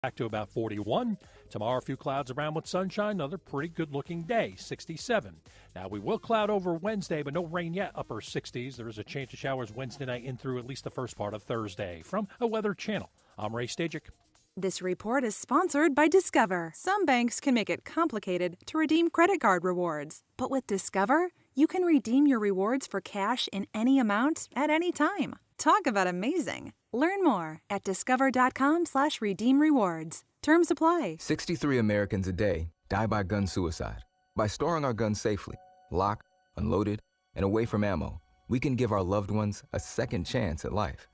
Back to about 41. Tomorrow, a few clouds around with sunshine. Another pretty good-looking day, 67. Now, we will cloud over Wednesday, but no rain yet, upper 60s. There is a chance of showers Wednesday night in through at least the first part of Thursday. From a Weather Channel, I'm Ray Stajic. This report is sponsored by Discover. Some banks can make it complicated to redeem credit card rewards. But with Discover, you can redeem your rewards for cash in any amount at any time. Talk about amazing. Learn more at discover.com/redeem-rewards. Terms apply. 63 Americans a day die by gun suicide. By storing our guns safely, locked, unloaded, and away from ammo, we can give our loved ones a second chance at life.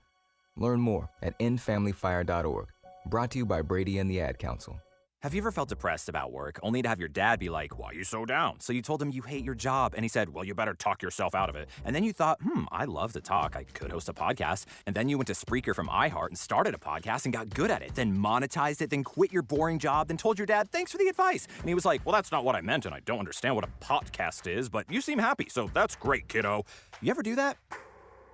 Learn more at endfamilyfire.org. Brought to you by Brady and the Ad Council. Have you ever felt depressed about work, only to have your dad be like, "Why are you so down?" So you told him you hate your job, and he said, "Well, you better talk yourself out of it." And then you thought, I love to talk. I could host a podcast. And then you went to Spreaker from iHeart and started a podcast and got good at it, then monetized it, then quit your boring job, then told your dad, "Thanks for the advice." And he was like, "Well, that's not what I meant, and I don't understand what a podcast is, but you seem happy, so that's great, kiddo." You ever do that?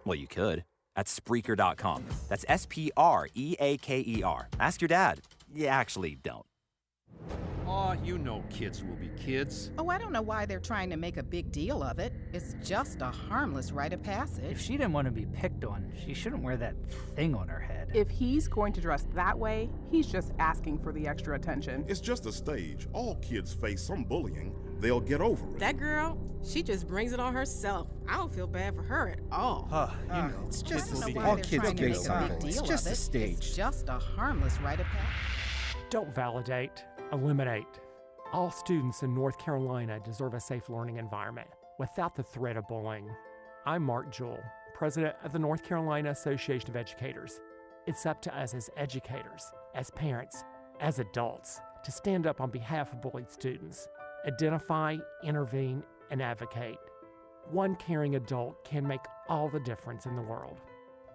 Well, you could. At Spreaker.com. That's Spreaker. Ask your dad. You actually don't. Aw, you know kids will be kids. Oh, I don't know why they're trying to make a big deal of it. It's just a harmless rite of passage. If she didn't want to be picked on, she shouldn't wear that thing on her head. If he's going to dress that way, he's just asking for the extra attention. It's just a stage. All kids face some bullying. They'll get over it. That girl, she just brings it on herself. I don't feel bad for her at all. It's just a stage. All kids get something. It's just a stage. It's just a harmless rite of passage. Don't validate, eliminate. All students in North Carolina deserve a safe learning environment without the threat of bullying. I'm Mark Jewell, president of the North Carolina Association of Educators. It's up to us as educators, as parents, as adults, to stand up on behalf of bullied students. Identify, intervene, and advocate. One caring adult can make all the difference in the world.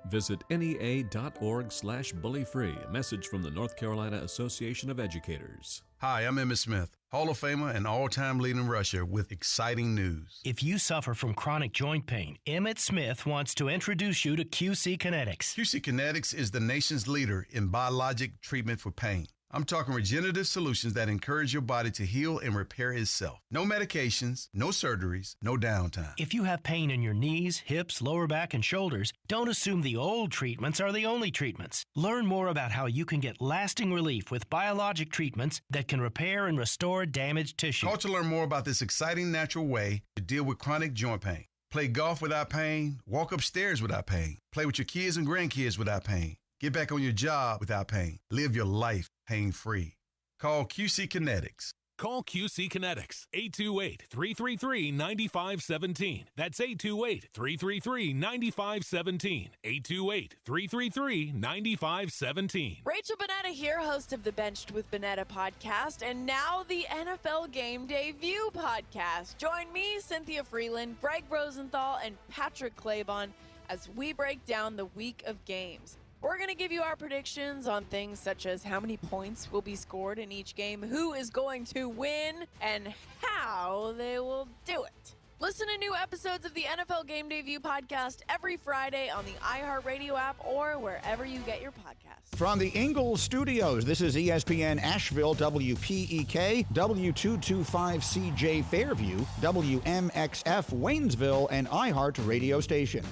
Visit NEA.org/bullyfree. A message from the North Carolina Association of Educators. Hi, I'm Emmitt Smith, Hall of Famer and all-time leading rusher with exciting news. If you suffer from chronic joint pain, Emmitt Smith wants to introduce you to QC Kinetics. QC Kinetics is the nation's leader in biologic treatment for pain. I'm talking regenerative solutions that encourage your body to heal and repair itself. No medications, no surgeries, no downtime. If you have pain in your knees, hips, lower back, and shoulders, don't assume the old treatments are the only treatments. Learn more about how you can get lasting relief with biologic treatments that can repair and restore damaged tissue. Call to learn more about this exciting natural way to deal with chronic joint pain. Play golf without pain, walk upstairs without pain, play with your kids and grandkids without pain, get back on your job without pain, live your life pain-free. Call QC Kinetics. Call QC Kinetics, 828-333-9517. That's 828-333-9517. 828-333-9517. Rachel Bonnetta here, host of the Benched with Bonnetta podcast, and now the NFL Game Day View podcast. Join me, Cynthia Freeland, Greg Rosenthal, and Patrick Claybon as we break down the week of games. We're going to give you our predictions on things such as how many points will be scored in each game, who is going to win, and how they will do it. Listen to new episodes of the NFL Game Day View podcast every Friday on the iHeartRadio app or wherever you get your podcasts. From the Ingles Studios, this is ESPN Asheville, WPEK, W225CJ Fairview, WMXF Waynesville, and iHeart Radio Station.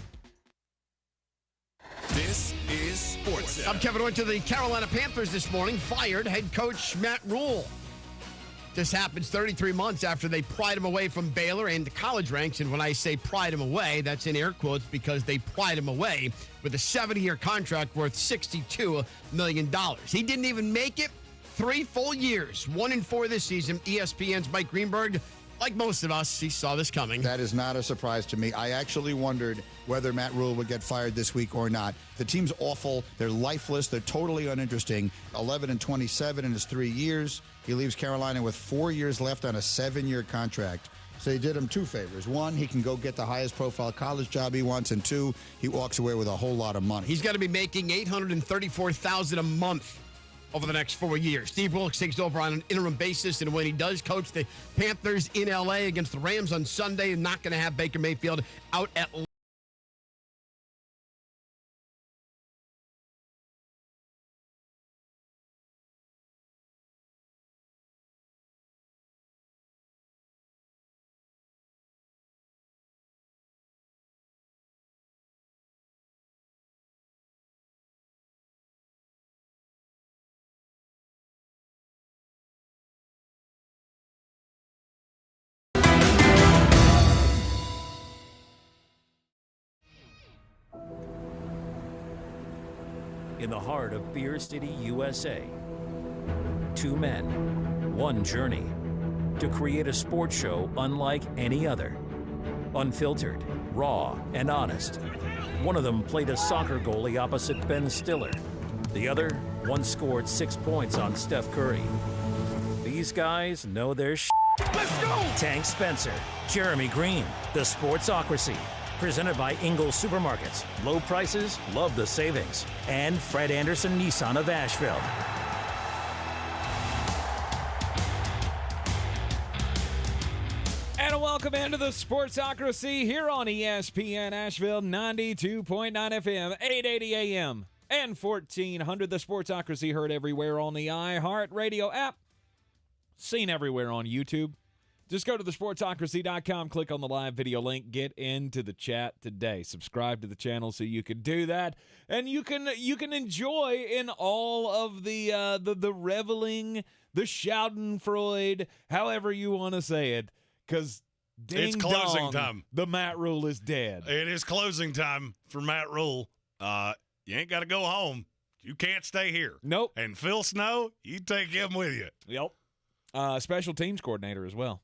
This is Sports. I'm Kevin. Went to the Carolina Panthers this morning, fired head coach Matt Rhule. This happens 33 months after they pried him away from Baylor and the college ranks. And when I say pried him away, that's in air quotes because they pried him away with a 7-year contract worth $62 million. He didn't even make it 3 full years. 1-4 this season. ESPN's Mike Greenberg, like most of us, he saw this coming. That is not a surprise to me. I actually wondered whether Matt Rhule would get fired this week or not. The team's awful. They're lifeless. They're totally uninteresting. 11-27 in his 3 years. He leaves Carolina with 4 years left on a 7-year contract. So he did him 2 favors. 1, he can go get the highest profile college job he wants, and 2, he walks away with a whole lot of money. He's going to be making $834,000 a month over the next 4 years. Steve Wilkes takes over on an interim basis, and when he does coach the Panthers in L.A. against the Rams on Sunday, not going to have Baker Mayfield out at in the heart of Beer City, USA. Two men, one journey, to create a sports show unlike any other. Unfiltered, raw, and honest. One of them played a soccer goalie opposite Ben Stiller. The other once scored 6 points on Steph Curry. These guys know their shit. Let's go! Tank Spencer, Jeremy Greene, The Sportsocracy. Presented by Ingles Supermarkets. Low prices, love the savings. And Fred Anderson Nissan of Asheville. And welcome into the Sportsocracy here on ESPN Asheville 92.9 FM, 880 AM, and 1400. The Sportsocracy heard everywhere on the iHeartRadio app. Seen everywhere on YouTube. Just go to thesportsocracy.com, click on the live video link, get into the chat today. Subscribe to the channel so you can do that, and you can enjoy in all of the reveling, the schadenfreude, however you want to say it, because it's closing time. The Matt Rhule is dead. It is closing time for Matt Rhule. You ain't got to go home. You can't stay here. Nope. And Phil Snow, you take him with you. Yep. Special teams coordinator as well.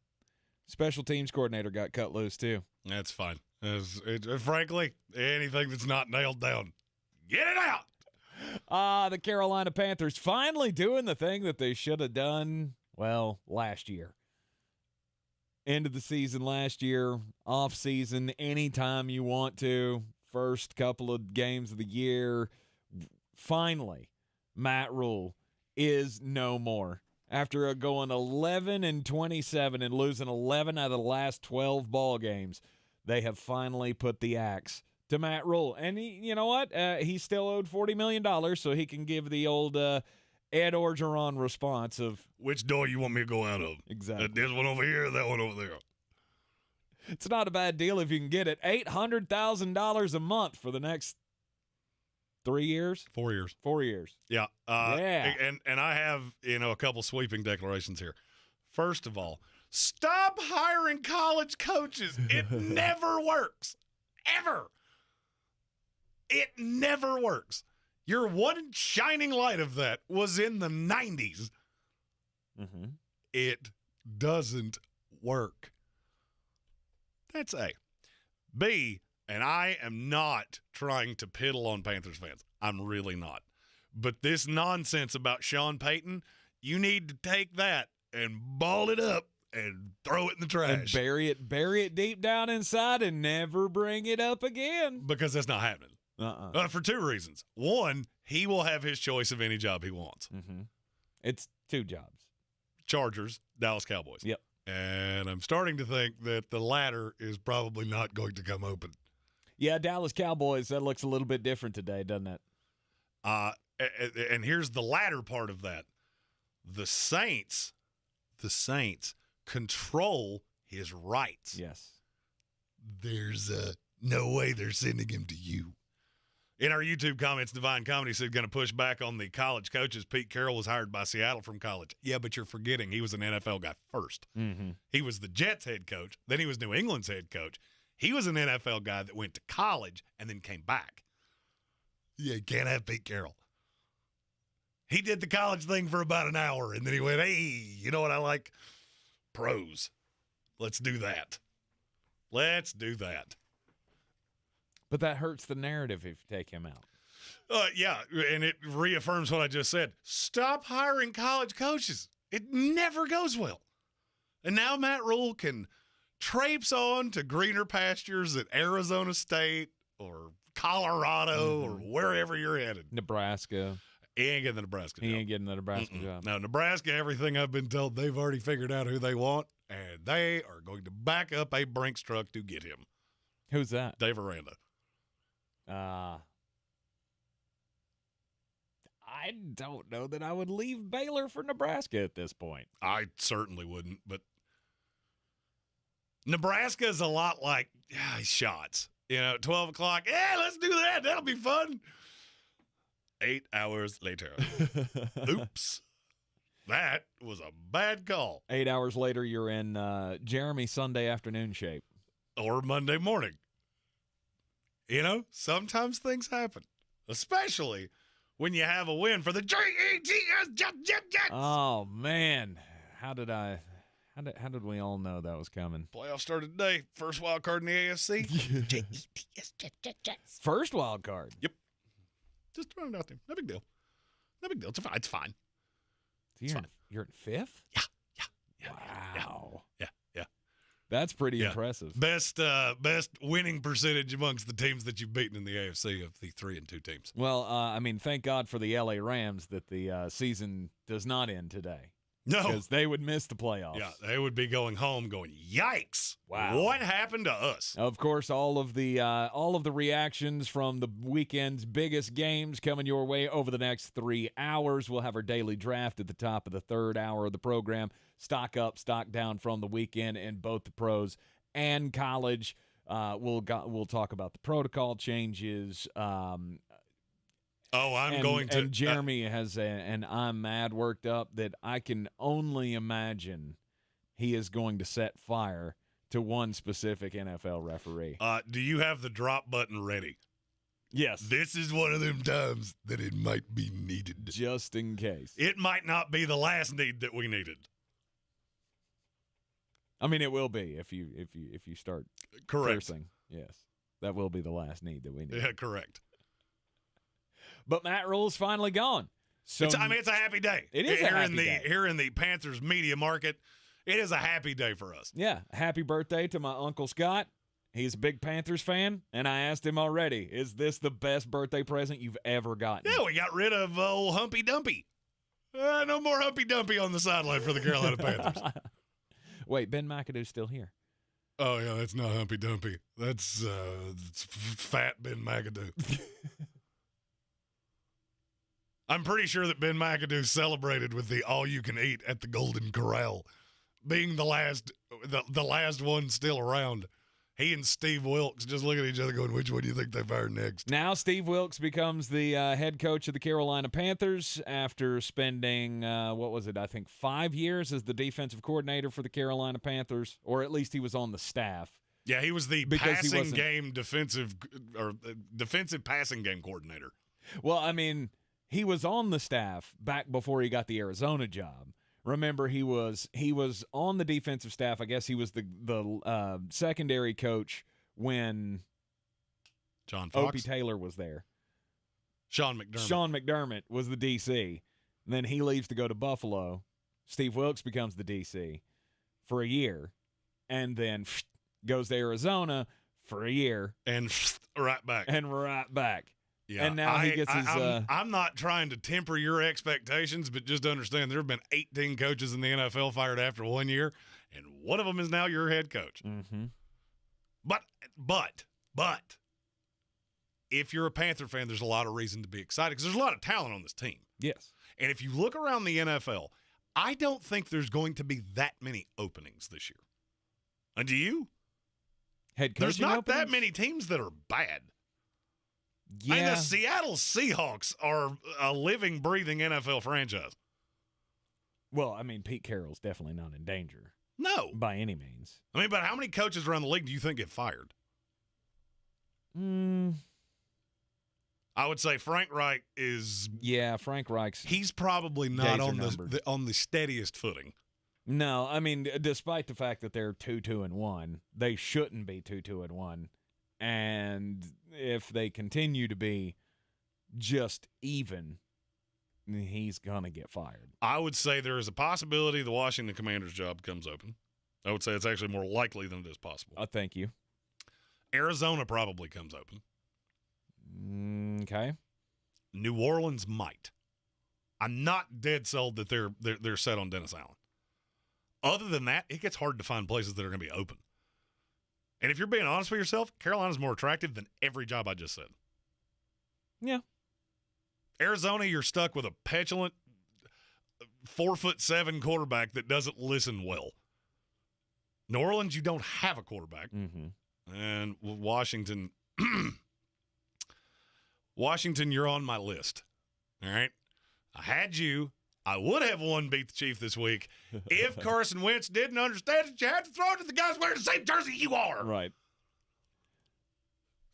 Special teams coordinator got cut loose, too. That's fine. Frankly, anything that's not nailed down, get it out. The Carolina Panthers finally doing the thing that they should have done, well, last year. End of the season last year, off season, anytime you want to, first couple of games of the year. Finally, Matt Rhule is no more. After going 11-27 and losing 11 out of the last 12 ball games, they have finally put the axe to Matt Rhule. And you know what? He's still owed $40 million, so he can give the old Ed Orgeron response of, which door you want me to go out of? Exactly. This one over here, that one over there. It's not a bad deal if you can get it. $800,000 a month for the next 3 years? 4 years. 4 years. Yeah. Yeah. And I have, a couple sweeping declarations here. First of all, stop hiring college coaches. It never works. Ever. It never works. Your one shining light of that was in the 90s. Mm-hmm. It doesn't work. That's A. B, and I am not trying to piddle on Panthers fans. I'm really not. But this nonsense about Sean Payton, you need to take that and ball it up and throw it in the trash. And bury it deep down inside and never bring it up again. Because that's not happening. For two reasons. One, he will have his choice of any job he wants. Mm-hmm. It's two jobs. Chargers, Dallas Cowboys. Yep. And I'm starting to think that the latter is probably not going to come open. Yeah, Dallas Cowboys, that looks a little bit different today, doesn't it? And here's the latter part of that. The Saints control his rights. Yes. There's no way they're sending him to you. In our YouTube comments, Divine Comedy said going to push back on the college coaches. Pete Carroll was hired by Seattle from college. Yeah, but you're forgetting he was an NFL guy first. Mm-hmm. He was the Jets head coach. Then he was New England's head coach. He was an NFL guy that went to college and then came back. Yeah, you can't have Pete Carroll. He did the college thing for about an hour, and then he went, hey, you know what I like? Pros. Let's do that. Let's do that. But that hurts the narrative if you take him out. Yeah, and it reaffirms what I just said. Stop hiring college coaches. It never goes well. And now Matt Rhule can traipse on to greener pastures at Arizona State or Colorado or wherever you're headed. Nebraska. He ain't getting the Nebraska job. He ain't getting the Nebraska job. No, Nebraska, everything I've been told, they've already figured out who they want, and they are going to back up a Brinks truck to get him. Who's that? Dave Aranda. I don't know that I would leave Baylor for Nebraska at this point. I certainly wouldn't, but Nebraska is a lot like shots. 12 o'clock, let's do that. That'll be fun. 8 hours later. Oops. That was a bad call. 8 hours later, you're in Jeremy Sunday afternoon shape. Or Monday morning. Sometimes things happen, especially when you have a win for the Jets. Oh man, how did we all know that was coming? Playoffs started today. First wild card in the AFC. Jets. First wild card. Yep. Just throwing it out there. No big deal. It's fine. So you're at fifth? Yeah. Wow. Yeah. That's pretty impressive. Best winning percentage amongst the teams that you've beaten in the AFC of the 3-2 teams. Well, thank God for the LA Rams that the season does not end today. No. Because they would miss the playoffs. Yeah, they would be going home going, yikes. Wow. What happened to us? Of course, all of the reactions from the weekend's biggest games coming your way over the next 3 hours. We'll have our daily draft at the top of the third hour of the program. Stock up, stock down from the weekend in both the pros and college. We'll talk about the protocol changes. And Jeremy has and I'm mad worked up that I can only imagine he is going to set fire to one specific NFL referee. Do you have the drop button ready? Yes. This is one of them times that it might be needed. Just in case. It might not be the last need that we needed. I mean, it will be if you start Correct. cursing. Yes. That will be the last need that we need. Yeah, correct. But Matt Rhule's finally gone. So it's a happy day. It is Here in the Panthers media market, it is a happy day for us. Yeah, happy birthday to my Uncle Scott. He's a big Panthers fan, and I asked him already, is this the best birthday present you've ever gotten? Yeah, we got rid of old Humpy Dumpy. No more Humpy Dumpy on the sideline for the Carolina Panthers. Wait, Ben McAdoo's still here. Oh, yeah, that's not Humpy Dumpy. That's fat Ben McAdoo. I'm pretty sure that Ben McAdoo celebrated with the all-you-can-eat at the Golden Corral, being the last one still around. He and Steve Wilkes just look at each other going, which one do you think they fire next? Now Steve Wilkes becomes the head coach of the Carolina Panthers after spending, 5 years as the defensive coordinator for the Carolina Panthers, or at least he was on the staff. Yeah, he was the defensive passing game coordinator. Well, I mean, he was on the staff back before he got the Arizona job. Remember, he was on the defensive staff. I guess he was the secondary coach when John Fox. Opie Taylor was there. Sean McDermott. Sean McDermott was the DC. And then he leaves to go to Buffalo. Steve Wilkes becomes the DC for a year, and then goes to Arizona for a year, and right back. Yeah, and now he gets his. I'm not trying to temper your expectations, but just understand there have been 18 coaches in the NFL fired after 1 year, and one of them is now your head coach. Mm-hmm. But if you're a Panther fan, there's a lot of reason to be excited because there's a lot of talent on this team. Yes, and if you look around the NFL, I don't think there's going to be that many openings this year. And do you? Head coaching There's not openings? that many teams that are bad. Yeah. I mean, the Seattle Seahawks are a living, breathing NFL franchise. Well, I mean, Pete Carroll's definitely not in danger. No. By any means. I mean, but how many coaches around the league do you think get fired? I would say Frank Reich is. Yeah, Frank Reich's. He's probably not on the steadiest footing. No, I mean, despite the fact that they're 2-2-1, they shouldn't be 2-2-1. And if they continue to be just even, he's going to get fired. I would say there is a possibility the Washington Commanders job comes open. I would say it's actually more likely than it is possible. Thank you. Arizona probably comes open. Okay. New Orleans might. I'm not dead sold that they're set on Dennis Allen. Other than that, it gets hard to find places that are going to be open. And if you're being honest with yourself, Carolina's more attractive than every job I just said. Yeah. Arizona, you're stuck with a petulant 4'7" quarterback that doesn't listen well. New Orleans, you don't have a quarterback. Mm-hmm. And Washington, you're on my list. All right? I had you. I would have won beat the Chief this week if Carson Wentz didn't understand that you have to throw it to the guys wearing the same jersey you are. Right.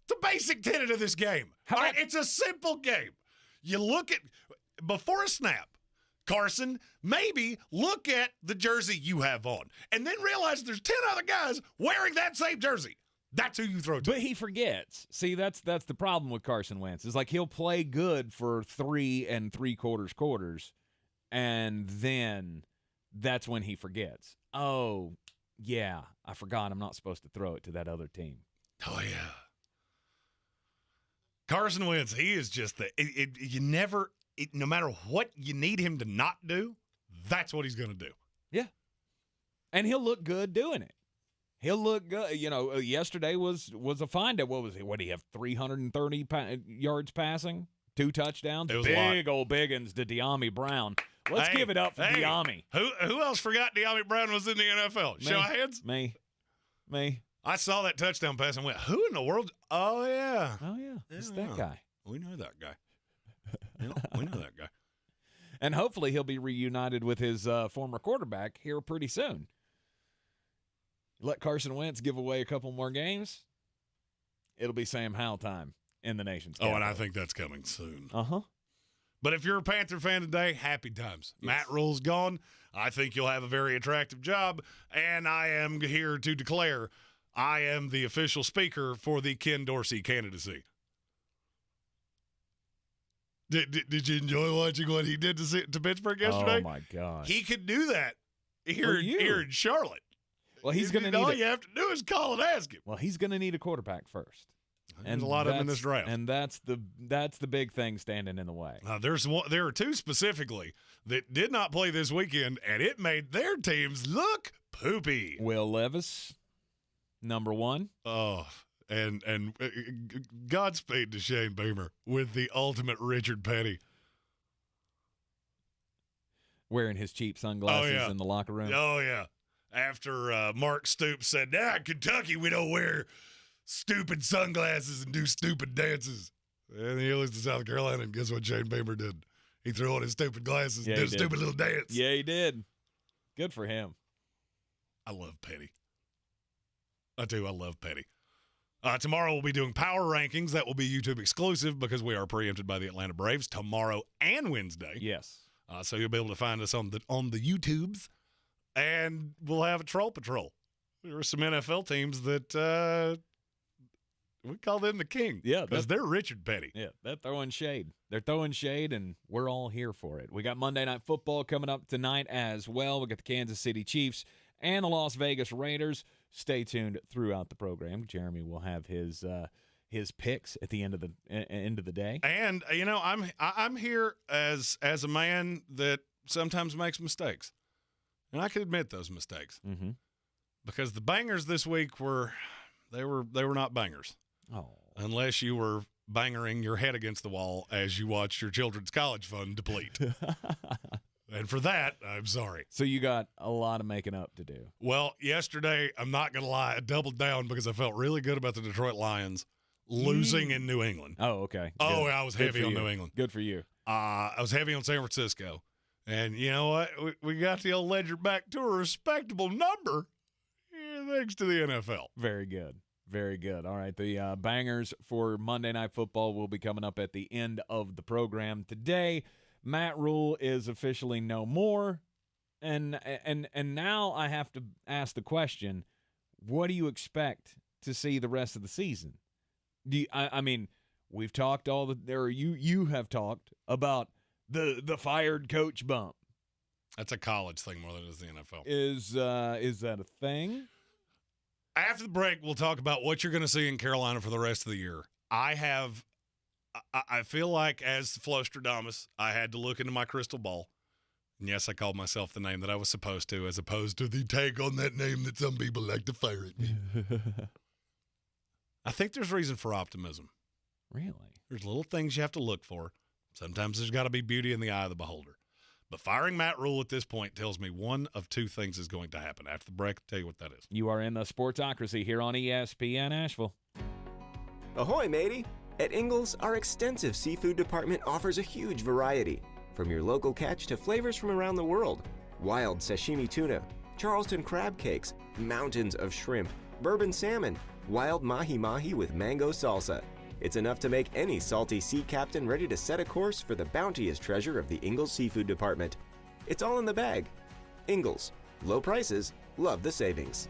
It's a basic tenet of this game. All right? It's a simple game. You look at, before a snap, Carson, maybe look at the jersey you have on and then realize there's 10 other guys wearing that same jersey. That's who you throw to. But he forgets. See, that's the problem with Carson Wentz. It's like he'll play good for 3 3/4 quarters, and then that's when he forgets. Oh, yeah, I forgot I'm not supposed to throw it to that other team. Oh, yeah. Carson Wentz, he is just no matter what you need him to not do, that's what he's going to do. Yeah. And he'll look good doing it. He'll look good. You know, yesterday was a find out. What was he? What did he have? 330 yards passing, 2 touchdowns. It was big old biggins to De'Ami Brown. Let's give it up for De'Ami. Who else forgot De'Ami Brown was in the NFL? Show of hands. Me. I saw that touchdown pass and went, who in the world? Oh, yeah. It's that guy. We know that guy. We know that guy. And hopefully he'll be reunited with his former quarterback here pretty soon. Let Carson Wentz give away a couple more games, it'll be Sam Howell time in the nation's capital. Oh, and I think that's coming soon. Uh-huh. But if you're a Panther fan today, happy times. Yes. Matt Rhule's gone. I think you'll have a very attractive job, and I am here to declare I am the official speaker for the Ken Dorsey candidacy. Did you enjoy watching what he did to Pittsburgh yesterday? Oh, my gosh. He could do that here in Charlotte. Well, he's going to need all you have to do is call and ask him. Well, he's going to need a quarterback first. There's a lot of them in this draft. And that's the big thing standing in the way. There are 2 specifically that did not play this weekend, and it made their teams look poopy. Will Levis, number 1. Oh, and Godspeed to Shane Beamer with the ultimate Richard Petty. Wearing his cheap sunglasses in the locker room. Oh, yeah. After Mark Stoops said, in Kentucky, we don't wear stupid sunglasses and do stupid dances. And he looks to South Carolina, and guess what Shane Beamer did? He threw on his stupid glasses and did a stupid little dance. Yeah, he did. Good for him. I love Petty. I do. I love Petty. Tomorrow we'll be doing power rankings. That will be YouTube exclusive because we are preempted by the Atlanta Braves tomorrow and Wednesday. Yes. So you'll be able to find us on the YouTubes. And we'll have a troll patrol. There are some NFL teams that we call them the king. Yeah. Because they're Richard Petty. Yeah, they're throwing shade. They're throwing shade, and we're all here for it. We got Monday Night Football coming up tonight as well. We got the Kansas City Chiefs and the Las Vegas Raiders. Stay tuned throughout the program. Jeremy will have his picks at the end of the day. And, I'm here as a man that sometimes makes mistakes. And I can admit those mistakes because the bangers this week were not bangers. Oh, unless you were bangering your head against the wall as you watched your children's college fund deplete. And for that, I'm sorry. So you got a lot of making up to do. Well, yesterday, I'm not going to lie, I doubled down because I felt really good about the Detroit Lions losing in New England. Oh, okay. Oh, I was heavy on New England. Good for you. I was heavy on San Francisco. And you know what? We got the old ledger back to a respectable number, thanks to the NFL. Very good. Very good. All right, the bangers for Monday Night Football will be coming up at the end of the program today. Matt Rhule is officially no more, and now I have to ask the question: what do you expect to see the rest of the season? I mean, we've talked you have talked about the fired coach bump. That's a college thing more than it is the NFL. Is that a thing? After the break, we'll talk about what you're going to see in Carolina for the rest of the year. I feel like as Flostradamus, I had to look into my crystal ball. And yes, I called myself the name that I was supposed to, as opposed to the take on that name that some people like to fire at me. I think there's reason for optimism. Really? There's little things you have to look for. Sometimes there's got to be beauty in the eye of the beholder. But firing Matt Rhule at this point tells me one of 2 things is going to happen. After the break, I'll tell you what that is. You are in the Sportsocracy here on ESPN Asheville. Ahoy, matey! At Ingles, our extensive seafood department offers a huge variety. From your local catch to flavors from around the world. Wild sashimi tuna, Charleston crab cakes, mountains of shrimp, bourbon salmon, wild mahi-mahi with mango salsa. It's enough to make any salty sea captain ready to set a course for the bounteous treasure of the Ingles Seafood Department. It's all in the bag. Ingles. Low prices, love the savings.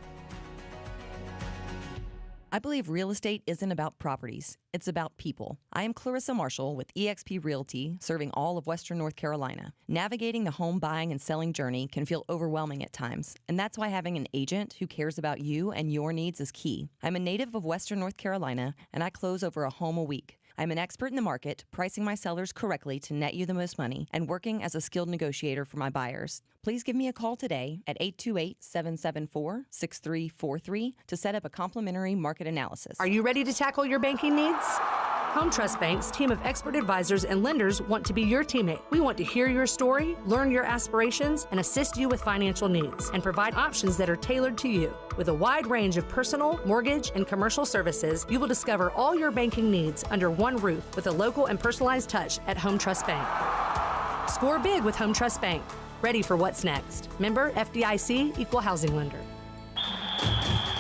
I believe real estate isn't about properties. It's about people. I am Clarissa Marshall with eXp Realty, serving all of Western North Carolina. Navigating the home buying and selling journey can feel overwhelming at times, and that's why having an agent who cares about you and your needs is key. I'm a native of Western North Carolina, and I close over a home a week. I'm an expert in the market, pricing my sellers correctly to net you the most money, and working as a skilled negotiator for my buyers. Please give me a call today at 828-774-6343 to set up a complimentary market analysis. Are you ready to tackle your banking needs? Home Trust Bank's team of expert advisors and lenders want to be your teammate. We want to hear your story, learn your aspirations, and assist you with financial needs, and provide options that are tailored to you. With a wide range of personal, mortgage, and commercial services, you will discover all your banking needs under one roof with a local and personalized touch at Home Trust Bank. Score big with Home Trust Bank. Ready for what's next. Member FDIC, Equal Housing Lender.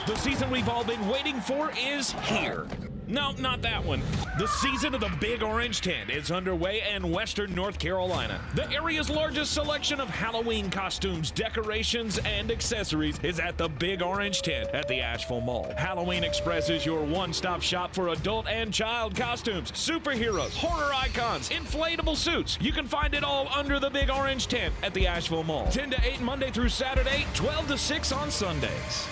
The season we've all been waiting for is here. No, not that one. The season of the Big Orange Tent is underway in Western North Carolina. The area's largest selection of Halloween costumes, decorations, and accessories is at the Big Orange Tent at the Asheville Mall. Halloween Express is your one-stop shop for adult and child costumes, superheroes, horror icons, inflatable suits. You can find it all under the Big Orange Tent at the Asheville Mall. 10 to 8 Monday through Saturday, 12 to 6 on Sundays.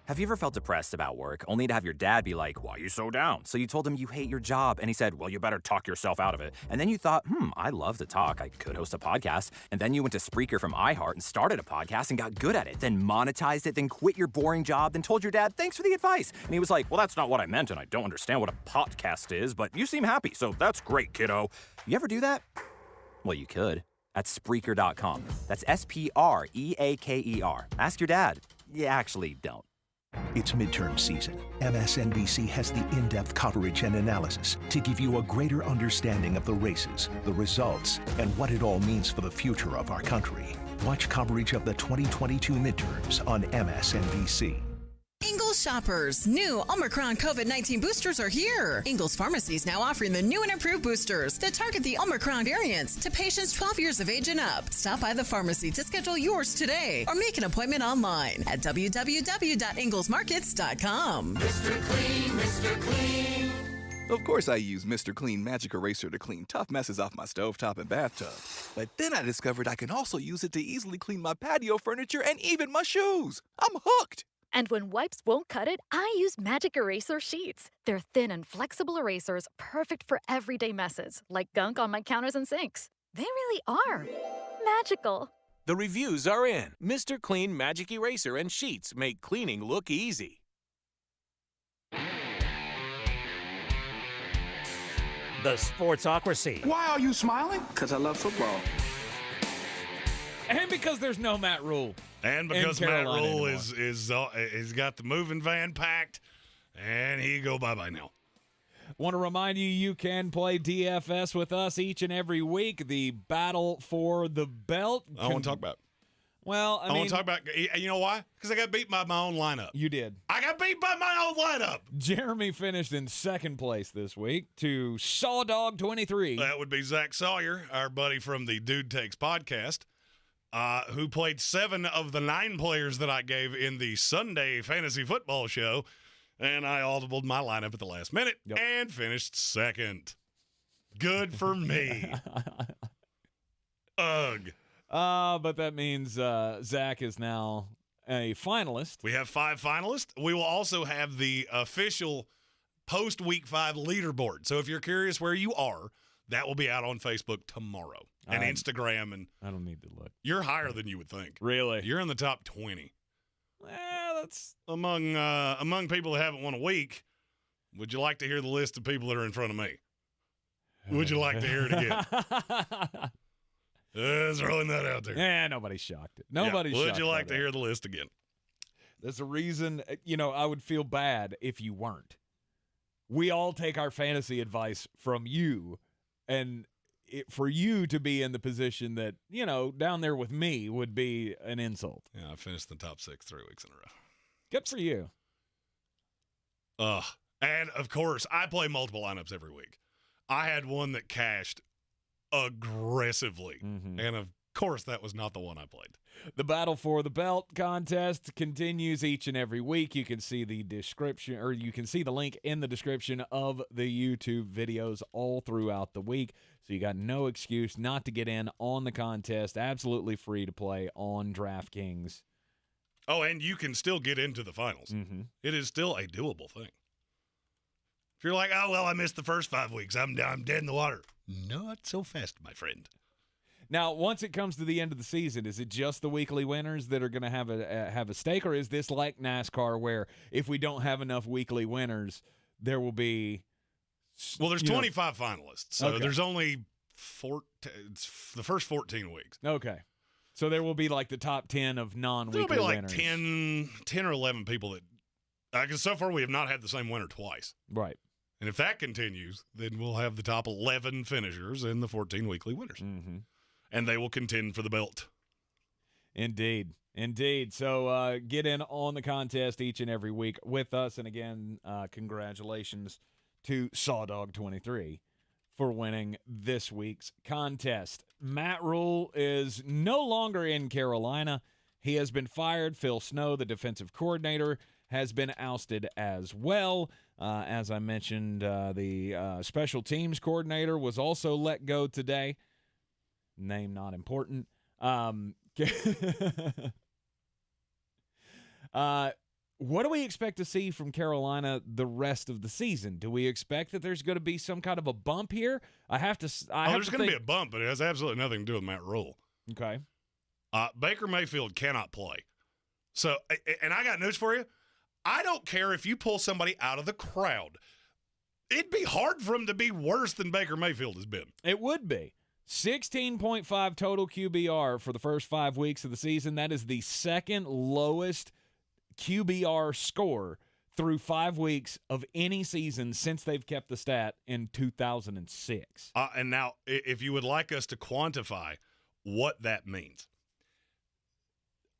Have you ever felt depressed about work, only to have your dad be like, why are you so down? So you told him you hate your job, and he said, well, you better talk yourself out of it. And then you thought, I love to talk. I could host a podcast. And then you went to Spreaker from iHeart and started a podcast and got good at it, then monetized it, then quit your boring job, then told your dad, thanks for the advice. And he was like, well, that's not what I meant, and I don't understand what a podcast is, but you seem happy, so that's great, kiddo. You ever do that? Well, you could. At Spreaker.com. That's Spreaker. Ask your dad. You actually don't. It's midterm season. MSNBC has the in-depth coverage and analysis to give you a greater understanding of the races, the results, and what it all means for the future of our country. Watch coverage of the 2022 midterms on MSNBC. Ingles shoppers, new Omicron COVID-19 boosters are here. Ingles Pharmacy is now offering the new and improved boosters that target the Omicron variants to patients 12 years of age and up. Stop by the pharmacy to schedule yours today or make an appointment online at www.inglesmarkets.com. Mr. Clean, Mr. Clean. Of course I use Mr. Clean Magic Eraser to clean tough messes off my stovetop and bathtub. But then I discovered I can also use it to easily clean my patio furniture and even my shoes. I'm hooked. And when wipes won't cut it, I use Magic Eraser Sheets. They're thin and flexible erasers, perfect for everyday messes, like gunk on my counters and sinks. They really are magical. The reviews are in. Mr. Clean Magic Eraser and Sheets make cleaning look easy. The Sportsocracy. Why are you smiling? Because I love football. And because there's no Matt Rhule. And because Matt Rhule is he's got the moving van packed, and he go bye-bye now. Want to remind you, you can play DFS with us each and every week. The battle for the belt. I want to talk about it. Well, I mean, want to talk about, you know why? Because I got beat by my own lineup. You did. I got beat by my own lineup. Jeremy finished in second place this week to Sawdog 23. That would be Zach Sawyer, our buddy from the Dude Takes podcast. Who played 7 of the 9 players that I gave in the Sunday fantasy football show, and I audibled my lineup at the last minute and finished second. Good for me. Ugh. But that means Zach is now a finalist. We have 5 finalists. We will also have the official post-Week 5 leaderboard. So if you're curious where you are, that will be out on Facebook tomorrow. And Instagram, and I don't need to look. You're higher than you would think. Really? You're in the top 20. Well, that's among people that haven't won a week. Would you like to hear the list of people that are in front of me? Would you like to hear it again? Throwing that out there. Yeah, nobody's shocked. Nobody's shocked. Would you like to hear the list again? There's a reason, I would feel bad if you weren't. We all take our fantasy advice from you, and for you to be in the position that, down there with me would be an insult. Yeah, I finished the top 6 3 weeks in a row. Good for you. And, of course, I play multiple lineups every week. I had one that cashed aggressively. And, of course, that was not the one I played. The Battle for the Belt contest continues each and every week. You can see the description, or you can see the link in the description of the YouTube videos all throughout the week. So you got no excuse not to get in on the contest. Absolutely free to play on DraftKings. Oh, and you can still get into the finals. It is still a doable thing. If you're like, oh, well, I missed the first 5 weeks, I'm dead in the water. Not so fast, my friend. Now, once it comes to the end of the season, is it just the weekly winners that are going to have a stake, or is this like NASCAR where if we don't have enough weekly winners, there will be Well, there's 25 finalists, so Okay. there's only the first 14 weeks. Okay. So there will be like the top 10 of non-weekly There'll be like winners. 10 or 11 people that because so far we have not had the same winner twice. Right. And if that continues, then we'll have the top 11 finishers and the 14 weekly winners. And they will contend for the belt. Indeed. So get in on the contest each and every week with us. And again, congratulations to Sawdog23 for winning this week's contest. Matt Rhule is no longer in Carolina. He has been fired. Phil Snow, the defensive coordinator, has been ousted as well. As I mentioned, the special teams coordinator was also let go today. Name not important. What do we expect to see from Carolina the rest of the season? Do we expect that there's going to be some kind of a bump here? There's going to be a bump, but it has absolutely nothing to do with Matt Rhule. Okay. Baker Mayfield cannot play. So, and I got news for you. I don't care if you pull somebody out of the crowd. It'd be hard for him to be worse than Baker Mayfield has been. It would be. 16.5 total QBR for the first 5 weeks of the season. That is the second lowest QBR score through 5 weeks of any season since they've kept the stat in 2006. And now, if you would like us to quantify what that means,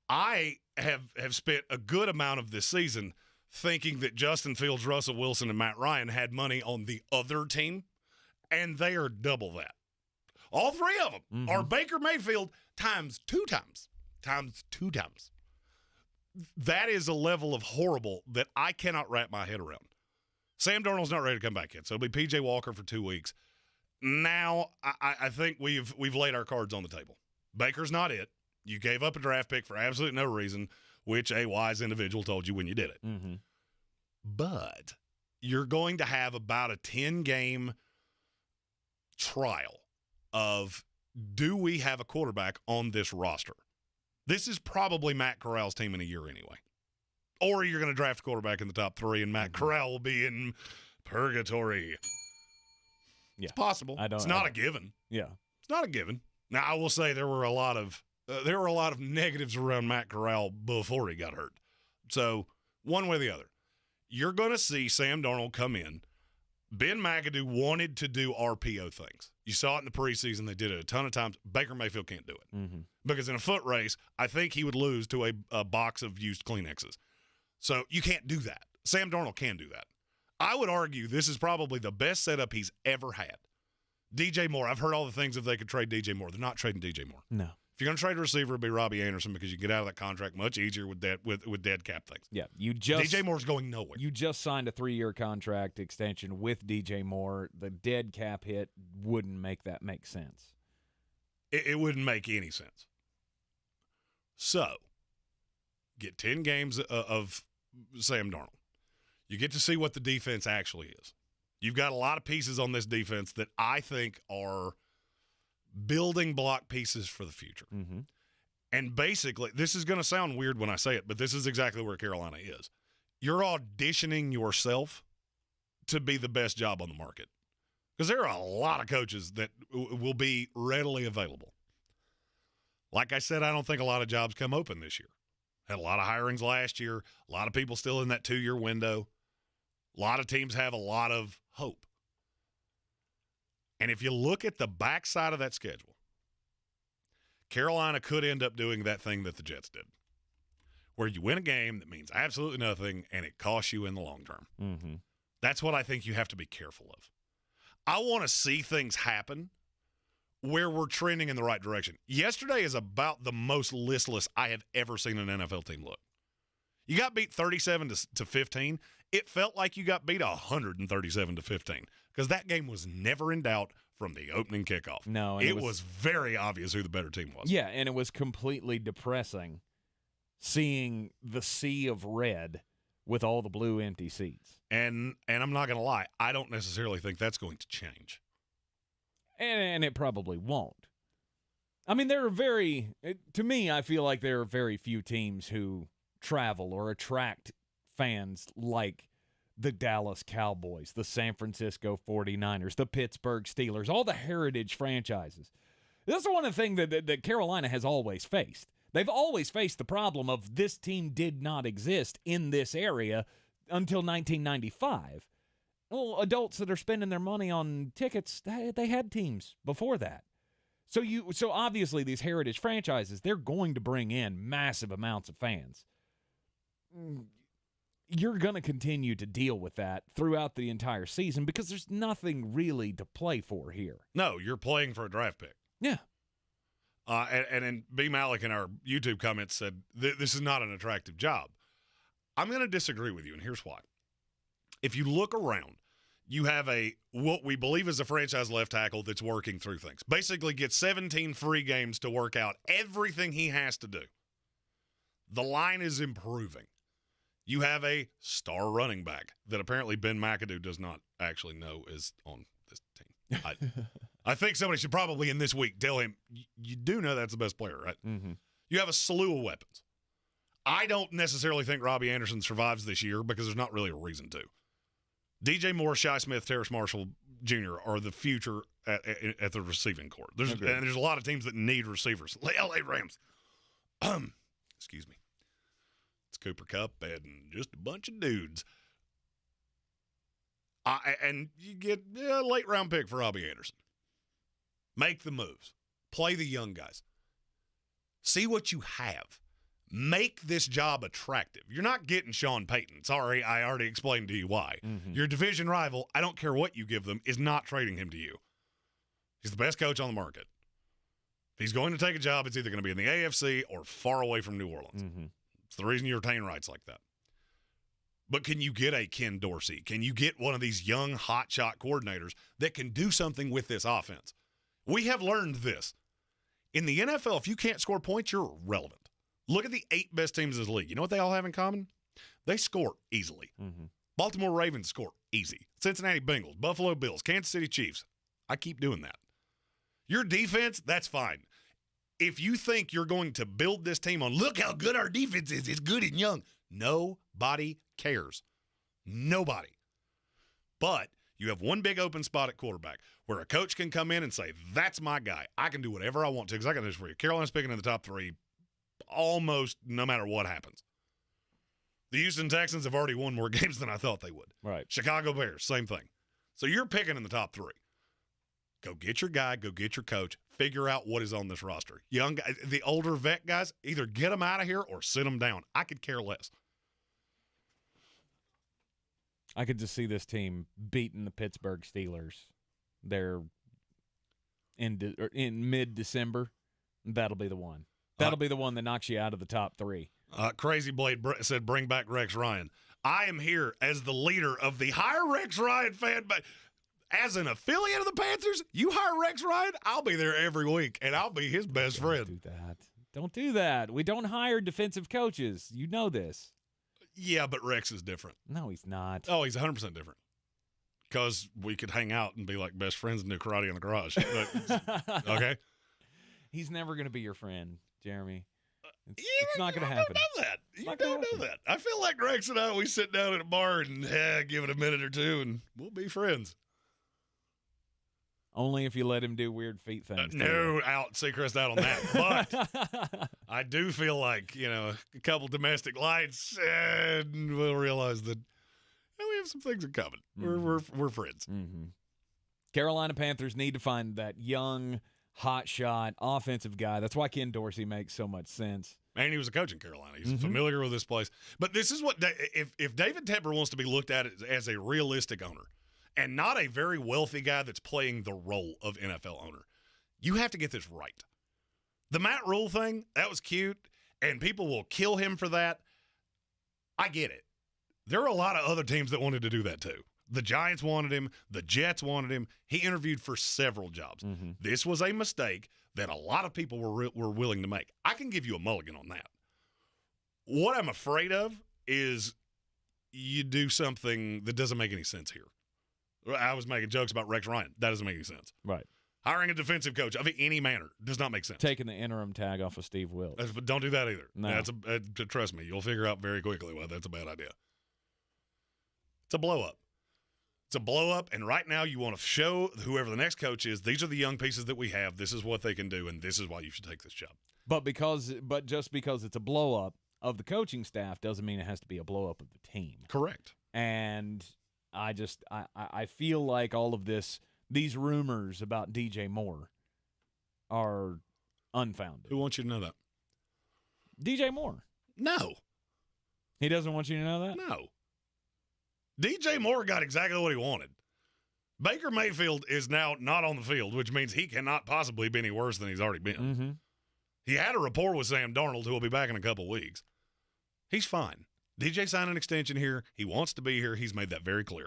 I have spent a good amount of this season thinking that Justin Fields, Russell Wilson, and Matt Ryan had money on the other team, and they are double that. All three of them are Baker Mayfield times two times. That is a level of horrible that I cannot wrap my head around. Sam Darnold's not ready to come back yet, so it'll be P.J. Walker for 2 weeks. Now, I think we've laid our cards on the table. Baker's not it. You gave up a draft pick for absolutely no reason, which a wise individual told you when you did it. But you're going to have about a 10-game trial of, do we have a quarterback on this roster? This is probably Matt Corral's team in a year anyway. Or you're going to draft a quarterback in the top 3, and Matt Corral will be in purgatory. Yeah. It's possible. It's not a given. Yeah. It's not a given. Now, I will say there were a lot of negatives around Matt Corral before he got hurt. So, one way or the other, you're going to see Sam Darnold come in. Ben McAdoo wanted to do RPO things. You saw it in the preseason. They did it a ton of times. Baker Mayfield can't do it. Because in a foot race, I think he would lose to a box of used Kleenexes. So you can't do that. Sam Darnold can do that. I would argue this is probably the best setup he's ever had. DJ Moore, I've heard all the things if they could trade DJ Moore. They're not trading DJ Moore. No. If you're going to trade a receiver, it'd be Robbie Anderson because you get out of that contract much easier with dead cap things. Yeah, DJ Moore's going nowhere. You just signed a 3-year contract extension with DJ Moore. The dead cap hit wouldn't make that make sense. It wouldn't make any sense. So, get 10 games of Sam Darnold. You get to see what the defense actually is. You've got a lot of pieces on this defense that I think are building block pieces for the future. And basically, this is going to sound weird when I say it, but this is exactly where Carolina is. You're auditioning yourself to be the best job on the market. Because there are a lot of coaches that will be readily available. Like I said, I don't think a lot of jobs come open this year. Had a lot of hirings last year. A lot of people still in that 2-year window. A lot of teams have a lot of hope. And if you look at the backside of that schedule, Carolina could end up doing that thing that the Jets did, where you win a game that means absolutely nothing and it costs you in the long term. That's what I think you have to be careful of. I want to see things happen where we're trending in the right direction. Yesterday is about the most listless I have ever seen an NFL team look. You got beat 37-15. It felt like you got beat 137-15 because that game was never in doubt from the opening kickoff. No, it was very obvious who the better team was. Yeah, and it was completely depressing seeing the sea of red with all the blue empty seats. And I'm not going to lie, I don't necessarily think that's going to change. And it probably won't. I mean, to me, I feel like there are very few teams who travel or attract fans like the Dallas Cowboys, the San Francisco 49ers, the Pittsburgh Steelers, all the heritage franchises. That's the one thing that Carolina has always faced. They've always faced the problem of this team did not exist in this area until 1995. Well, adults that are spending their money on tickets, they had teams before that. So obviously these heritage franchises, they're going to bring in massive amounts of fans. You're going to continue to deal with that throughout the entire season because there's nothing really to play for here. No, you're playing for a draft pick. Yeah. And then B. Malik in our YouTube comments said, this is not an attractive job. I'm going to disagree with you, and here's why. If you look around, you have what we believe is a franchise left tackle that's working through things. Basically gets 17 free games to work out everything he has to do. The line is improving. You have a star running back that apparently Ben McAdoo does not actually know is on this team. I think somebody should probably in this week tell him, you do know that's the best player, right? Mm-hmm. You have a slew of weapons. I don't necessarily think Robbie Anderson survives this year because there's not really a reason to. DJ Moore, Shi Smith, Terrace Marshall Jr. are the future at the receiving court. And there's a lot of teams that need receivers. LA Rams. Excuse me. It's Cooper Kupp and just a bunch of dudes. And you get a late round pick for Robbie Anderson. Make the moves. Play the young guys. See what you have. Make this job attractive. You're not getting Sean Payton. Sorry, I already explained to you why. Mm-hmm. Your division rival, I don't care what you give them, is not trading him to you. He's the best coach on the market. If he's going to take a job, it's either going to be in the AFC or far away from New Orleans. Mm-hmm. It's the reason you retain rights like that. But can you get a Ken Dorsey? Can you get one of these young hotshot coordinators that can do something with this offense? We have learned this. In the NFL, if you can't score points, you're irrelevant. Look at the 8 best teams in this league. You know what they all have in common? They score easily. Mm-hmm. Baltimore Ravens score easy. Cincinnati Bengals, Buffalo Bills, Kansas City Chiefs. I keep doing that. Your defense, that's fine. If you think you're going to build this team on, look how good our defense is, it's good and young, nobody cares. Nobody. But you have one big open spot at quarterback where a coach can come in and say, that's my guy. I can do whatever I want to because I got this for you. Carolina's picking in the top 3 almost no matter what happens. The Houston Texans have already won more games than I thought they would. Right. Chicago Bears, same thing. So you're picking in the top 3. Go get your guy, go get your coach, figure out what is on this roster. Young guys, the older vet guys, either get them out of here or sit them down. I could care less. I could just see this team beating the Pittsburgh Steelers. They're in mid-December. That'll be the one. That'll be the one that knocks you out of the top 3. Crazy Blade said, bring back Rex Ryan. I am here as the leader of the Hire Rex Ryan fan base. As an affiliate of the Panthers, you hire Rex Ryan, I'll be there every week, and I'll be his best friend. Don't do that. Don't do that. We don't hire defensive coaches. You know this. Yeah, but Rex is different. No, he's not. Oh, he's 100% different. Because we could hang out and be like best friends and do karate in the garage. Okay? He's never going to be your friend, Jeremy. It's not going to happen. You don't know that. I feel like Rex and I, we sit down at a bar and give it a minute or two, and we'll be friends. Only if you let him do weird feet things. No, Seacrest out on that. But I do feel like, a couple domestic lights, and we'll realize that we have some things in common. Mm-hmm. We're friends. Mm-hmm. Carolina Panthers need to find that young, hotshot, offensive guy. That's why Ken Dorsey makes so much sense. And he was a coach in Carolina. He's familiar with this place. But this is what if David Tepper wants to be looked at as a realistic owner and not a very wealthy guy that's playing the role of NFL owner, you have to get this right. The Matt Rhule thing, that was cute, and people will kill him for that. I get it. There are a lot of other teams that wanted to do that too. The Giants wanted him. The Jets wanted him. He interviewed for several jobs. This was a mistake that a lot of people were willing to make. I can give you a mulligan on that. What I'm afraid of is you do something that doesn't make any sense here. I was making jokes about Rex Ryan. That doesn't make any sense. Right. Hiring a defensive coach of any manner does not make sense. Taking the interim tag off of Steve Wilkes. But don't do that either. No. Trust me, you'll figure out very quickly why that's a bad idea. It's a blow-up. It's a blow-up, and right now you want to show whoever the next coach is, these are the young pieces that we have, this is what they can do, and this is why you should take this job. But just because it's a blow-up of the coaching staff doesn't mean it has to be a blow-up of the team. Correct. And I feel like all of these rumors about DJ Moore are unfounded. Who wants you to know that? DJ Moore. No. He doesn't want you to know that? No. DJ Moore got exactly what he wanted. Baker Mayfield is now not on the field, which means he cannot possibly be any worse than he's already been. He had a rapport with Sam Darnold, who will be back in a couple weeks. He's fine. DJ signed an extension here. He wants to be here. He's made that very clear.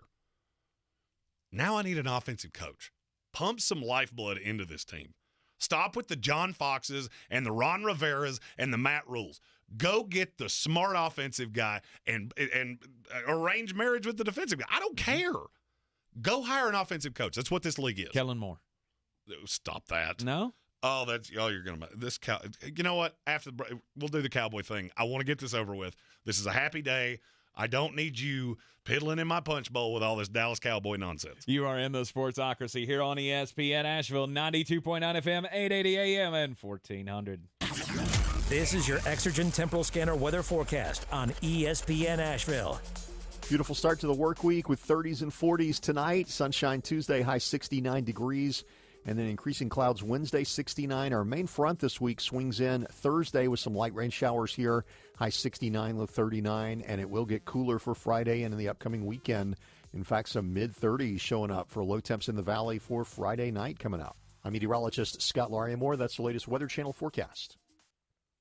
Now I need an offensive coach. Pump some lifeblood into this team. Stop with the John Foxes and the Ron Riveras and the Matt Rhules. Go get the smart offensive guy and arrange marriage with the defensive guy. I don't care. Go hire an offensive coach. That's what this league is. Kellen Moore. Stop that. No? You're going to this. You know what? After the break, we'll do the Cowboy thing. I want to get this over with. This is a happy day. I don't need you piddling in my punch bowl with all this Dallas Cowboy nonsense. You are in the Sportsocracy here on ESPN Asheville, 92.9 FM, 880 AM, and 1400. This is your Exergen Temporal Scanner weather forecast on ESPN Asheville. Beautiful start to the work week with 30s and 40s tonight. Sunshine Tuesday, high 69 degrees. And then increasing clouds Wednesday, 69. Our main front this week swings in Thursday with some light rain showers here, high 69, low 39. And it will get cooler for Friday and in the upcoming weekend. In fact, some mid-30s showing up for low temps in the valley for Friday night coming up. I'm meteorologist Scott Larimore. That's the latest Weather Channel forecast.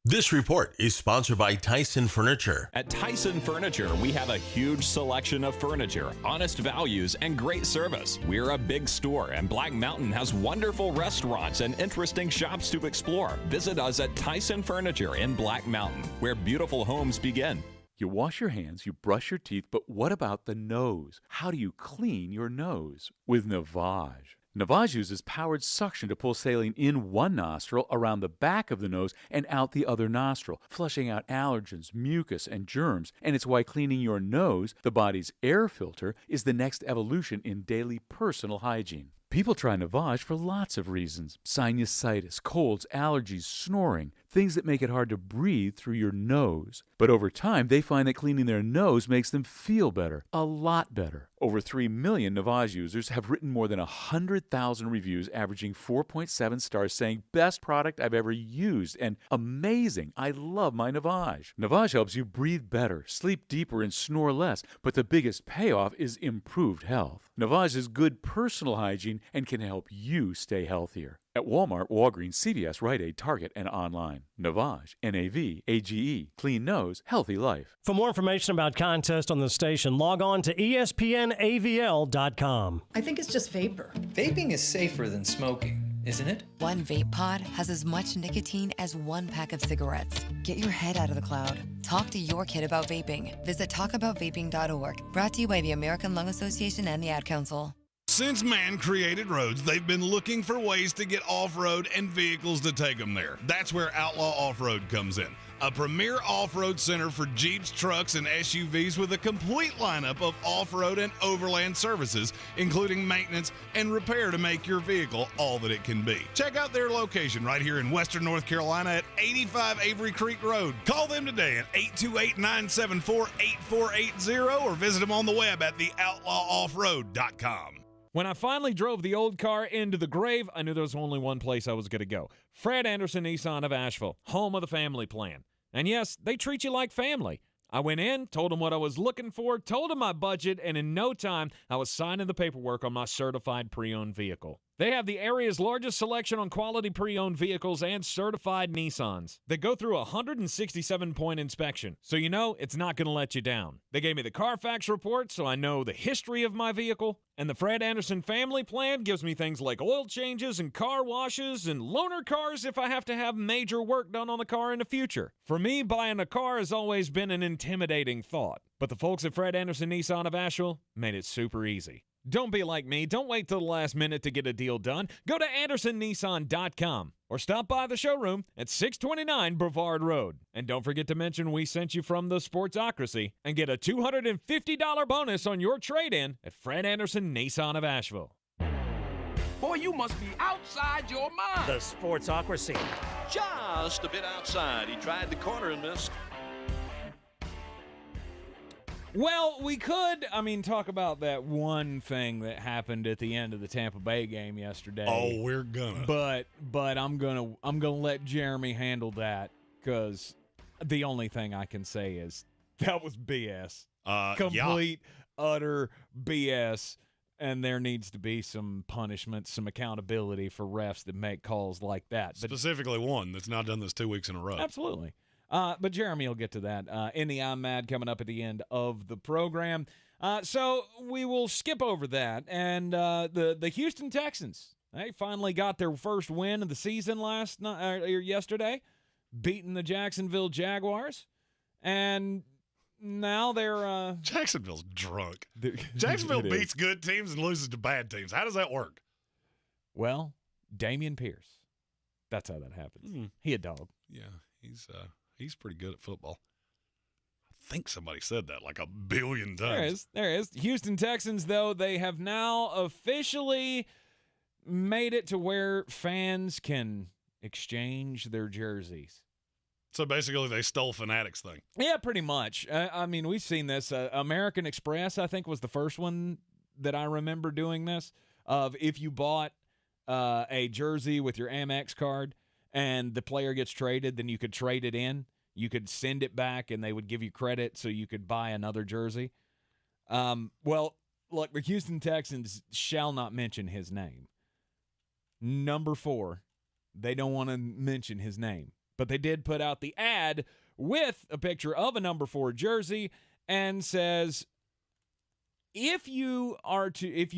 This report is sponsored by Tyson Furniture. At Tyson Furniture, we have a huge selection of furniture, honest values, and great service. We're a big store, and Black Mountain has wonderful restaurants and interesting shops to explore. Visit us at Tyson Furniture in Black Mountain, where beautiful homes begin. You wash your hands, you brush your teeth, but what about the nose? How do you clean your nose? With Navage. Navage uses powered suction to pull saline in one nostril, around the back of the nose, and out the other nostril, flushing out allergens, mucus, and germs. And it's why cleaning your nose, the body's air filter, is the next evolution in daily personal hygiene. People try Navage for lots of reasons. Sinusitis, colds, allergies, snoring, things that make it hard to breathe through your nose. But over time, they find that cleaning their nose makes them feel better, a lot better. Over 3 million Navage users have written more than 100,000 reviews, averaging 4.7 stars, saying, best product I've ever used, and amazing, I love my Navage. Navage helps you breathe better, sleep deeper, and snore less, but the biggest payoff is improved health. Navage is good personal hygiene and can help you stay healthier. At Walmart, Walgreens, CVS, Rite Aid, Target, and online. Navage, N-A-V-A-G-E. Clean nose, healthy life. For more information about contests on the station, log on to ESPNAVL.com. I think it's just vapor. Vaping is safer than smoking, isn't it? One vape pod has as much nicotine as one pack of cigarettes. Get your head out of the cloud. Talk to your kid about vaping. Visit talkaboutvaping.org. Brought to you by the American Lung Association and the Ad Council. Since man created roads, they've been looking for ways to get off-road and vehicles to take them there. That's where Outlaw Off-Road comes in. A premier off-road center for Jeeps, trucks, and SUVs with a complete lineup of off-road and overland services, including maintenance and repair to make your vehicle all that it can be. Check out their location right here in Western North Carolina at 85 Avery Creek Road. Call them today at 828-974-8480 or visit them on the web at theoutlawoffroad.com. When I finally drove the old car into the grave, I knew there was only one place I was going to go. Fred Anderson Nissan of Asheville, home of the family plan. And yes, they treat you like family. I went in, told them what I was looking for, told them my budget, and in no time, I was signing the paperwork on my certified pre-owned vehicle. They have the area's largest selection on quality pre-owned vehicles and certified Nissans. They go through a 167-point inspection, so you know it's not going to let you down. They gave me the Carfax report, so I know the history of my vehicle. And the Fred Anderson family plan gives me things like oil changes and car washes and loaner cars if I have to have major work done on the car in the future. For me, buying a car has always been an intimidating thought. But the folks at Fred Anderson Nissan of Asheville made it super easy. Don't be like me. Don't wait till the last minute to get a deal done. Go to AndersonNissan.com or stop by the showroom at 629 Brevard Road. And don't forget to mention we sent you from the Sportsocracy and get a $250 bonus on your trade-in at Fred Anderson Nissan of Asheville. Boy, you must be outside your mind. The Sportsocracy. Just a bit outside. He tried the corner and missed. Well, we could, talk about that one thing that happened at the end of the Tampa Bay game yesterday. Oh, we're gonna. But I'm gonna let Jeremy handle that because the only thing I can say is that was BS. Complete, utter BS. And there needs to be some punishment, some accountability for refs that make calls like that. Specifically one that's not done this 2 weeks in a row. Absolutely. But Jeremy will get to that in the I'm Mad coming up at the end of the program. So we will skip over that. And the Houston Texans, they finally got their first win of the season yesterday, beating the Jacksonville Jaguars. And now they're Jacksonville's drunk. Jacksonville beats good teams and loses to bad teams. How does that work? Well, Dameon Pierce. That's how that happens. He a dog. Yeah, he's pretty good at football. I think somebody said that like a billion times. There is. Houston Texans, though, they have now officially made it to where fans can exchange their jerseys. So basically they stole Fanatics thing. Yeah, pretty much. We've seen this. American Express, I think, was the first one that I remember doing this, of if you bought a jersey with your Amex card and the player gets traded, then you could trade it in. You could send it back, and they would give you credit so you could buy another jersey. Well, look, the Houston Texans shall not mention his name. Number 4, they don't want to mention his name. But they did put out the ad with a picture of a number 4 jersey and says, if you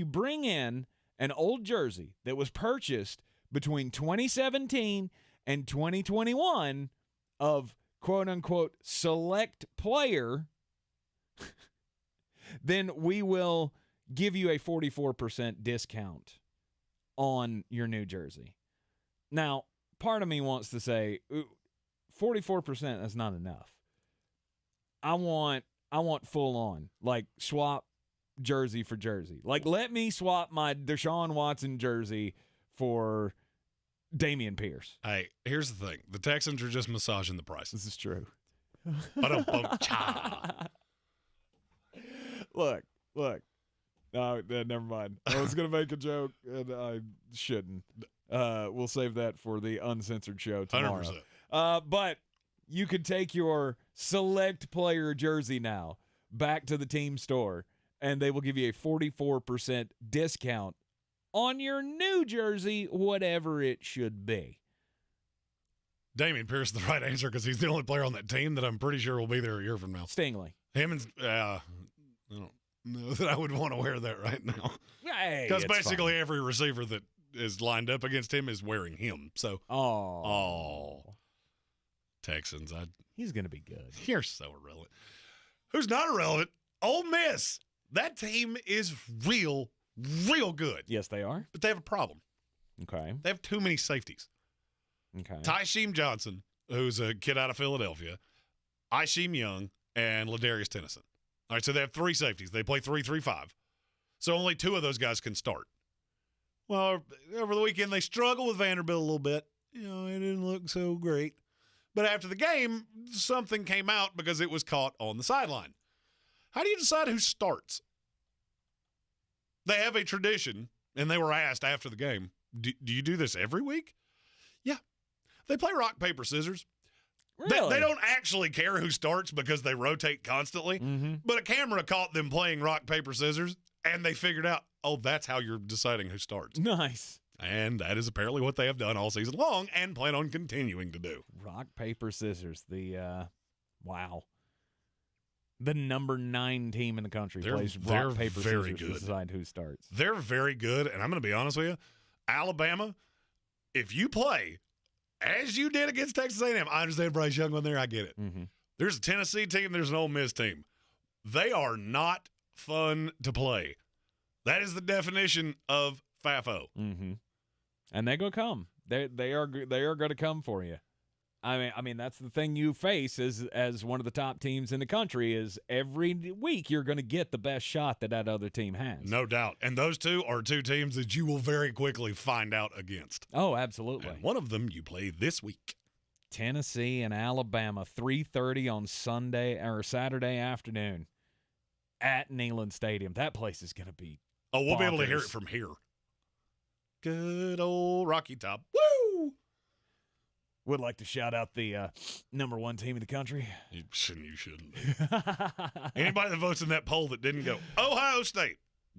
bring in an old jersey that was purchased between 2017 and 2021 of quote-unquote select player, then we will give you a 44% discount on your new jersey. Now, part of me wants to say 44%, that's not enough. I want full on, like swap jersey for jersey. Like, let me swap my Deshaun Watson jersey for Dameon Pierce. Hey, here's the thing. The Texans are just massaging the price. This is true. Look. No, never mind. I was going to make a joke, and I shouldn't. We'll save that for the uncensored show tomorrow. 100%. But you could take your select player jersey now back to the team store, and they will give you a 44% discount on your new jersey, whatever it should be. Dameon Pierce is the right answer because he's the only player on that team that I'm pretty sure will be there a year from now. Stingley. Him and I don't know that I would want to wear that right now. Because basically every receiver that is lined up against him is wearing him. So, Texans. He's going to be good. You're so irrelevant. Who's not irrelevant? Ole Miss. That team is real good. Yes, they are. But they have a problem. Okay. They have too many safeties. Okay. Tysheem Johnson, who's a kid out of Philadelphia, Isheem Young, and Ladarius Tennison. All right, so they have 3 safeties. They play 3-3-5. So only 2 of those guys can start. Well, over the weekend, they struggled with Vanderbilt a little bit. It didn't look so great. But after the game, something came out because it was caught on the sideline. How do you decide who starts? They have a tradition, and they were asked after the game, do you do this every week? Yeah. They play rock, paper, scissors. Really? They don't actually care who starts because they rotate constantly. But a camera caught them playing rock, paper, scissors, and they figured out, oh, that's how you're deciding who starts. Nice. And that is apparently what they have done all season long and plan on continuing to do. Rock, paper, scissors. Wow. The number 9 team in the country plays rock, paper, scissors to decide who starts. They're very good, and I'm going to be honest with you. Alabama, if you play as you did against Texas A&M, I understand Bryce Young on there. I get it. There's a Tennessee team. There's an Ole Miss team. They are not fun to play. That is the definition of FAFO. And they're going to come. They are going to come for you. I mean that's the thing you face as one of the top teams in the country is every week you're going to get the best shot that other team has. No doubt. And those two are two teams that you will very quickly find out against. Oh, absolutely. And one of them you play this week. Tennessee and Alabama, 3:30 on Sunday or Saturday afternoon at Neyland Stadium. That place is going to be we'll be able to hear it from here. Good old Rocky Top. Woo! Would like to shout out the number 1 team in the country. You shouldn't. Anybody that votes in that poll that didn't go, Ohio State,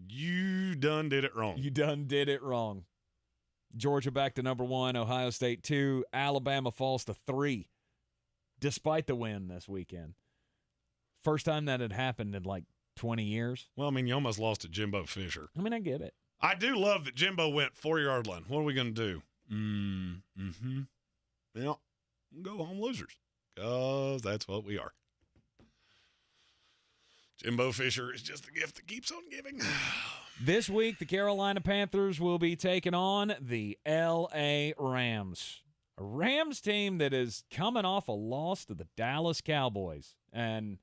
you done did it wrong. You done did it wrong. Georgia back to number 1, Ohio State 2, Alabama falls to 3, despite the win this weekend. First time that had happened in like 20 years. Well, I mean, you almost lost to Jimbo Fisher. I mean, I get it. I do love that Jimbo went 4-yard line. What are we going to do? Well, go home losers, because that's what we are. Jimbo Fisher is just the gift that keeps on giving. This week, the Carolina Panthers will be taking on the L.A. Rams, a Rams team that is coming off a loss to the Dallas Cowboys. And,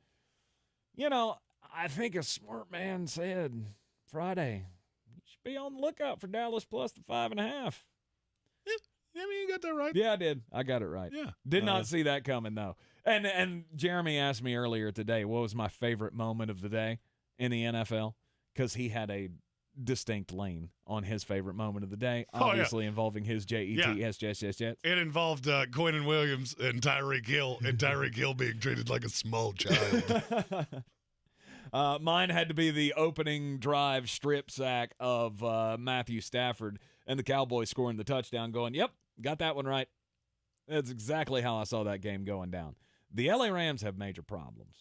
you know, I think a smart man said Friday, you should be on the lookout for Dallas plus the 5.5. I mean, you got that right. Yeah, I did. I got it right. Yeah. Did not see that coming, though. And Jeremy asked me earlier today what was my favorite moment of the day in the NFL, because he had a distinct lane on his favorite moment of the day, obviously involving his Jets. It involved Quinnen Williams and Tyreek Hill, and Tyreek Hill being treated like a small child. Mine had to be the opening drive strip sack of Matthew Stafford and the Cowboys scoring the touchdown, going, yep, got that one right. That's exactly how I saw that game going down. The LA Rams have major problems.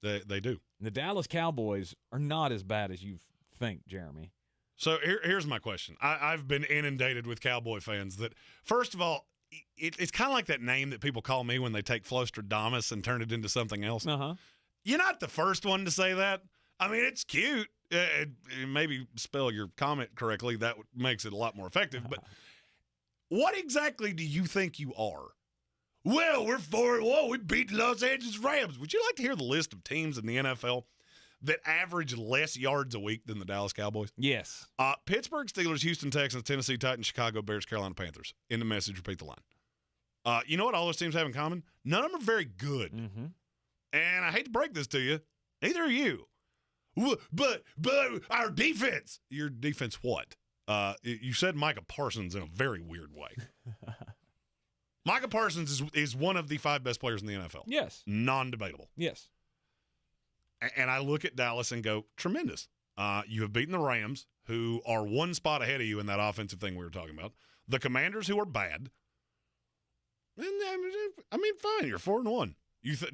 They do. The Dallas Cowboys are not as bad as you think, Jeremy. So here's my question. I've been inundated with Cowboy fans that, first of all, it's kind of like that name that people call me when they take Flostradamus and turn it into something else. You're not the first one to say that. I mean, it's cute. Maybe spell your comment correctly. That makes it a lot more effective. But what exactly do you think you are? Well, we're 4-1. We beat the Los Angeles Rams. Would you like to hear the list of teams in the NFL that average less yards a week than the Dallas Cowboys? Yes. Pittsburgh Steelers, Houston Texans, Tennessee Titans, Chicago Bears, Carolina Panthers. In the message, repeat the line. You know what all those teams have in common? None of them are very good. And I hate to break this to you, neither are you. But our defense. Your defense what? You said Micah Parsons in a very weird way. Micah Parsons is one of the 5 best players in the NFL. Yes. Non-debatable. Yes. And I look at Dallas and go, tremendous. You have beaten the Rams, who are one spot ahead of you in that offensive thing we were talking about. The Commanders, who are bad. And, I mean, fine, you're 4-1.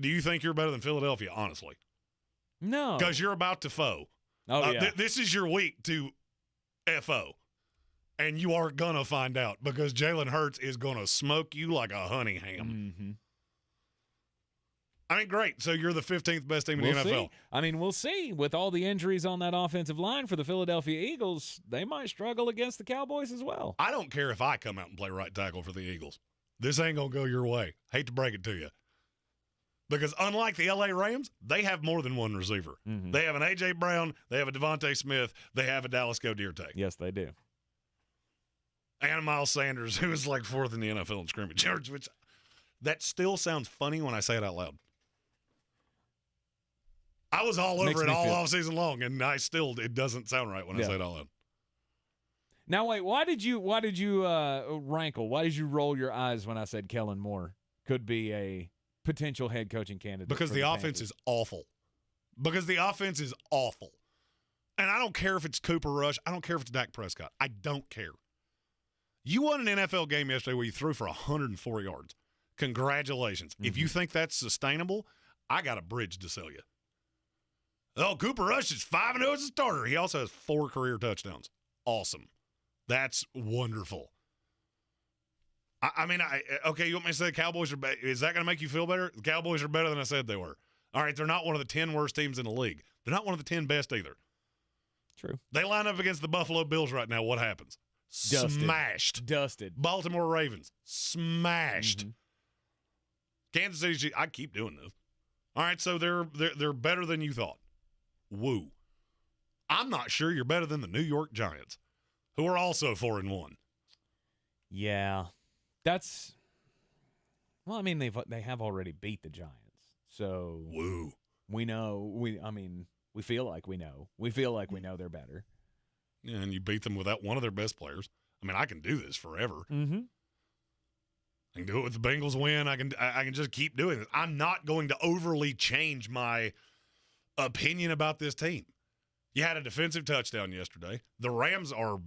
Do you think you're better than Philadelphia, honestly? No. Because you're about to foe. Oh, yeah. This is your week to FO. And you are going to find out, because Jalen Hurts is going to smoke you like a honey ham. I mean, great. So you're the 15th best team in the NFL. See. I mean, we'll see. With all the injuries on that offensive line for the Philadelphia Eagles, they might struggle against the Cowboys as well. I don't care if I come out and play right tackle for the Eagles. This ain't going to go your way. Hate to break it to you. Because unlike the L.A. Rams, they have more than one receiver. They have an A.J. Brown, they have a Devontae Smith, they have a Dallas Cowboys. Yes, they do. And Miles Sanders, who is like 4th in the NFL in scrimmage yards, which that still sounds funny when I say it out loud. I was all over it all offseason long, and it doesn't sound right when I say it out loud. Now, wait, why did you rankle? Why did you roll your eyes when I said Kellen Moore? could be a potential head coaching candidate. Because the offense is awful. And I don't care if it's Cooper Rush. I don't care if it's Dak Prescott. I don't care. You won an NFL game yesterday where you threw for 104 yards. Congratulations. Mm-hmm. If you think that's sustainable, I got a bridge to sell you. Oh, Cooper Rush is 5-0 as a starter. He also has 4 career touchdowns. Awesome. That's wonderful. Okay, you want me to say the Cowboys are better? Is that going to make you feel better? The Cowboys are better than I said they were. All right, they're not one of the 10 worst teams in the league. They're not one of the 10 best either. True. They line up against the Buffalo Bills right now. What happens? Smashed. Dusted. Baltimore Ravens. Smashed. Mm-hmm. Kansas City Chiefs. I keep doing this. All right, so they're better than you thought. Woo. I'm not sure you're better than the New York Giants, who are also 4-1. Yeah. That's – well, I mean, they have already beat the Giants. So woo. We know – we feel like we know. We feel like we know they're better. Yeah, and you beat them without one of their best players. I mean, I can do this forever. Mm-hmm. I can do it with the Bengals win. I can just keep doing this. I'm not going to overly change my opinion about this team. You had a defensive touchdown yesterday. The Rams are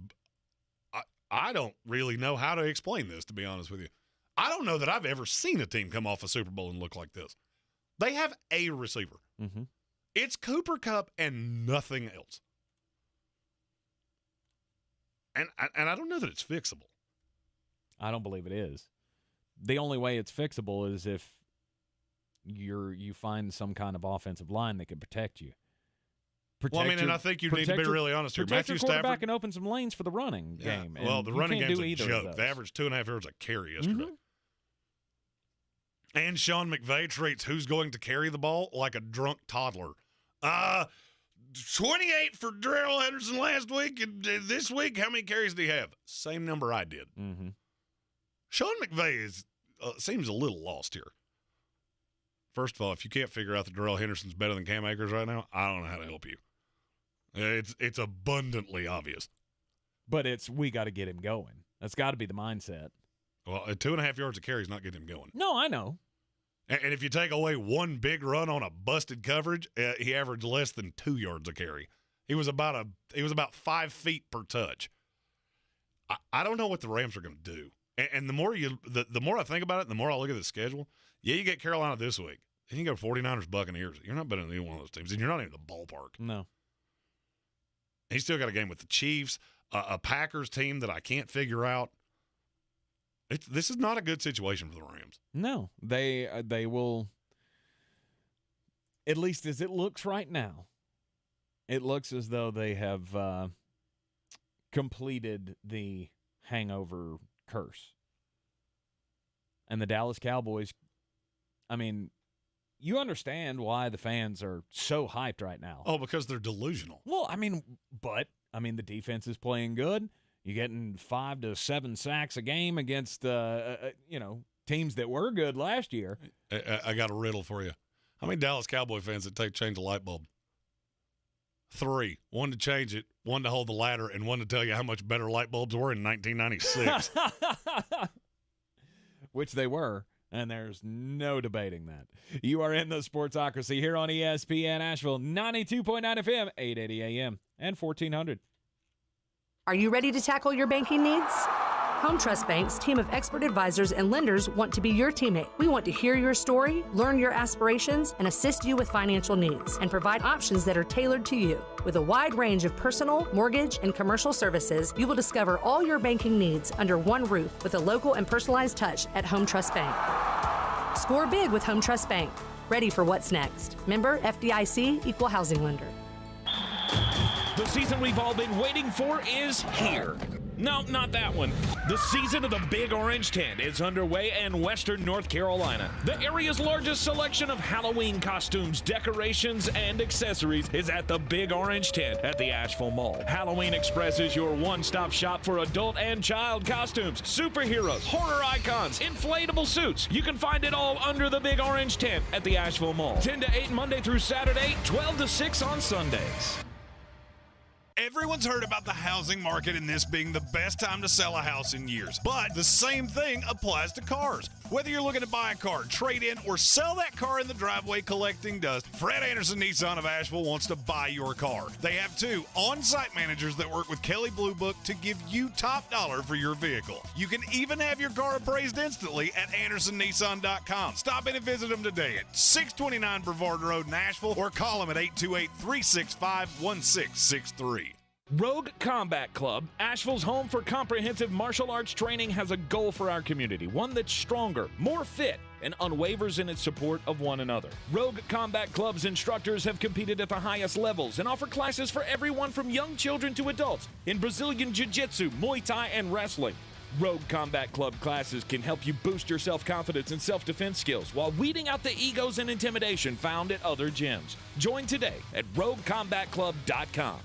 I don't really know how to explain this, to be honest with you. I don't know that I've ever seen a team come off a Super Bowl and look like this. They have a receiver. Mm-hmm. It's Cooper Kupp and nothing else. And I don't know that it's fixable. I don't believe it is. The only way it's fixable is if you find some kind of offensive line that can protect you. And I think you need to be really honest here. Protect Matthew your quarterback Stafford and open some lanes for the running game. Well, the running game's a joke. They They averaged 2.5 yards a carry yesterday. Mm-hmm. And Sean McVay treats who's going to carry the ball like a drunk toddler. 28 for Darrell Henderson last week, and this week, how many carries did he have? Same number I did. Mm-hmm. Sean McVay seems a little lost here. First of all, if you can't figure out that Darrell Henderson's better than Cam Akers right now, I don't know how to help you. It's abundantly obvious. But we got to get him going. That's got to be the mindset. Well, 2.5 yards a carry is not getting him going. No, I know. And if you take away one big run on a busted coverage, he averaged less than 2 yards a carry. He was about 5 feet per touch. I don't know what the Rams are going to do. And the more I think about it, the more I look at the schedule. Yeah, you get Carolina this week. Then you go 49ers, Buccaneers. You're not better than either one of those teams, and you're not even in the ballpark. No. He's still got a game with the Chiefs, a Packers team that I can't figure out. This is not a good situation for the Rams. No, they will. At least as it looks right now, it looks as though they have completed the hangover curse. And the Dallas Cowboys, I mean, you understand why the fans are so hyped right now. Oh, because they're delusional. Well, the defense is playing good. You're getting 5 to 7 sacks a game against, teams that were good last year. I got a riddle for you. How many Dallas Cowboy fans it take to change a light bulb? 3. 1 to change it, 1 to hold the ladder, and 1 to tell you how much better light bulbs were in 1996. Which they were, and there's no debating that. You are in the Sportsocracy here on ESPN Asheville, 92.9 FM, 880 AM, and 1400. Are you ready to tackle your banking needs? Home Trust Bank's team of expert advisors and lenders want to be your teammate. We want to hear your story, learn your aspirations, and assist you with financial needs, and provide options that are tailored to you. With a wide range of personal, mortgage, and commercial services, you will discover all your banking needs under one roof with a local and personalized touch at Home Trust Bank. Score big with Home Trust Bank. Ready for what's next. Member FDIC, Equal Housing Lender. The season we've all been waiting for is here. No, not that one. The season of the Big Orange Tent is underway in Western North Carolina. The area's largest selection of Halloween costumes, decorations, and accessories is at the Big Orange Tent at the Asheville Mall. Halloween Express is your one-stop shop for adult and child costumes, superheroes, horror icons, inflatable suits. You can find it all under the Big Orange Tent at the Asheville Mall. 10 to 8 Monday through Saturday, 12 to 6 on Sundays. Everyone's heard about the housing market and this being the best time to sell a house in years. But the same thing applies to cars. Whether you're looking to buy a car, trade in, or sell that car in the driveway collecting dust, Fred Anderson Nissan of Asheville wants to buy your car. They have 2 on-site managers that work with Kelley Blue Book to give you top dollar for your vehicle. You can even have your car appraised instantly at AndersonNissan.com. Stop in and visit them today at 629 Brevard Road in Asheville or call them at 828-365-1663. Rogue Combat Club, Asheville's home for comprehensive martial arts training, has a goal for our community, one that's stronger, more fit, and unwavers in its support of one another. Rogue Combat Club's instructors have competed at the highest levels and offer classes for everyone from young children to adults in Brazilian Jiu-Jitsu, Muay Thai, and wrestling. Rogue Combat Club classes can help you boost your self-confidence and self-defense skills while weeding out the egos and intimidation found at other gyms. Join today at RogueCombatClub.com.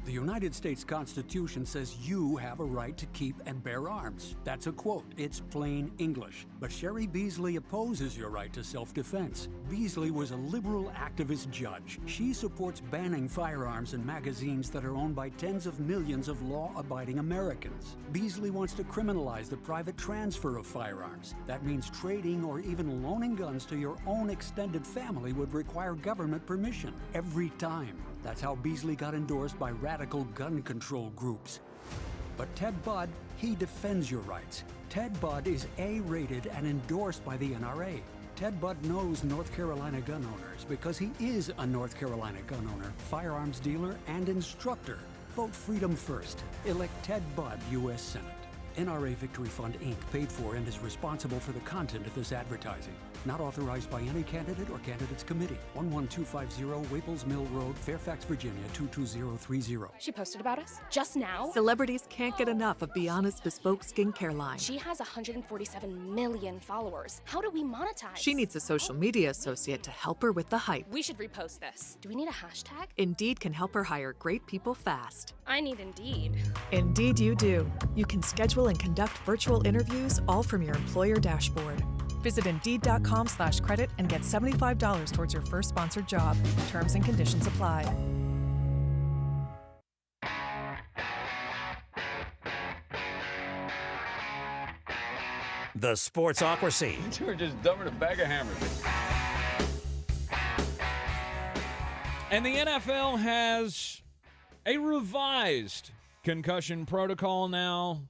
The United States Constitution says you have a right to keep and bear arms. That's a quote. It's plain English. But Sherry Beasley opposes your right to self-defense. Beasley was a liberal activist judge. She supports banning firearms and magazines that are owned by tens of millions of law-abiding Americans. Beasley wants to criminalize the private transfer of firearms. That means trading or even loaning guns to your own extended family would require government permission every time. That's how Beasley got endorsed by radical gun control groups. But Ted Budd, he defends your rights. Ted Budd is A-rated and endorsed by the NRA. Ted Budd knows North Carolina gun owners because he is a North Carolina gun owner, firearms dealer, and instructor. Vote freedom first. Elect Ted Budd, U.S. Senate. NRA Victory Fund, Inc. paid for and is responsible for the content of this advertising. Not authorized by any candidate or candidates committee. 11250 Waples Mill Road, Fairfax, Virginia, 22030. She posted about us just now. Celebrities can't get enough of Biana's bespoke skincare line. She has 147 million followers. How do we monetize? She needs a social media associate to help her with the hype. We should repost this. Do we need a hashtag? Indeed can help her hire great people fast. I need Indeed. Indeed you do. You can schedule and conduct virtual interviews all from your employer dashboard. Visit Indeed.com/credit and get $75 towards your first sponsored job. Terms and conditions apply. The Sportsocracy. You're just dumber than a bag of hammers. And the NFL has a revised concussion protocol now.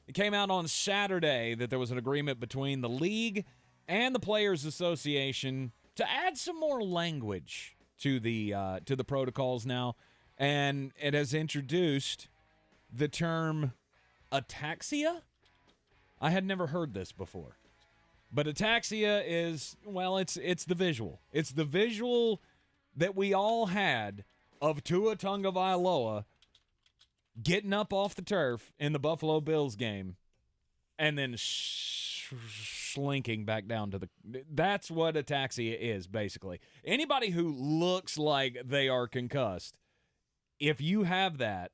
It came out on Saturday that there was an agreement between the league and the Players Association to add some more language to the protocols now, and it has introduced the term ataxia. I had never heard this before, but ataxia is, well, it's the visual. It's the visual that we all had of Tua Tagovailoa getting up off the turf in the Buffalo Bills game and then slinking back down to the... That's what ataxia is, basically. Anybody who looks like they are concussed, if you have that,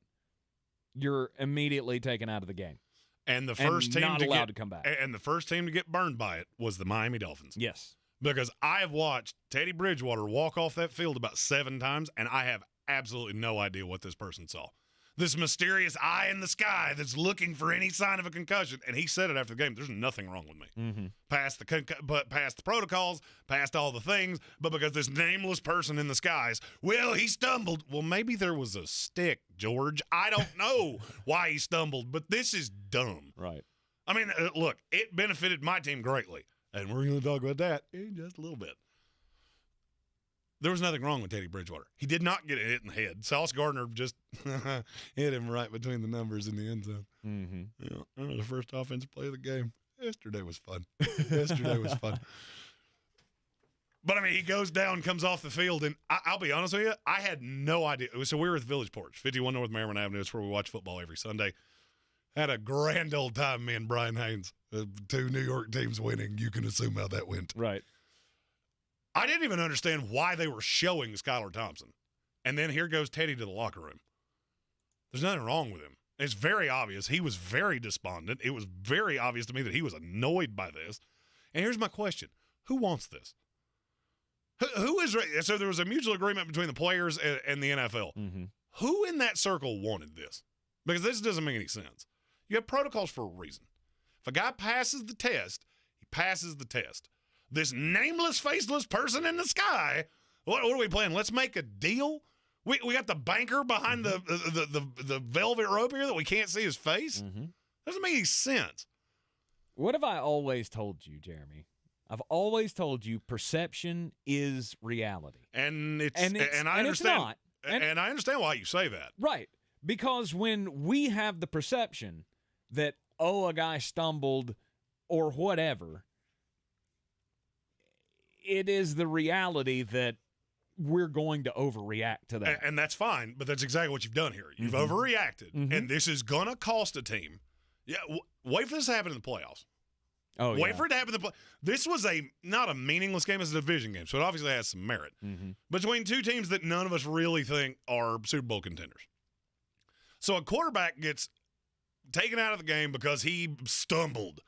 you're immediately taken out of the game. And the first team to come back. And the first team to get burned by it was the Miami Dolphins. Yes. Because I have watched Teddy Bridgewater walk off that field about 7 times, and I have absolutely no idea what this person saw. This mysterious eye in the sky that's looking for any sign of a concussion. And he said it after the game, there's nothing wrong with me. Mm-hmm. Past the protocols, past all the things, but because this nameless person in the skies, well, he stumbled. Well, maybe there was a stick, George. I don't know why he stumbled, but this is dumb. Right. I mean, look, it benefited my team greatly. And we're going to talk about that in just a little bit. There was nothing wrong with Teddy Bridgewater. He did not get hit in the head. Sauce Gardner just hit him right between the numbers in the end zone. Mm-hmm. Yeah, that was the first offensive play of the game. Yesterday was fun. Yesterday was fun. But, I mean, he goes down, comes off the field, and I'll be honest with you, I had no idea. So we were at the Village Porch, 51 North Merriman Avenue. It's where we watch football every Sunday. Had a grand old time, me and Brian Haynes. 2 New York teams winning. You can assume how that went. Right. I didn't even understand why they were showing Skylar Thompson. And then here goes Teddy to the locker room. There's nothing wrong with him. It's very obvious. He was very despondent. It was very obvious to me that he was annoyed by this. And here's my question. Who wants this? Who is – so there was a mutual agreement between the players and the NFL. Mm-hmm. Who in that circle wanted this? Because this doesn't make any sense. You have protocols for a reason. If a guy passes the test, he passes the test. This nameless, faceless person in the sky, what are we playing? Let's make a deal? We got the banker behind the velvet rope here that we can't see his face? Doesn't make any sense. What have I always told you, Jeremy? I've always told you perception is reality. And I understand. It's not. And I understand why you say that. Right. Because when we have the perception that, a guy stumbled or whatever, it is the reality that we're going to overreact to that. And that's fine, but that's exactly what you've done here. You've overreacted, and this is going to cost a team. Yeah, wait for this to happen in the playoffs. Wait for it to happen in the playoffs. This was not a meaningless game. It's a division game, so it obviously has some merit. Between two teams that none of us really think are Super Bowl contenders. So a quarterback gets taken out of the game because he stumbled.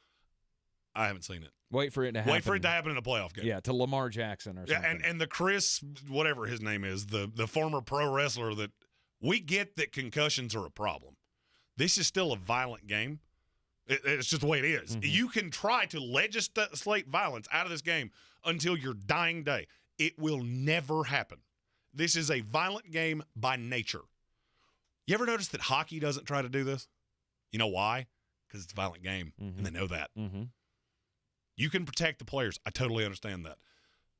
I haven't seen it. Wait for it to happen. Wait for it to happen in a playoff game. Yeah, to Lamar Jackson or something. Yeah, and the Chris, whatever his name is, the former pro wrestler, that we get that concussions are a problem. This is still a violent game. It's just the way it is. You can try to legislate violence out of this game until your dying day. It will never happen. This is a violent game by nature. You ever notice that hockey doesn't try to do this? You know why? Because it's a violent game, and they know that. You can protect the players. I totally understand that.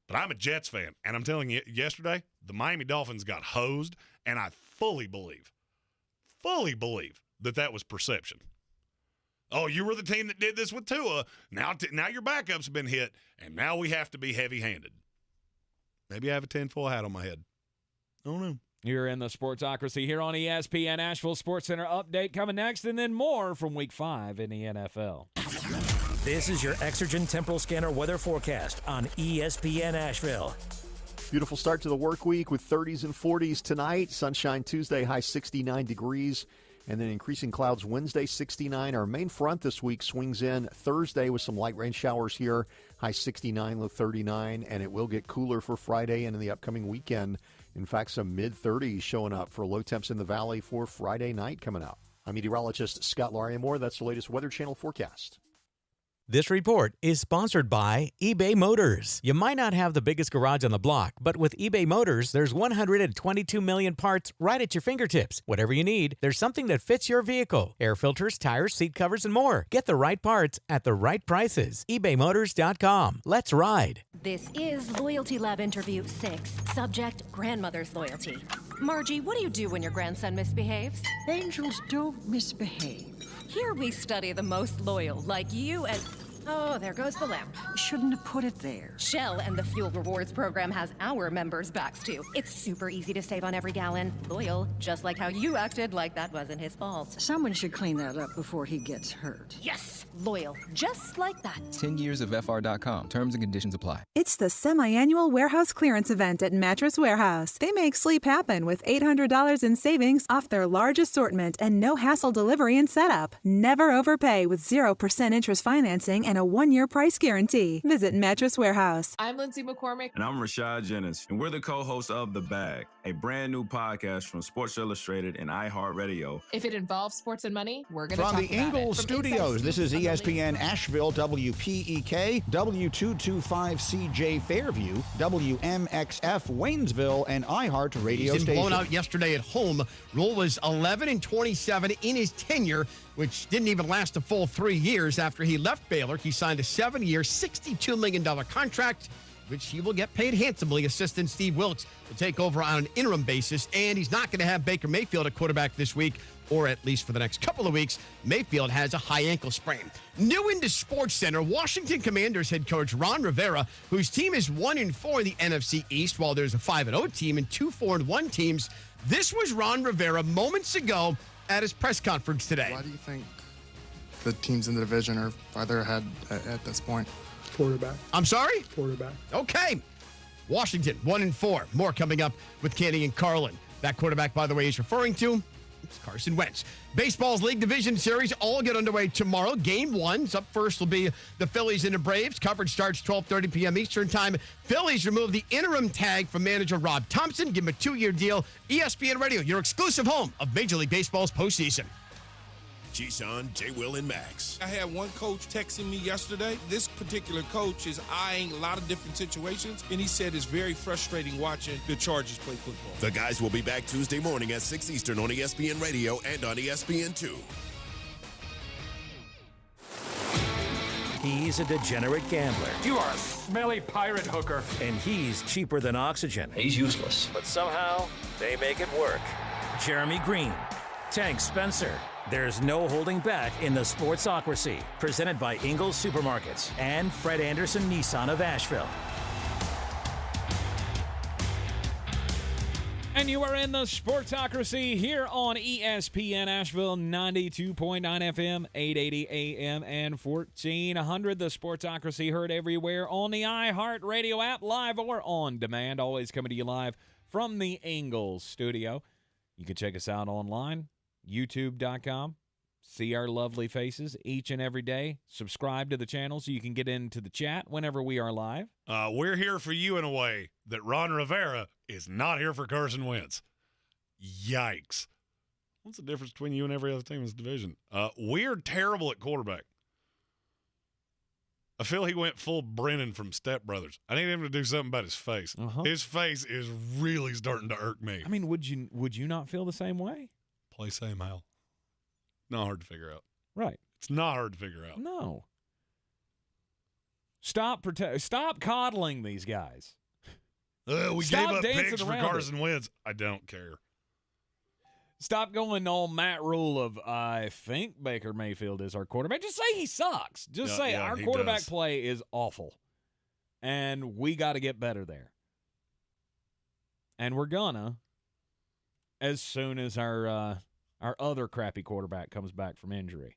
But I'm a Jets fan, and I'm telling you, yesterday, the Miami Dolphins got hosed, and I fully believe that was perception. Oh, you were the team that did this with Tua. Now your backups have been hit, and now we have to be heavy-handed. Maybe I have a tinfoil hat on my head. I don't know. You're in the Sportsocracy here on ESPN Asheville Sports Center update coming next, and then more from Week 5 in the NFL. This is your Exergen Temporal Scanner weather forecast on ESPN Asheville. Beautiful start to the work week with 30s and 40s tonight. Sunshine Tuesday, high 69 degrees. And then increasing clouds Wednesday, 69. Our main front this week swings in Thursday with some light rain showers here, high 69, low 39. And it will get cooler for Friday and in the upcoming weekend. In fact, some mid-30s showing up for low temps in the valley for Friday night coming up. I'm meteorologist Scott Lauriamore. That's the latest Weather Channel forecast. This report is sponsored by eBay Motors. You might not have the biggest garage on the block, but with eBay Motors, there's 122 million parts right at your fingertips. Whatever you need, there's something that fits your vehicle. Air filters, tires, seat covers, and more. Get the right parts at the right prices. ebaymotors.com. Let's ride. This is Loyalty Lab Interview 6. Subject, grandmother's loyalty. Margie, what do you do when your grandson misbehaves? Angels don't misbehave. Here we study the most loyal, like you and... Oh, there goes the lamp. Shouldn't have put it there. Shell and the Fuel Rewards program has our members' backs, too. It's super easy to save on every gallon. Loyal, just like how you acted like that wasn't his fault. Someone should clean that up before he gets hurt. Yes! Loyal, just like that. 10 years of FR.com. Terms and conditions apply. It's the semi-annual warehouse clearance event at Mattress Warehouse. They make sleep happen with $800 in savings off their large assortment and no hassle delivery and setup. Never overpay with 0% interest financing and a 1-year price guarantee. Visit Mattress Warehouse. I'm Lindsay McCormick. And I'm Rashad Jennings. And we're the co-hosts of The Bag, a brand new podcast from Sports Illustrated and iHeartRadio. If it involves sports and money, we're going to talk about it. From the Ingles Studios, this is ESPN Asheville, WPEK, W225CJ Fairview, WMXF Waynesville, and iHeart Radio He's Station. blown out yesterday at home. Rhule was 11-27 in his tenure, which didn't even last a full 3 years. After he left Baylor, he signed a 7-year, $62 million contract, which he will get paid handsomely. Assistant Steve Wilkes will take over on an interim basis, and he's not going to have Baker Mayfield at quarterback this week, or at least for the next couple of weeks. Mayfield has a high ankle sprain. New into Sports Center, Washington Commanders head coach Ron Rivera, whose team is 1-4 in the NFC East, while there's a 5-0 team and 2 4-1 teams. This was Ron Rivera moments ago at his press conference today. Why do you think the teams in the division are farther ahead at this point? Quarterback. I'm sorry? Quarterback. Okay. Washington, 1-4. More coming up with Candy and Carlin. That quarterback, by the way, he's referring to It's Carson Wentz. Baseball's League Division Series all get underway tomorrow. Game 1. Up first will be the Phillies and the Braves. Coverage starts 12:30 p.m. Eastern Time. Phillies remove the interim tag from manager Rob Thompson. Give him a 2-year deal. ESPN Radio, your exclusive home of Major League Baseball's postseason. Keyshawn, J. Will, and Max. I had one coach texting me yesterday. This particular coach is eyeing a lot of different situations, and he said it's very frustrating watching the Chargers play football. The guys will be back Tuesday morning at 6 Eastern on ESPN Radio and on ESPN2. He's a degenerate gambler. You are a smelly pirate hooker. And he's cheaper than oxygen. He's useless. But somehow, they make it work. Jeremy Greene, Tank Spencer. There's no holding back in the Sportsocracy. Presented by Ingles Supermarkets and Fred Anderson Nissan of Asheville. And you are in the Sportsocracy here on ESPN Asheville, 92.9 FM, 880 AM, and 1400. The Sportsocracy heard everywhere on the iHeartRadio app, live or on demand. Always coming to you live from the Ingles Studio. You can check us out online, YouTube.com. See our lovely faces each and every day. Subscribe to the channel so you can get into the chat whenever we are live. We're here for you in a way that Ron Rivera is not here for Carson Wentz. Yikes. What's the difference between you and every other team in this division? We're terrible at quarterback. I feel he went full Brennan from Step Brothers. I need him to do something about his face. His face is really starting to irk me. I mean, would you not feel the same way? Play same how. Not hard to figure out. Right. It's not hard to figure out. No. Stop coddling these guys. We Stop gave up dancing picks for around Carson Wentz. I don't care. Stop going all Matt Rhule of, I think Baker Mayfield is our quarterback. Just say he sucks. Just say our quarterback play is awful. And we got to get better there. And we're gonna, as soon as our other crappy quarterback comes back from injury.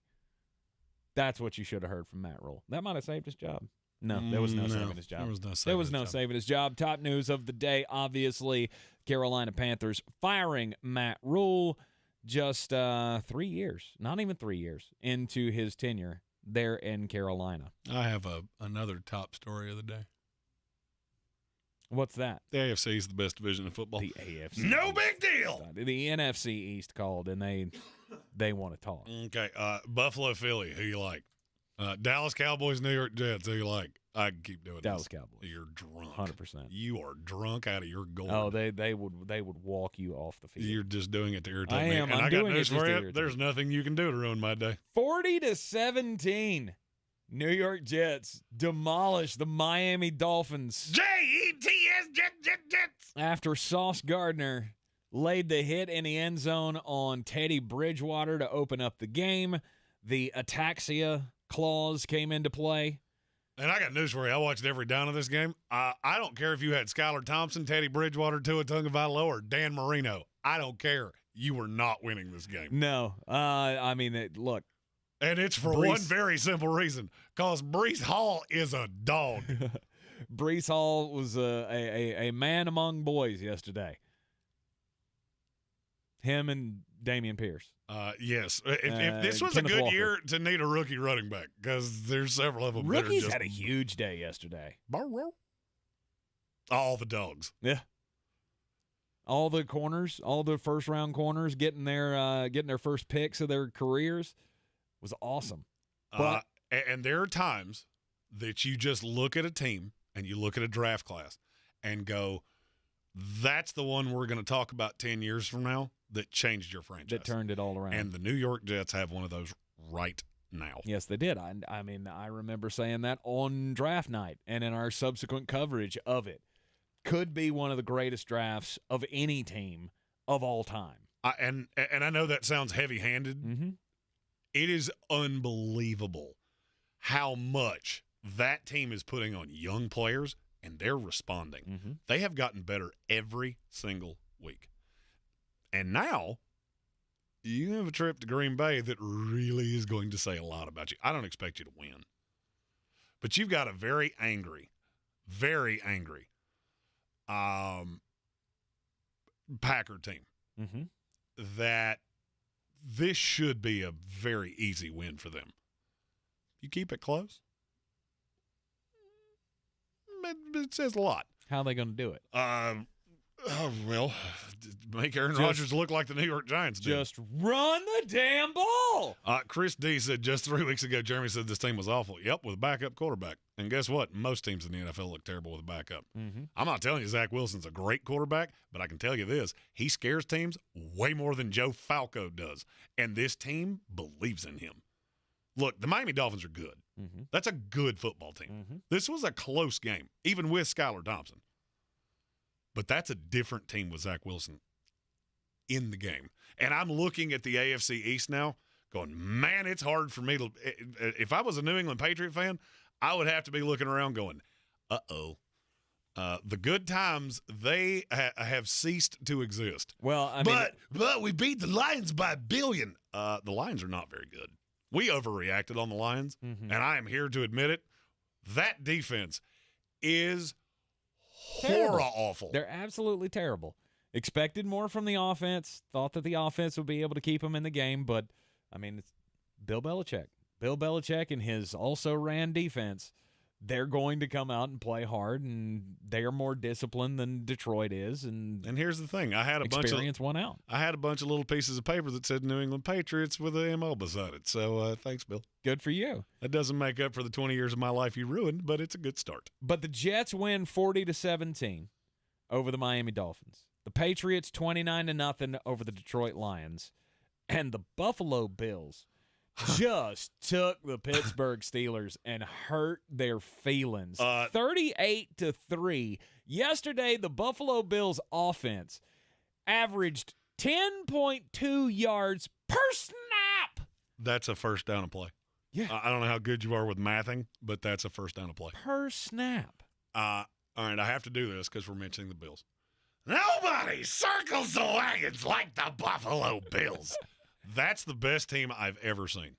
That's what you should have heard from Matt Rhule. That might have saved his job. No, there was no saving his job. There was no saving his job. Top news of the day, obviously, Carolina Panthers firing Matt Rhule just 3 years, not even 3 years, into his tenure there in Carolina. I have another top story of the day. What's that? The AFC is the best division in football. The AFC. No big deal. The NFC East called, and they want to talk. Okay, Buffalo, Philly, who you like? Dallas Cowboys, New York Jets, who you like? I can keep doing Dallas this. Cowboys. You're drunk. 100%. You are drunk out of your gourd. Oh, they would walk you off the field. You're just doing it to irritate I me. am. And I'm I got doing news it just for to you. irritate There's nothing you can do to ruin my day. 40-17. New York Jets demolish the Miami Dolphins. Jets, Jets. After Sauce Gardner laid the hit in the end zone on Teddy Bridgewater to open up the game, the ataxia clause came into play. And I got news for you. I watched every down of this game. I don't care if you had Skylar Thompson, Teddy Bridgewater, Tua Tagovailoa, or Dan Marino. I don't care. You were not winning this game. No. I mean, look. And it's for one very simple reason, because Breece Hall is a dog. Breece Hall was a man among boys yesterday. Him and Damian Pierce. Yes. If this was Kenneth a good Walker. year to need a rookie running back, because there's several of them. Rookies that are just had a huge day yesterday. all the dogs. Yeah. All the corners, all the first-round corners getting their first picks of their careers was awesome. But And there are times that you just look at a team and you look at a draft class and go, that's the one we're going to talk about 10 years from now that changed your franchise. that turned it all around. And the New York Jets have one of those right now. Yes, they did. I mean, I remember saying that on draft night and in our subsequent coverage of it. Could be one of the greatest drafts of any team of all time. And I know that sounds heavy-handed. Mm-hmm. It is unbelievable how much that team is putting on young players, and they're responding. Mm-hmm. They have gotten better every single week. And now you have a trip to Green Bay that really is going to say a lot about you. I don't expect you to win. But you've got a very angry Packer team mm-hmm. that this should be a very easy win for them. You keep it close, it says a lot. How are they going to do it? Make Aaron Rodgers look like the New York Giants did. Just run the damn ball. Chris D said just 3 weeks ago, Jeremy said this team was awful. Yep, with a backup quarterback. And guess what? Most teams in the NFL look terrible with a backup. Mm-hmm. I'm not telling you Zach Wilson's a great quarterback, but I can tell you this. He scares teams way more than Joe Falco does. And this team believes in him. Look, the Miami Dolphins are good. Mm-hmm. That's a good football team. Mm-hmm. This was a close game, even with Skylar Thompson. But that's a different team with Zach Wilson in the game. And I'm looking at the AFC East now going, man, it's hard for me to – if I was a New England Patriot fan, I would have to be looking around going, uh-oh. The good times, they have ceased to exist. Well, I mean – But we beat the Lions by $1 billion. The Lions are not very good. We overreacted on the Lions, and I am here to admit it. That defense is horror-awful. They're absolutely terrible. Expected more from the offense. Thought that the offense would be able to keep them in the game, but, I mean, it's Bill Belichick. Bill Belichick and his also-ran defense, they're going to come out and play hard, and they are more disciplined than Detroit is. And here's the thing. I had a experience won out. I had a bunch of little pieces of paper that said New England Patriots with a MO beside it. So thanks, Bill. Good for you. That doesn't make up for the 20 years of my life you ruined, but it's a good start. But the Jets win 40-17 over the Miami Dolphins. The Patriots 29-0 over the Detroit Lions. And the Buffalo Bills just took the Pittsburgh Steelers and hurt their feelings. 38-3. Yesterday, the Buffalo Bills offense averaged 10.2 yards per snap. That's a first down a play. Yeah. I don't know how good you are with mathing, but that's a first down a play. Per snap. All right, I have to do this because we're mentioning the Bills. Nobody circles the wagons like the Buffalo Bills. That's the best team I've ever seen.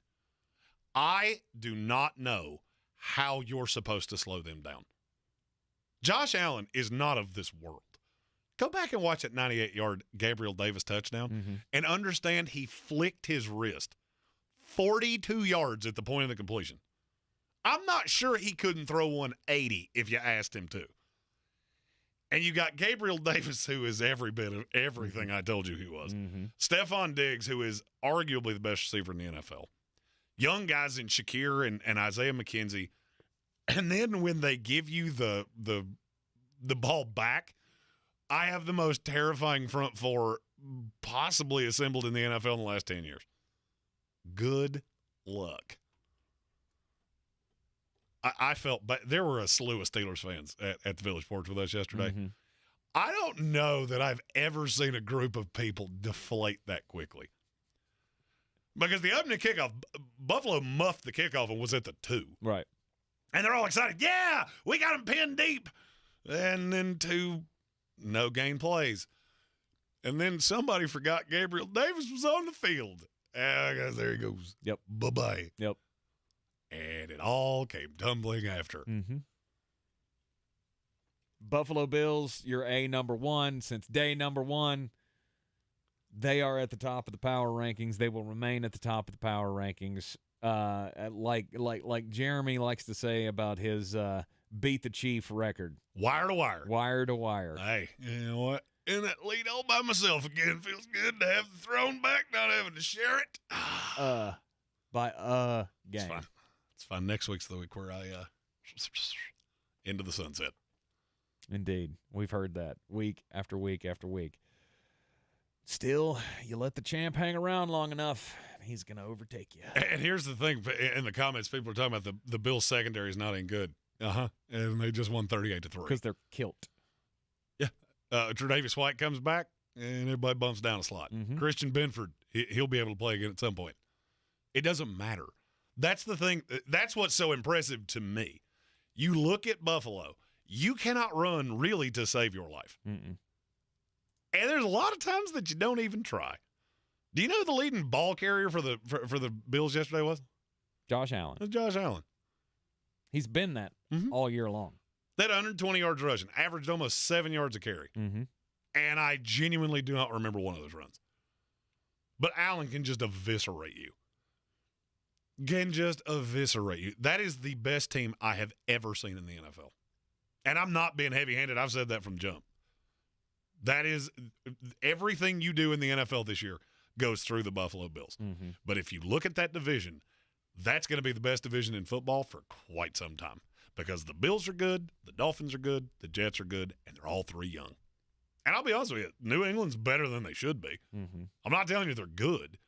I do not know how you're supposed to slow them down. Josh Allen is not of this world. Go back and watch that 98-yard Gabriel Davis touchdown and understand he flicked his wrist 42 yards at the point of the completion. I'm not sure he couldn't throw 180 if you asked him to. And you got Gabriel Davis, who is every bit of everything I told you he was. Stephon Diggs, who is arguably the best receiver in the NFL. Young guys in Shakir and Isaiah McKenzie. And then when they give you the ball back, I have the most terrifying front four possibly assembled in the NFL in the last 10 years. Good luck. I felt, but there were a slew of Steelers fans at the Village Porch with us yesterday. I don't know that I've ever seen a group of people deflate that quickly. Because the opening kickoff, Buffalo muffed the kickoff and was at the 2. Right. And they're all excited. Yeah, we got them pinned deep. And then 2 no-gain plays. And then somebody forgot Gabriel Davis was on the field. I guess there he goes. Yep. Bye-bye. Yep. And it all came tumbling after. Buffalo Bills, you're number 1 since day number 1. They are at the top of the power rankings. They will remain at the top of the power rankings. Like Jeremy likes to say about his beat the Chief record. Wire to wire. Wire to wire. Hey, you know what? In that lead all by myself again. Feels good to have the throne back, not having to share it. By game. It's fine. It's fine. Next week's the week where I into the sunset. Indeed. We've heard that week after week after week. Still, you let the champ hang around long enough, he's going to overtake you. And here's the thing. In the comments, people are talking about the Bills secondary is not any good. And they just won 38-3. Because they're kilt. Yeah. Tre'Davious White comes back, and everybody bumps down a slot. Christian Benford, he'll be able to play again at some point. It doesn't matter. That's the thing. That's what's so impressive to me. You look at Buffalo, you cannot run really to save your life. And there's a lot of times that you don't even try. Do you know who the leading ball carrier for the Bills yesterday was? Josh Allen. It was Josh Allen. He's been that all year long. That 120 yards rushing, averaged almost 7 yards a carry. And I genuinely do not remember one of those runs. But Allen can just eviscerate you. That is the best team I have ever seen in the NFL. And I'm not being heavy-handed. I've said that from jump. That is everything you do in the NFL this year goes through the Buffalo Bills. Mm-hmm. But if you look at that division, that's going to be the best division in football for quite some time because the Bills are good, the Dolphins are good, the Jets are good, and they're all three young. And I'll be honest with you, New England's better than they should be. Mm-hmm. I'm not telling you they're good,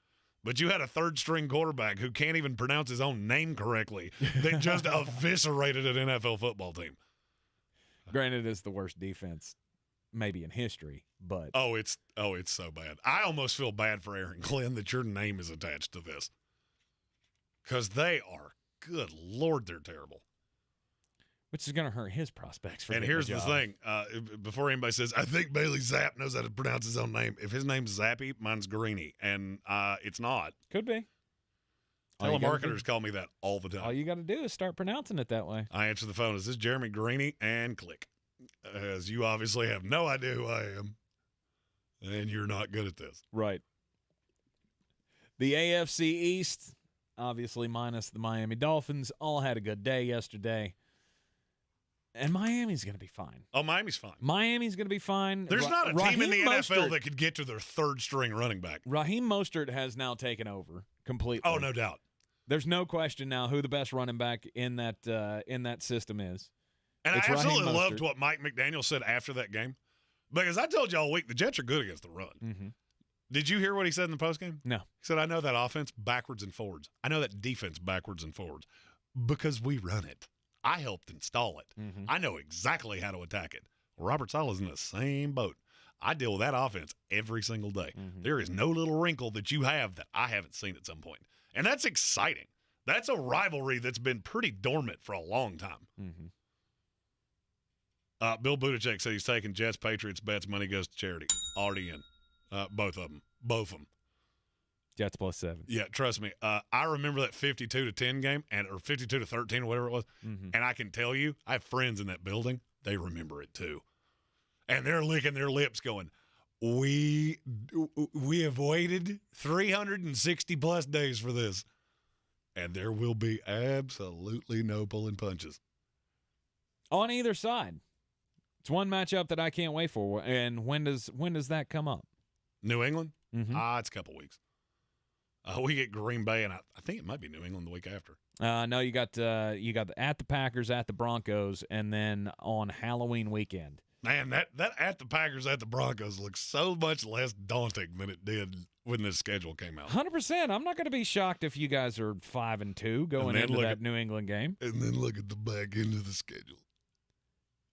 but you had a third-string quarterback who can't even pronounce his own name correctly that just eviscerated an NFL football team. Granted, it's the worst defense maybe in history, but it's so bad. I almost feel bad for Aaron Glenn that your name is attached to this because they are, good Lord, they're terrible. Which is going to hurt his prospects for And here's the thing, before anybody says, I think Bailey Zapp knows how to pronounce his own name. If his name's Zappy, mine's Greene, and it's not. Could be. Telemarketers call me that all the time. All you got to do is start pronouncing it that way. I answer the phone. Is this Jeremy Greene? And click. As you obviously have no idea who I am, and you're not good at this. Right. The AFC East, obviously minus the Miami Dolphins, all had a good day yesterday. And Miami's going to be fine. Oh, Miami's fine. Miami's going to be fine. There's not a team in the Mostert, NFL that could get to their third-string running back. Raheem Mostert has now taken over completely. Oh, no doubt. There's no question now who the best running back in that system is. And it's I absolutely Raheem loved Mostert. what Mike McDaniel said after that game. Because I told you all week, the Jets are good against the run. Mm-hmm. Did you hear what he said in the postgame? No. He said, I know that offense backwards and forwards. I know that defense backwards and forwards because we run it. I helped install it. Mm-hmm. I know exactly how to attack it. Robert Saleh's in the same boat. I deal with that offense every single day. Mm-hmm. There is no little wrinkle that you have that I haven't seen at some point. And that's exciting. That's a rivalry that's been pretty dormant for a long time. Mm-hmm. Bill Buttigieg said he's taking Jets, Patriots bets. Money goes to charity. Already in. Both of them. Jets +7. Yeah, trust me. I remember that 52-10 game, or 52-13, or whatever it was. Mm-hmm. And I can tell you, I have friends in that building. They remember it too. And they're licking their lips going, we have waited 360-plus days for this. And there will be absolutely no pulling punches. On either side. It's one matchup that I can't wait for. And when does that come up? New England? Mm-hmm. It's a couple weeks. We get Green Bay, and I think it might be New England the week after. No, you got at the Packers, at the Broncos, and then on Halloween weekend. Man, that at the Packers, at the Broncos looks so much less daunting than it did when this schedule came out. 100%. I'm not going to be shocked if you guys are 5-2 going into that New England game. And then look at the back end of the schedule.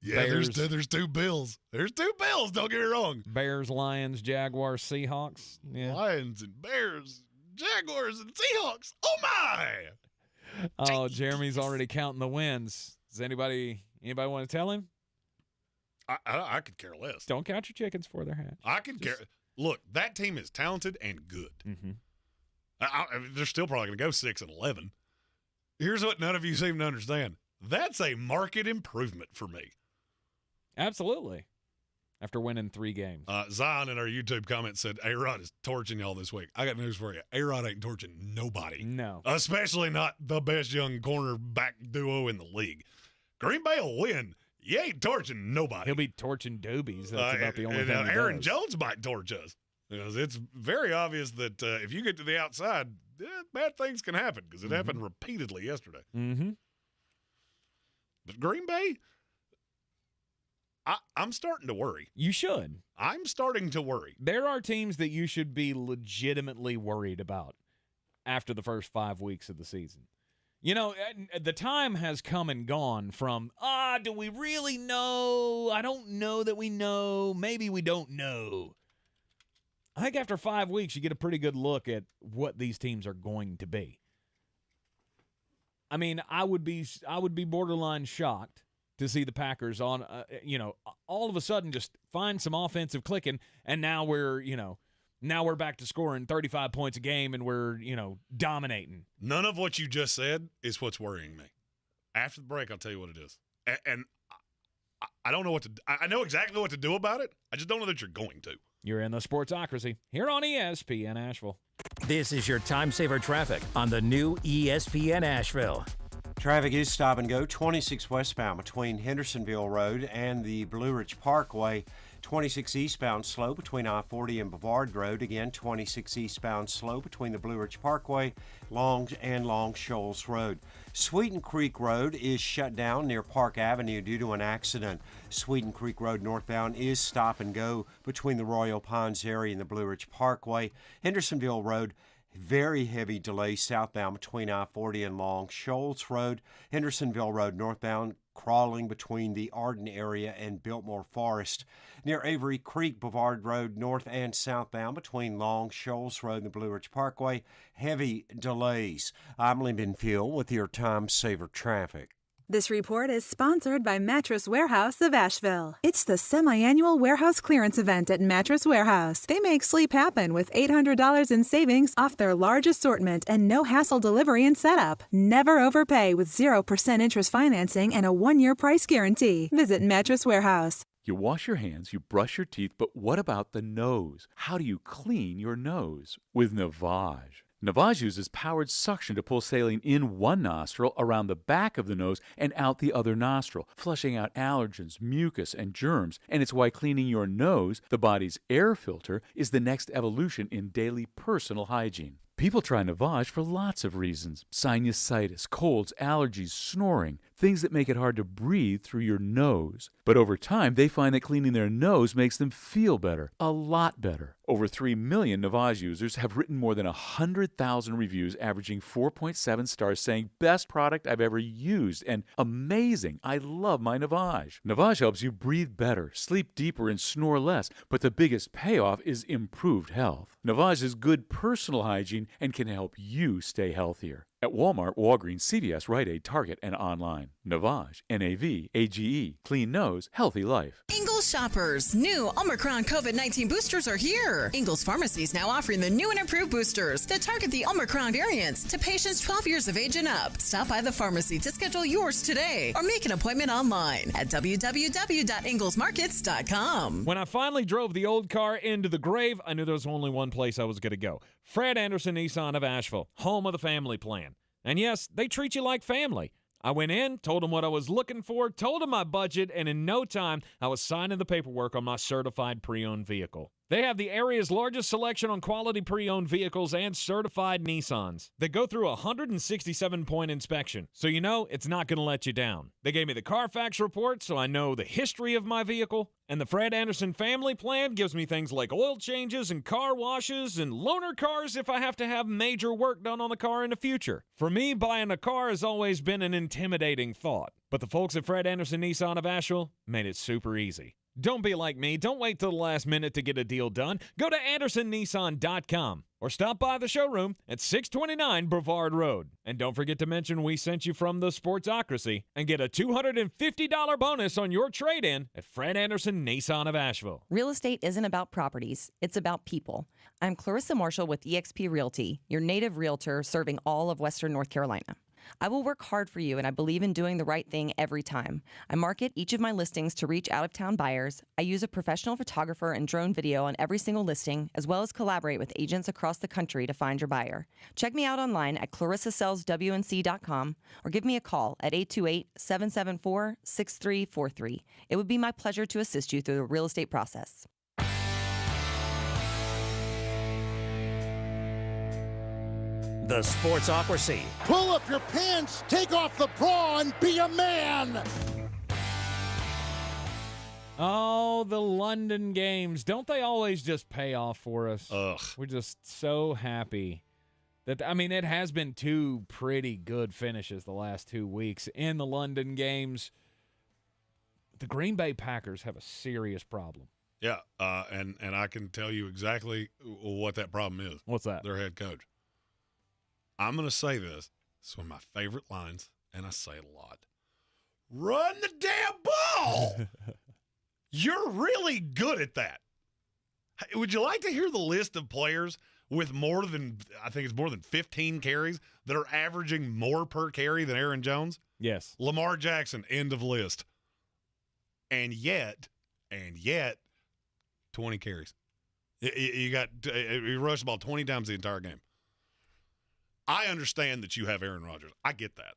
Yeah, Bears, there's two Bills. There's two Bills, don't get me wrong. Bears, Lions, Jaguars, Seahawks. Yeah. Lions and Bears, Jaguars and Seahawks. Oh, my. Oh, Jeremy's already counting the wins. Does anybody want to tell him? I could care less. Don't count your chickens before they're hatched. I could care. Look, that team is talented and good. Mm-hmm. They're still probably going to go 6-11. Here's what none of you seem to understand. That's a market improvement for me. Absolutely. After winning 3 games. Zion in our YouTube comment said, A-Rod is torching y'all this week. I got news for you. A-Rod ain't torching nobody. No. Especially not the best young cornerback duo in the league. Green Bay will win. You ain't torching nobody. He'll be torching doobies. That's about the only thing he Aaron does. Jones might torch us. Because it's very obvious that if you get to the outside, bad things can happen because it happened repeatedly yesterday. Mm-hmm. But Green Bay, I'm starting to worry. You should. I'm starting to worry. There are teams that you should be legitimately worried about after the first 5 weeks of the season. You know, the time has come and gone from, do we really know? I don't know that we know. Maybe we don't know. I think after 5 weeks, you get a pretty good look at what these teams are going to be. I mean, I would be borderline shocked to see the Packers on, all of a sudden just find some offensive clicking, and now we're back to scoring 35 points a game, and we're, dominating. None of what you just said is what's worrying me. After the break, I'll tell you what it is. And I don't know what to – I know exactly what to do about it. I just don't know that you're going to. You're in the Sportsocracy here on ESPN Asheville. This is your time saver traffic on the new ESPN Asheville. Traffic is stop and go 26 westbound between Hendersonville Road and the Blue Ridge Parkway. 26 eastbound slow between I-40 and Bavard Road. Again, 26 eastbound slow between the Blue Ridge Parkway, Long Shoals Road. Sweeten Creek Road is shut down near Park Avenue due to an accident. Sweeten Creek Road northbound is stop and go between the Royal Pines area and the Blue Ridge Parkway. Hendersonville Road, very heavy delay southbound between I-40 and Long Shoals Road. Hendersonville Road northbound crawling between the Arden area and Biltmore Forest. Near Avery Creek, Bavard Road north and southbound between Long Shoals Road and the Blue Ridge Parkway. Heavy delays. I'm Lee Benfield with your Time Saver Traffic. This report is sponsored by Mattress Warehouse of Asheville. It's the semi-annual warehouse clearance event at Mattress Warehouse. They make sleep happen with $800 in savings off their large assortment and no hassle delivery and setup. Never overpay with 0% interest financing and a 1-year price guarantee. Visit Mattress Warehouse. You wash your hands, you brush your teeth, but what about the nose? How do you clean your nose? With Navage. Navage uses powered suction to pull saline in one nostril, around the back of the nose, and out the other nostril, flushing out allergens, mucus, and germs. And it's why cleaning your nose, the body's air filter, is the next evolution in daily personal hygiene. People try Navage for lots of reasons. Sinusitis, colds, allergies, snoring, things that make it hard to breathe through your nose. But over time, they find that cleaning their nose makes them feel better, a lot better. Over 3 million Navage users have written more than 100,000 reviews, averaging 4.7 stars, saying, "Best product I've ever used," and "Amazing, I love my Navage." Navage helps you breathe better, sleep deeper, and snore less, but the biggest payoff is improved health. Navage is good personal hygiene and can help you stay healthier. At Walmart, Walgreens, CVS, Rite Aid, Target, and online. Navage, N-A-V-A-G-E. Clean nose, healthy life. Ingles shoppers, new Omicron COVID-19 boosters are here. Ingles Pharmacy is now offering the new and improved boosters that target the Omicron variants to patients 12 years of age and up. Stop by the pharmacy to schedule yours today or make an appointment online at www.inglesmarkets.com. When I finally drove the old car into the grave, I knew there was only one place I was going to go. Fred Anderson Nissan of Asheville, home of the family plan. And yes, they treat you like family. I went in, told them what I was looking for, told them my budget, and in no time, I was signing the paperwork on my certified pre-owned vehicle. They have the area's largest selection on quality pre-owned vehicles and certified Nissans. They go through a 167-point inspection, so you know it's not going to let you down. They gave me the Carfax report, so I know the history of my vehicle. And the Fred Anderson family plan gives me things like oil changes and car washes and loaner cars if I have to have major work done on the car in the future. For me, buying a car has always been an intimidating thought. But the folks at Fred Anderson Nissan of Asheville made it super easy. Don't be like me. Don't wait till the last minute to get a deal done. Go to AndersonNissan.com or stop by the showroom at 629 Brevard Road. And don't forget to mention we sent you from the Sportsocracy and get a $250 bonus on your trade-in at Fred Anderson Nissan of Asheville. Real estate isn't about properties. It's about people. I'm Clarissa Marshall with eXp Realty, your native realtor serving all of Western North Carolina. I will work hard for you, and I believe in doing the right thing every time. I market each of my listings to reach out-of-town buyers. I use a professional photographer and drone video on every single listing, as well as collaborate with agents across the country to find your buyer. Check me out online at clarissasellswnc.com or give me a call at 828-774-6343. It would be my pleasure to assist you through the real estate process. The Sportsocracy. Pull up your pants, take off the bra, and be a man. Oh, the London games. Don't they always just pay off for us? Ugh. We're just so happy. It has been two pretty good finishes the last 2 weeks in the London games. The Green Bay Packers have a serious problem. Yeah, and I can tell you exactly what that problem is. What's that? Their head coach. I'm going to say this. It's one of my favorite lines, and I say it a lot. Run the damn ball! You're really good at that. Would you like to hear the list of players with more than 15 carries that are averaging more per carry than Aaron Jones? Yes. Lamar Jackson, end of list. And yet, 20 carries. You rushed the ball 20 times the entire game. I understand that you have Aaron Rodgers. I get that.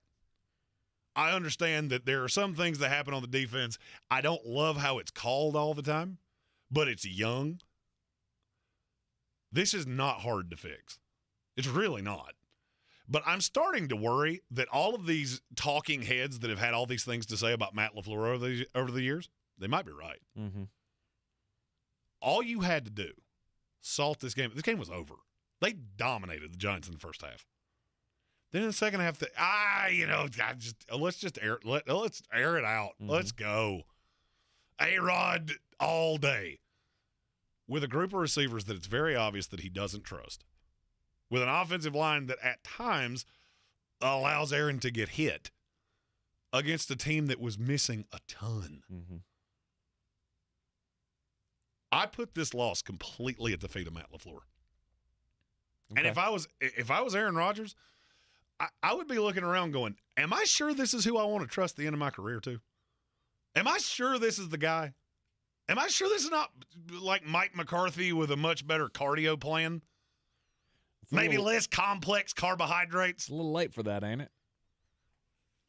I understand that there are some things that happen on the defense. I don't love how it's called all the time, but it's young. This is not hard to fix. It's really not. But I'm starting to worry that all of these talking heads that have had all these things to say about Matt LaFleur over the years, they might be right. Mm-hmm. All you had to do, salt this game. This game was over. They dominated the Giants in the first half. Then in the second half, let's air it out. Mm-hmm. Let's go. A-Rod all day. With a group of receivers that it's very obvious that he doesn't trust. With an offensive line that at times allows Aaron to get hit against a team that was missing a ton. Mm-hmm. I put this loss completely at the feet of Matt LaFleur. Okay. And if I was Aaron Rodgers, I would be looking around going, am I sure this is who I want to trust the end of my career to? Am I sure this is the guy? Am I sure this is not like Mike McCarthy with a much better cardio plan? Maybe less complex carbohydrates? It's a little late for that, ain't it?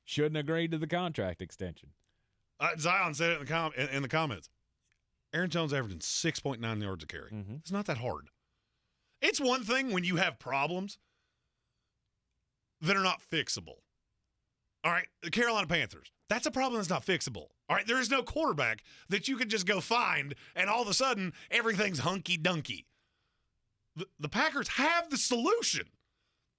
Shouldn't agree to the contract extension. Zion said it in the comments. Aaron Jones averaging 6.9 yards a carry. Mm-hmm. It's not that hard. It's one thing when you have problems that are not fixable. All right, the Carolina Panthers, that's a problem that's not fixable. All right, there is no quarterback that you can just go find and all of a sudden everything's hunky-dunky. The Packers have the solution.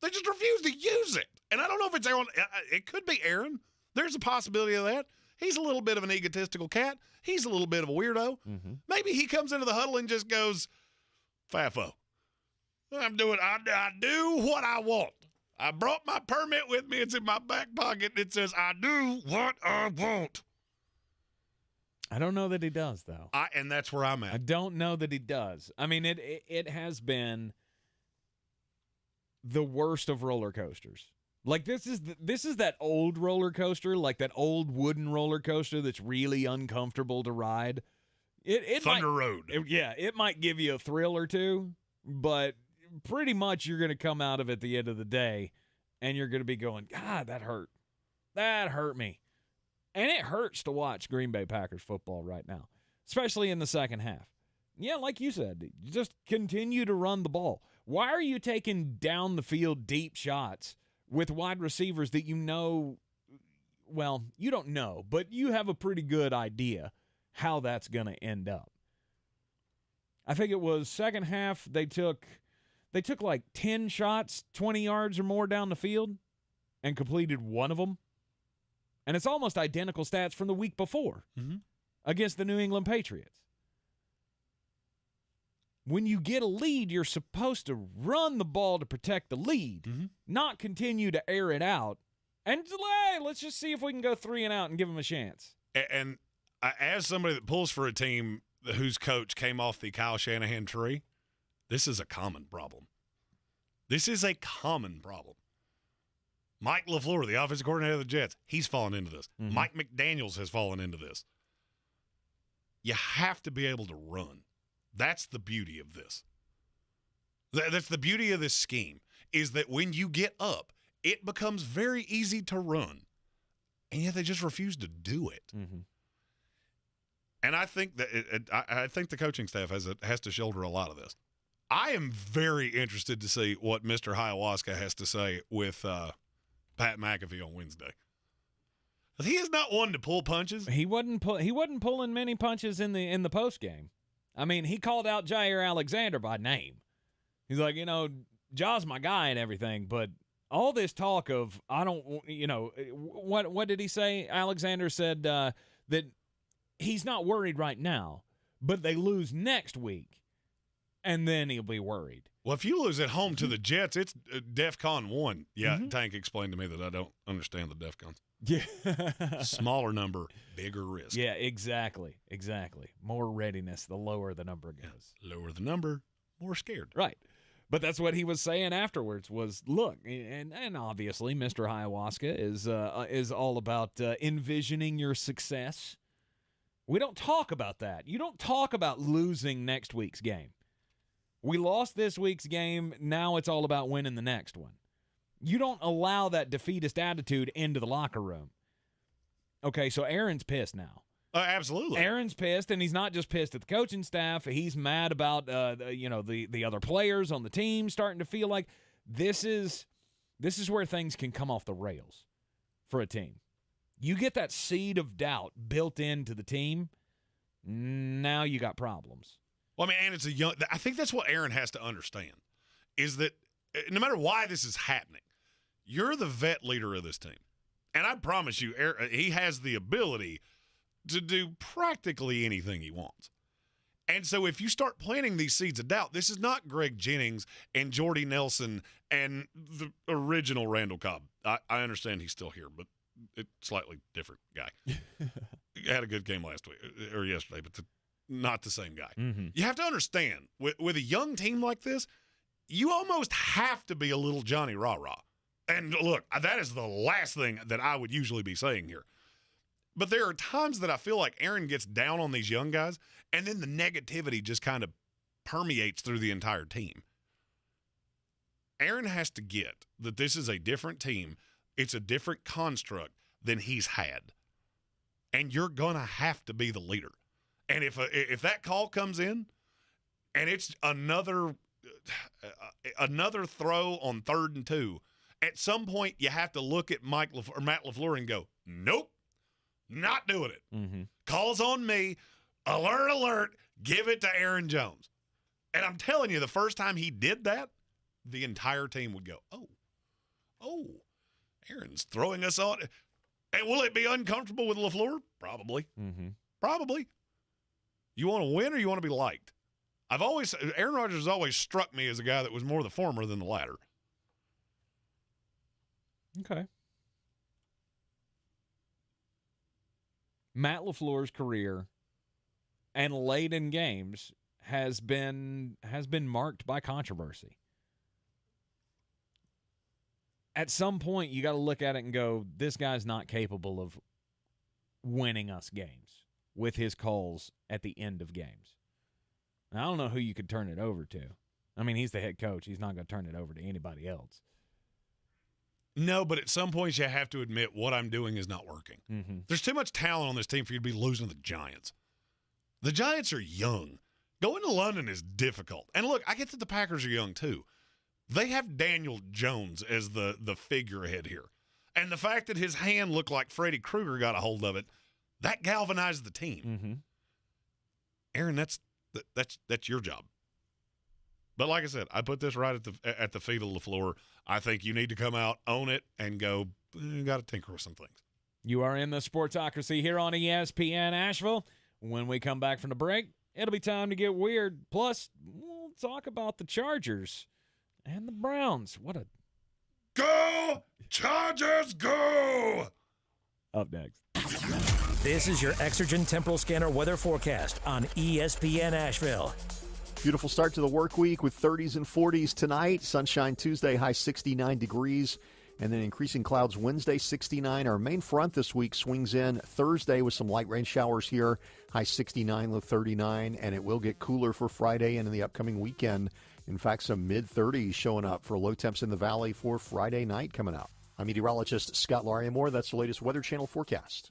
They just refuse to use it. And I don't know if it's Aaron. It could be Aaron. There's a possibility of that. He's a little bit of an egotistical cat. He's a little bit of a weirdo. Mm-hmm. Maybe he comes into the huddle and just goes, Fafo. I do what I want. I brought my permit with me. It's in my back pocket. It says, I do what I want. I don't know that he does, though. And that's where I'm at. I don't know that he does. I mean, it has been the worst of roller coasters. Like, this is that old roller coaster, like that old wooden roller coaster that's really uncomfortable to ride. Thunder Road. It might give you a thrill or two, but pretty much you're going to come out of it at the end of the day, and you're going to be going, God, that hurt. That hurt me. And it hurts to watch Green Bay Packers football right now, especially in the second half. Yeah, like you said, just continue to run the ball. Why are you taking down the field deep shots with wide receivers that you know, well, you don't know, but you have a pretty good idea how that's going to end up? I think it was second half they took like 10 shots, 20 yards or more down the field and completed one of them. And it's almost identical stats from the week before against the New England Patriots. When you get a lead, you're supposed to run the ball to protect the lead, not continue to air it out and delay. Let's just see if we can go 3 and out and give them a chance. And as somebody that pulls for a team whose coach came off the Kyle Shanahan tree, this is a common problem. This is a common problem. Mike LaFleur, the offensive coordinator of the Jets, he's fallen into this. Mm-hmm. Mike McDaniels has fallen into this. You have to be able to run. That's the beauty of this. That's the beauty of this scheme, is that when you get up, it becomes very easy to run. And yet they just refuse to do it. Mm-hmm. And I think that I think the coaching staff has to shoulder a lot of this. I am very interested to see what Mr. Ayahuasca has to say with Pat McAfee on Wednesday. He is not one to pull punches. He wasn't pulling many punches in the post game. I mean, he called out Jair Alexander by name. He's like, Ja's my guy and everything, but all this talk of what did he say? Alexander said that he's not worried right now, but they lose next week, and then he'll be worried. Well, if you lose at home to the Jets, it's DEFCON 1. Yeah, Tank explained to me that I don't understand the DEFCONs. Yeah. Smaller number, bigger risk. Yeah, exactly. More readiness, the lower the number goes. Yeah. Lower the number, more scared. Right. But that's what he was saying afterwards was, look, and obviously Mr. Ayahuasca is all about envisioning your success. We don't talk about that. You don't talk about losing next week's game. We lost this week's game. Now it's all about winning the next one. You don't allow that defeatist attitude into the locker room. Okay, so Aaron's pissed now. Absolutely. Aaron's pissed, and he's not just pissed at the coaching staff. He's mad about the other players on the team starting to feel like this is where things can come off the rails for a team. You get that seed of doubt built into the team, now you got problems. Well, I mean, and I think that's what Aaron has to understand, is that no matter why this is happening, you're the vet leader of this team. And I promise you, he has the ability to do practically anything he wants. And so if you start planting these seeds of doubt, this is not Greg Jennings and Jordy Nelson and the original Randall Cobb. I understand he's still here, but it's slightly different guy. He had a good game last week or yesterday, but not the same guy. Mm-hmm. You have to understand, with a young team like this, you almost have to be a little Johnny Rah-Rah. And look, that is the last thing that I would usually be saying here. But there are times that I feel like Aaron gets down on these young guys, and then the negativity just kind of permeates through the entire team. Aaron has to get that this is a different team. It's a different construct than he's had. And you're going to have to be the leader. And if that call comes in and it's another throw on 3rd and 2, at some point you have to look at Matt LaFleur and go, nope, not doing it. Mm-hmm. Calls on me. Alert, alert. Give it to Aaron Jones. And I'm telling you, the first time he did that, the entire team would go, oh, Aaron's throwing us on. And will it be uncomfortable with LaFleur? Probably. Mm-hmm. Probably. You want to win or you want to be liked? Aaron Rodgers has always struck me as a guy that was more the former than the latter. Okay. Matt LaFleur's career and late in games has been marked by controversy. At some point, you got to look at it and go, this guy's not capable of winning us games with his calls at the end of games. And I don't know who you could turn it over to. I mean, he's the head coach. He's not going to turn it over to anybody else. No, but at some points you have to admit what I'm doing is not working. Mm-hmm. There's too much talent on this team for you to be losing to the Giants. The Giants are young. Going to London is difficult. And look, I get that the Packers are young too. They have Daniel Jones as the figurehead here. And the fact that his hand looked like Freddy Krueger got a hold of it, that galvanized the team. Mm-hmm. Aaron, that's your job. But like I said, I put this right at the feet of LaFleur. I think you need to come out, own it, and go, got to tinker with some things. You are in the Sportsocracy here on ESPN Asheville. When we come back from the break, it'll be time to get weird. Plus, we'll talk about the Chargers and the Browns. What a... Go! Chargers, go! Up next. This is your Exergen Temporal Scanner weather forecast on ESPN Asheville. Beautiful start to the work week with 30s and 40s tonight. Sunshine Tuesday, high 69 degrees. And then increasing clouds Wednesday, 69. Our main front this week swings in Thursday with some light rain showers here, high 69, low 39. And it will get cooler for Friday and in the upcoming weekend. In fact, some mid-30s showing up for low temps in the valley for Friday night coming out. I'm meteorologist Scott Lariamore. That's the latest Weather Channel forecast.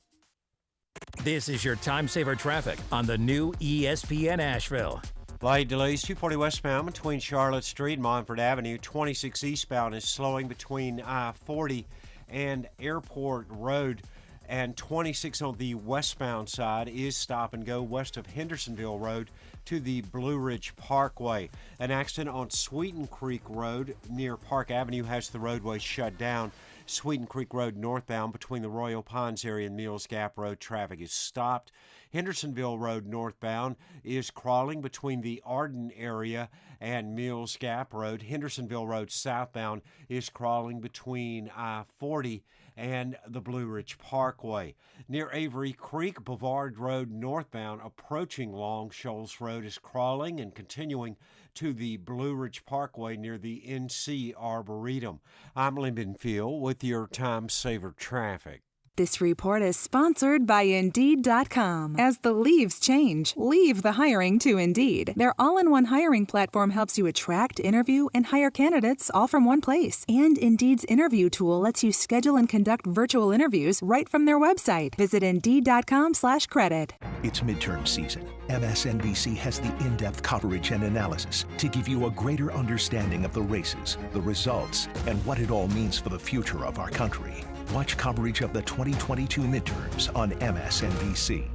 This is your time saver traffic on the new ESPN Asheville. Light delays 240 westbound between Charlotte Street and Montford Avenue. 26 eastbound is slowing between I-40 and Airport Road. And 26 on the westbound side is stop and go west of Hendersonville Road to the Blue Ridge Parkway. An accident on Sweeten Creek Road near Park Avenue has the roadway shut down. Sweeten Creek Road northbound between the Royal Pines area and Mills Gap Road, traffic is stopped. Hendersonville Road northbound is crawling between the Arden area and Mills Gap Road. Hendersonville Road southbound is crawling between I-40 and the Blue Ridge Parkway. Near Avery Creek, Bavard Road northbound approaching Long Shoals Road is crawling and continuing to the Blue Ridge Parkway near the NC Arboretum. I'm Lindenfield with your Time Saver Traffic. This report is sponsored by Indeed.com. As the leaves change, leave the hiring to Indeed. Their all-in-one hiring platform helps you attract, interview, and hire candidates all from one place. And Indeed's interview tool lets you schedule and conduct virtual interviews right from their website. Visit Indeed.com/credit. It's midterm season. MSNBC has the in-depth coverage and analysis to give you a greater understanding of the races, the results, and what it all means for the future of our country. Watch coverage of the 2022 midterms on MSNBC.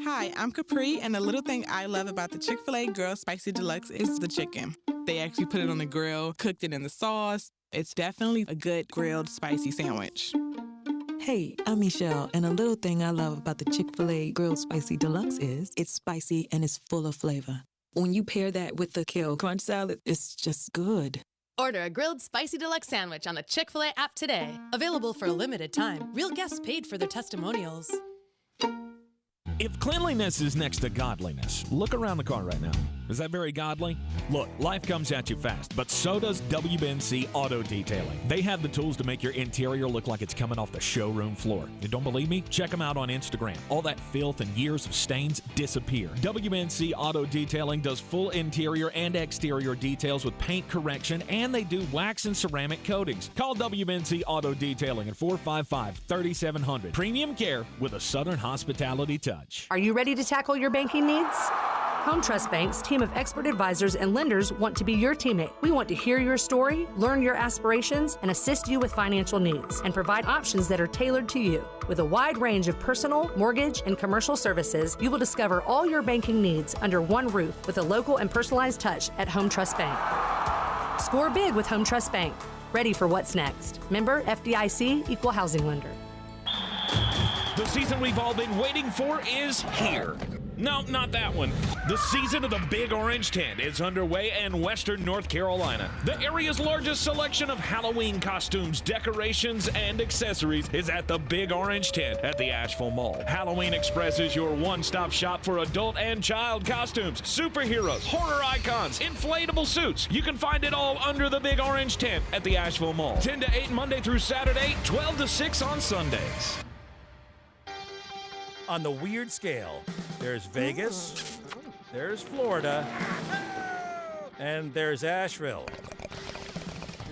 Hi, I'm Capri, and the little thing I love about the Chick-fil-A Grilled Spicy Deluxe is the chicken. They actually put it on the grill, cooked it in the sauce. It's definitely a good grilled spicy sandwich. Hey, I'm Michelle, and a little thing I love about the Chick-fil-A Grilled Spicy Deluxe is it's spicy and it's full of flavor. When you pair that with the Kale Crunch Salad, it's just good. Order a grilled spicy deluxe sandwich on the Chick-fil-A app today. Available for a limited time. Real guests paid for their testimonials. If cleanliness is next to godliness, look around the car right now. Is that very godly? Look, life comes at you fast, but so does WBNC Auto Detailing. They have the tools to make your interior look like it's coming off the showroom floor. You don't believe me? Check them out on Instagram. All that filth and years of stains disappear. WBNC Auto Detailing does full interior and exterior details with paint correction, and they do wax and ceramic coatings. Call WBNC Auto Detailing at 455-3700. Premium care with a Southern hospitality touch. Are you ready to tackle your banking needs? Home Trust Bank's team of expert advisors and lenders want to be your teammate. We want to hear your story, learn your aspirations, and assist you with financial needs, and provide options that are tailored to you. With a wide range of personal, mortgage, and commercial services, you will discover all your banking needs under one roof with a local and personalized touch at Home Trust Bank. Score big with Home Trust Bank. Ready for what's next. Member FDIC, Equal Housing Lender. The season we've all been waiting for is here. No, not that one. The season of the Big Orange Tent is underway in Western North Carolina. The area's largest selection of Halloween costumes, decorations, and accessories is at the Big Orange Tent at the Asheville Mall. Halloween Express is your one-stop shop for adult and child costumes, superheroes, horror icons, inflatable suits. You can find it all under the Big Orange Tent at the Asheville Mall. 10 to 8 Monday through Saturday, 12 to 6 on Sundays. On the weird scale, there's Vegas, there's Florida, and there's Asheville.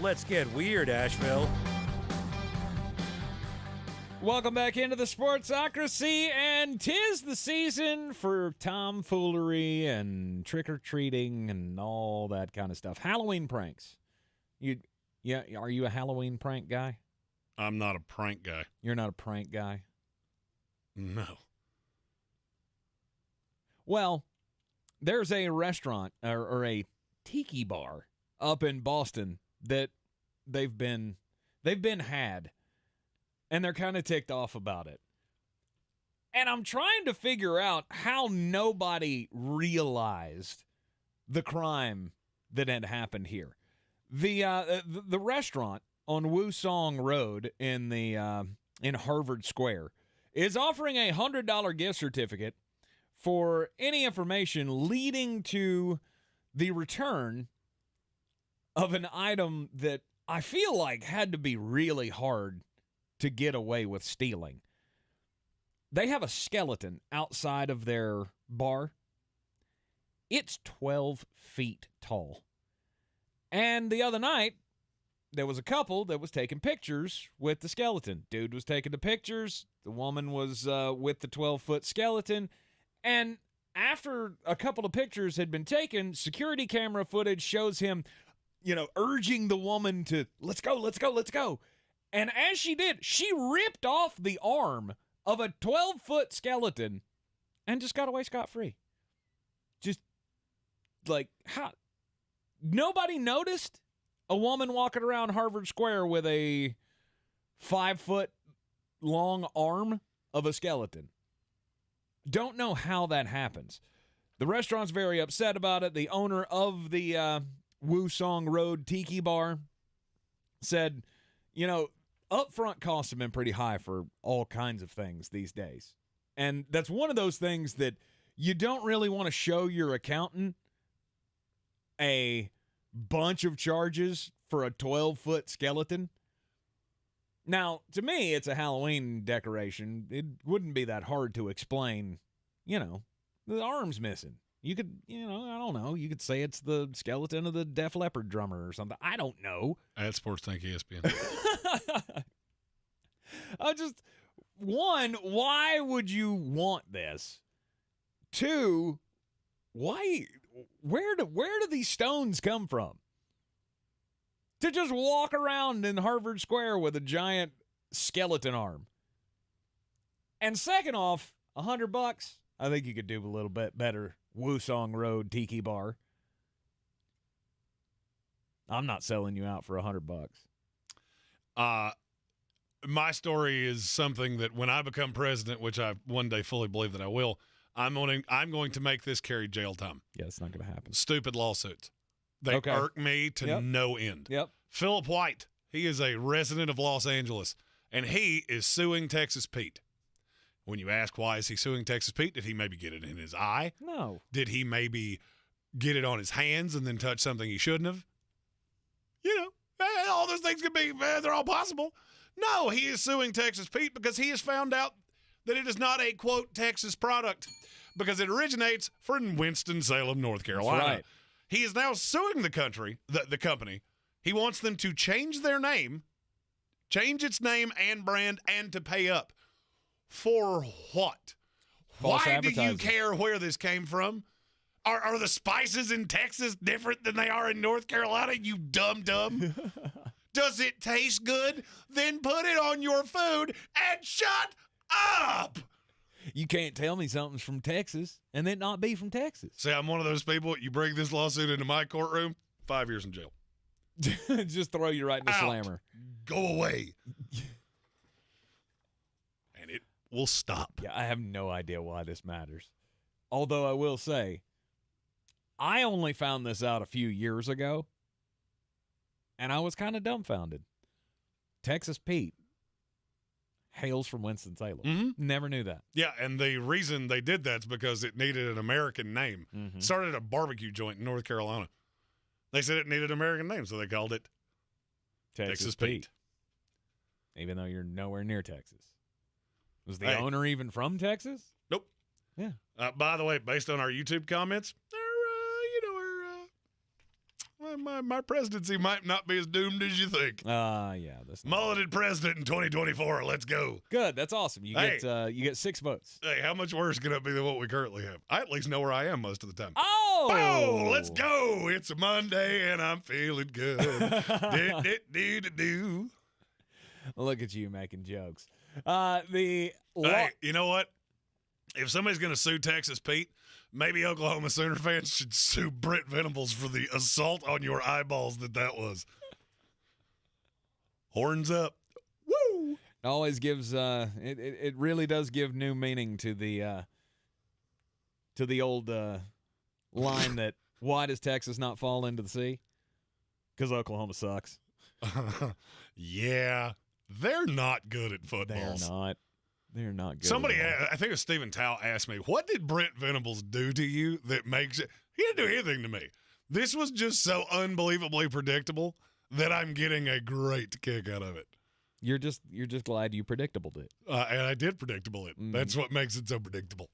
Let's get weird, Asheville. Welcome back into the Sportsocracy, and 'tis the season for tomfoolery and trick-or-treating and all that kind of stuff. Halloween pranks. Are you a Halloween prank guy? I'm not a prank guy. You're not a prank guy? No. Well, there's a restaurant or a tiki bar up in Boston that they've been had, and they're kind of ticked off about it. And I'm trying to figure out how nobody realized the crime that had happened here. The restaurant on Woosong Road in Harvard Square is offering a $100 gift certificate for any information leading to the return of an item that I feel like had to be really hard to get away with stealing. They have a skeleton outside of their bar. It's 12 feet tall. And the other night, there was a couple that was taking pictures with the skeleton. Dude was taking the pictures. The woman was with the 12-foot skeleton. And after a couple of pictures had been taken, security camera footage shows him, urging the woman to, let's go, let's go, let's go. And as she did, she ripped off the arm of a 12-foot skeleton and just got away scot-free. Just, how? Nobody noticed a woman walking around Harvard Square with a 5-foot-long arm of a skeleton. Don't know how that happens. The restaurant's very upset about it. The owner of the Woosong Road Tiki Bar said, upfront costs have been pretty high for all kinds of things these days. And that's one of those things that you don't really want to show your accountant a bunch of charges for a 12-foot skeleton. Now, to me, it's a Halloween decoration. It wouldn't be that hard to explain, the arm's missing. You could, I don't know. You could say it's the skeleton of the Def Leppard drummer or something. I don't know. At Sports Tank ESPN. One, why would you want this? Two, where do these stones come from? To just walk around in Harvard Square with a giant skeleton arm. And second off, $100, I think you could do a little bit better. Woosong Road Tiki Bar. I'm not selling you out for $100. My story is something that when I become president, which I one day fully believe that I will, I'm going to make this carry jail time. Yeah, it's not going to happen. Stupid lawsuits. They irk me to no end. Yep. Philip White, he is a resident of Los Angeles, and he is suing Texas Pete. When you ask why is he suing Texas Pete, did he maybe get it in his eye? No. Did he maybe get it on his hands and then touch something he shouldn't have? All those things could be, they're all possible. No, he is suing Texas Pete because he has found out that it is not a, quote, Texas product because it originates from Winston-Salem, North Carolina. That's right. He is now suing the company. He wants them to change their name, change its name and brand, and to pay up. For what? False Why do you advertising. care where this came from? Are the spices in Texas different than they are in North Carolina, you dumb? Does it taste good? Then put it on your food and shut up! You can't tell me something's from Texas and then not be from Texas. See, I'm one of those people, you bring this lawsuit into my courtroom, 5 years in jail. Just throw you right in the slammer. Go away. And it will stop. Yeah, I have no idea why this matters. Although I will say, I only found this out a few years ago, and I was kind of dumbfounded. Texas Pete hails from Winston-Salem. Mm-hmm. Never knew that. Yeah, and the reason they did that is because it needed an American name. Mm-hmm. Started a barbecue joint in North Carolina. They said it needed an American name, so they called it Texas Pete. Even though you're nowhere near Texas. Was the owner even from Texas? Nope. Yeah. By the way, based on our YouTube comments, my presidency might not be as doomed as you think. Yeah. That's Mulleted president in 2024. Let's go. Good. That's awesome. You get 6 votes. Hey, how much worse can it be than what we currently have? I at least know where I am most of the time. Oh, let's go. It's a Monday and I'm feeling good. Do. Look at you making jokes. Hey, you know what? If somebody's going to sue Texas Pete, maybe Oklahoma Sooner fans should sue Brent Venables for the assault on your eyeballs that was. Horns up. Woo! It always gives it really does give new meaning to the old line that why does Texas not fall into the sea? Because Oklahoma sucks. Yeah, they're not good at football. They're not good. Somebody, I think it was Stephen Tao, asked me, what did Brent Venables do to you that makes it? He didn't do anything to me. This was just so unbelievably predictable that I'm getting a great kick out of it. You're just glad you predictable it. And I did predictable it. That's what makes it so predictable.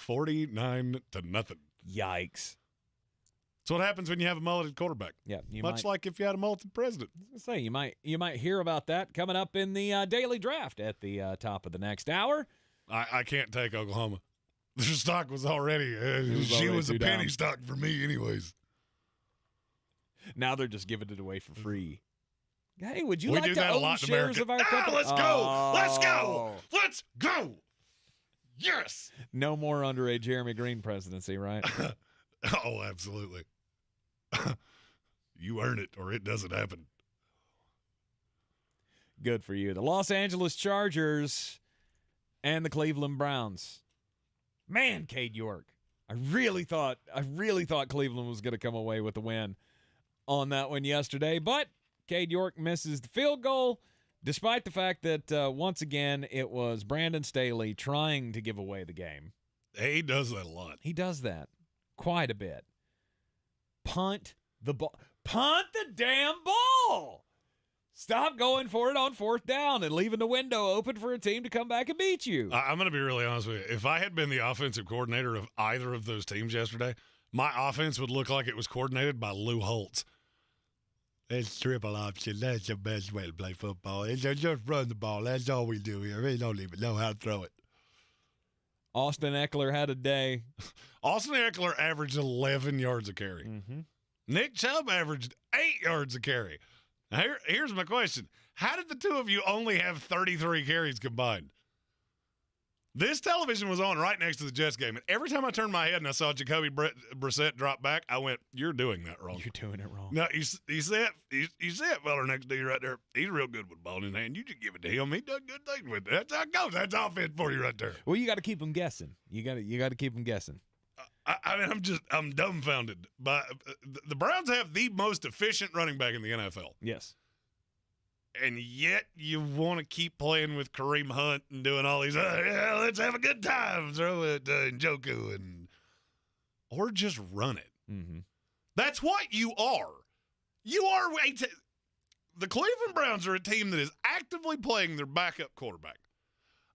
49-0. Yikes. That's what happens when you have a mulleted quarterback. Yeah, much like if you had a mulleted president. I was gonna say you might hear about that coming up in the daily draft at the top of the next hour. I can't take Oklahoma. Their stock was already. She was a penny down. stock for me, anyways. Now they're just giving it away for free. Hey, would you We like do to that a own lot in shares America. of our company? Let's go! Let's go! Let's go! Yes! No more under a Jeremy Greene presidency, right? Oh, absolutely. You earn it, or it doesn't happen. Good for you. The Los Angeles Chargers and the Cleveland Browns. Man, Cade York. I really thought Cleveland was going to come away with the win on that one yesterday, but Cade York misses the field goal, despite the fact that once again it was Brandon Staley trying to give away the game. He does that a lot. He does that quite a bit. Punt the ball. Punt the damn ball. Stop going for it on fourth down and leaving the window open for a team to come back and beat you. I'm going to be really honest with you. If I had been the offensive coordinator of either of those teams yesterday, my offense would look like it was coordinated by Lou Holtz. It's triple option. That's the best way to play football. It's just run the ball. That's all we do here. We don't even know how to throw it. Austin Eckler had a day. Austin Eckler averaged 11 yards a carry. Mm-hmm. Nick Chubb averaged 8 yards a carry. Now, here's my question. How did the two of you only have 33 carries combined? This television was on right next to the Jets game, and every time I turned my head and I saw Jacoby Brissett drop back, I went, "You're doing that wrong. You're doing it wrong." No, you see that fella next to you right there. He's real good with the ball in his hand. You just give it to him. He does good things with it. That's how it goes. That's offense for you right there. Well, you got to keep them guessing. You got to keep them guessing. I mean, I'm dumbfounded. But the Browns have the most efficient running back in the NFL. Yes. And yet you want to keep playing with Kareem Hunt and doing all these, let's have a good time, throw it Njoku, or just run it. Mm-hmm. That's what you are. You are the Cleveland Browns are a team that is actively playing their backup quarterback.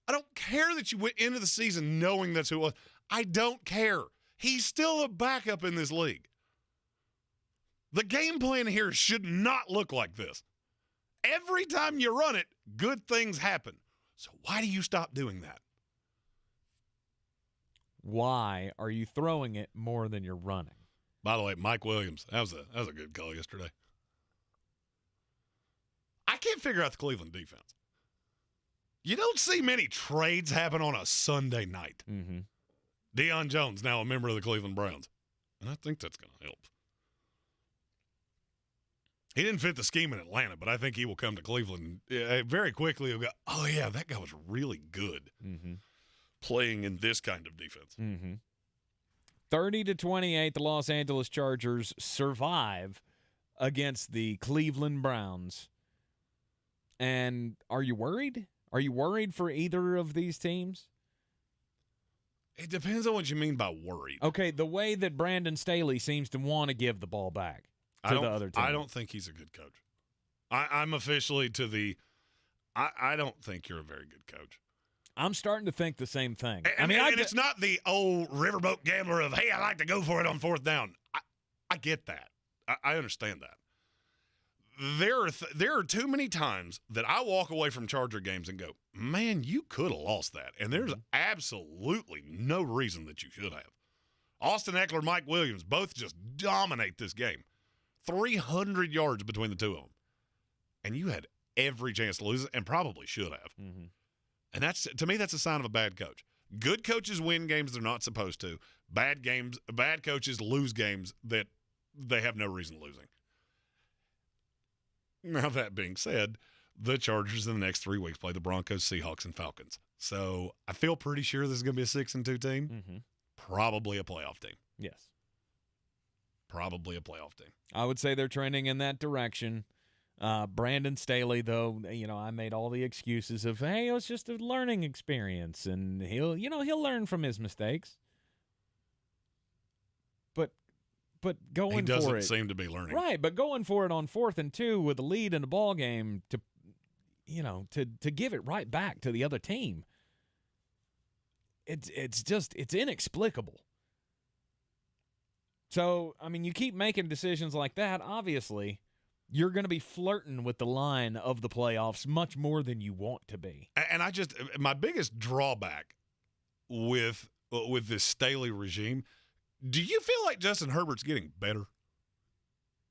I don't care that you went into the season knowing that's who it was. I don't care. He's still a backup in this league. The game plan here should not look like this. Every time you run it, good things happen. So why do you stop doing that? Why are you throwing it more than you're running? By the way, Mike Williams, that was a good call yesterday. I can't figure out the Cleveland defense. You don't see many trades happen on a Sunday night. Mm-hmm. Deion Jones, now a member of the Cleveland Browns. And I think that's going to help. He didn't fit the scheme in Atlanta, but I think he will come to Cleveland very quickly. He'll go, oh, yeah, that guy was really good playing in this kind of defense. 30-28, the Los Angeles Chargers survive against the Cleveland Browns. And are you worried? Are you worried for either of these teams? It depends on what you mean by worried. Okay, the way that Brandon Staley seems to want to give the ball back to the other team. I don't think he's a good coach. I'm officially to the I don't think you're a very good coach. I'm starting to think the same thing. And it's not the old riverboat gambler of, hey, I like to go for it on fourth down. I get that. I understand that. There are too many times that I walk away from Charger games and go, man, you could have lost that. And there's absolutely no reason that you should have. Austin Eckler, Mike Williams, both just dominate this game. 300 yards between the two of them. And you had every chance to lose it and probably should have. And that's, to me, that's a sign of a bad coach. Good coaches win games they're not supposed to. Bad coaches lose games that they have no reason losing. Now, that being said, the Chargers in the next 3 weeks play the Broncos, Seahawks, and Falcons. So I feel pretty sure this is going to be a 6-2 team. Probably a playoff team. Yes. Probably a playoff team. I would say they're trending in that direction. Brandon Staley, though, I made all the excuses of, hey, it was just a learning experience, and he'll learn from his mistakes. But going for it, he doesn't seem to be learning, right? But going for it on 4th and 2 with a lead in the ball game to give it right back to the other team, it's inexplicable. So I mean, you keep making decisions like that. Obviously, you're going to be flirting with the line of the playoffs much more than you want to be. And my biggest drawback with this Staley regime. Do you feel like Justin Herbert's getting better?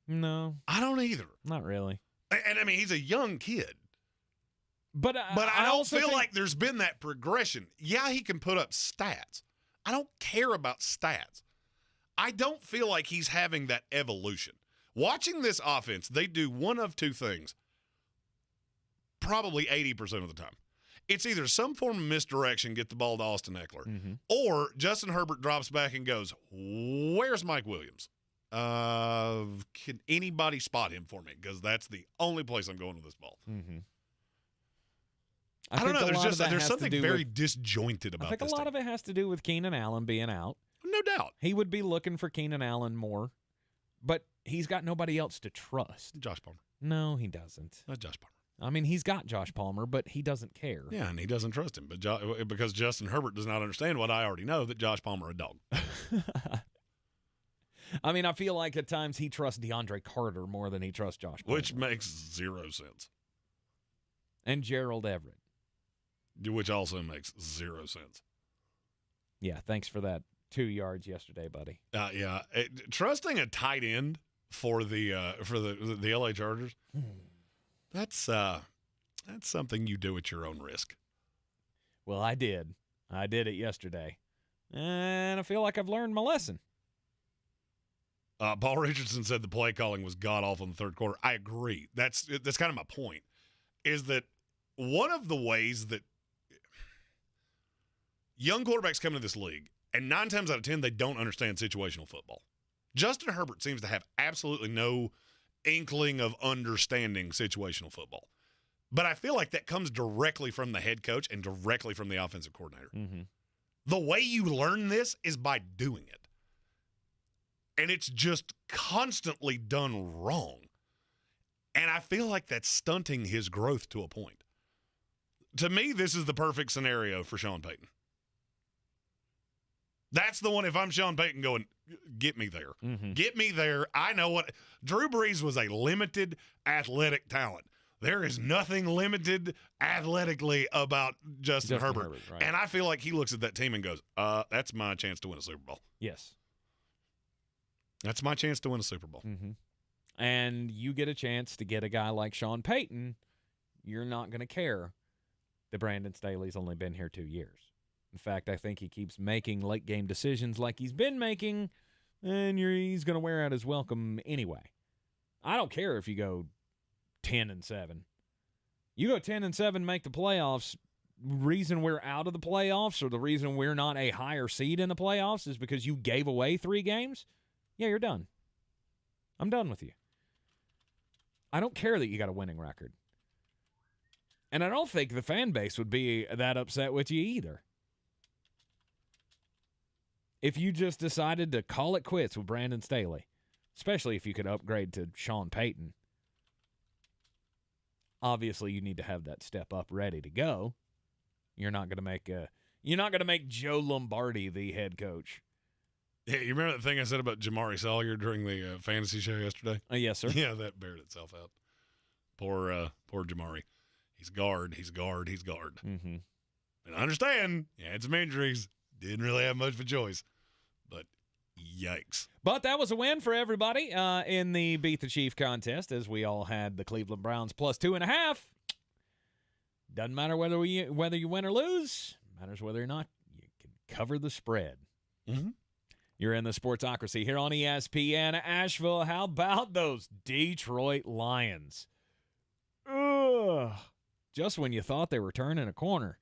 No. I don't either. Not really. And I mean, he's a young kid. But I don't feel like there's been that progression. Yeah, he can put up stats. I don't care about stats. I don't feel like he's having that evolution. Watching this offense, they do one of two things probably 80% of the time. It's either some form of misdirection, get the ball to Austin Eckler, or Justin Herbert drops back and goes, where's Mike Williams? Can anybody spot him for me? Because that's the only place I'm going with this ball. I don't know. There's something very disjointed about this. I think a lot of it has to do with Keenan Allen being out. No doubt. He would be looking for Keenan Allen more, but he's got nobody else to trust. Josh Palmer. No, he doesn't. Josh Palmer. I mean, he's got Josh Palmer, but he doesn't care. Yeah, and he doesn't trust him. But because Justin Herbert does not understand what I already know, that Josh Palmer a dog. I mean, I feel like at times he trusts DeAndre Carter more than he trusts Josh Palmer. Which makes zero sense. And Gerald Everett. Which also makes zero sense. Yeah, thanks for that 2 yards yesterday, buddy. Yeah, trusting a tight end for the LA Chargers, that's something you do at your own risk. Well, I did. I did it yesterday, and I feel like I've learned my lesson. Paul Richardson said the play calling was god-awful in the third quarter. I agree. That's kind of my point, is that one of the ways that young quarterbacks come into this league, and 9 times out of 10, they don't understand situational football. Justin Herbert seems to have absolutely no inkling of understanding situational football. But I feel like that comes directly from the head coach and directly from the offensive coordinator. Mm-hmm. The way you learn this is by doing it. And it's just constantly done wrong. And I feel like that's stunting his growth to a point. To me, this is the perfect scenario for Sean Payton. That's the one, if I'm Sean Payton, going, get me there. Mm-hmm. Get me there. I know what – Drew Brees was a limited athletic talent. There is nothing limited athletically about Justin Herbert. Right. And I feel like he looks at that team and goes, that's my chance to win a Super Bowl. Yes. That's my chance to win a Super Bowl. Mm-hmm. And you get a chance to get a guy like Sean Payton, you're not going to care that Brandon Staley's only been here 2 years. In fact, I think he keeps making late-game decisions like he's been making, and he's going to wear out his welcome anyway. I don't care if you go 10-7. You go 10-7, make the playoffs. Reason we're out of the playoffs or the reason we're not a higher seed in the playoffs is because you gave away 3 games? Yeah, you're done. I'm done with you. I don't care that you got a winning record. And I don't think the fan base would be that upset with you either. If you just decided to call it quits with Brandon Staley, especially if you could upgrade to Sean Payton, obviously you need to have that step up ready to go. You're not going to make Joe Lombardi the head coach. Yeah, you remember that thing I said about Jamari Sawyer during the fantasy show yesterday? Yes, sir. Yeah, that bared itself out. Poor Jamari. He's guard. Mm-hmm. And I understand, he had some injuries, didn't really have much of a choice, but yikes. But that was a win for everybody in the Beat the Chief contest, as we all had the Cleveland Browns plus 2.5. Doesn't matter whether you win or lose. Matters whether or not you can cover the spread. Mm-hmm. You're in the Sportsocracy here on ESPN Asheville. How about those Detroit Lions? Ugh. Just when you thought they were turning a corner,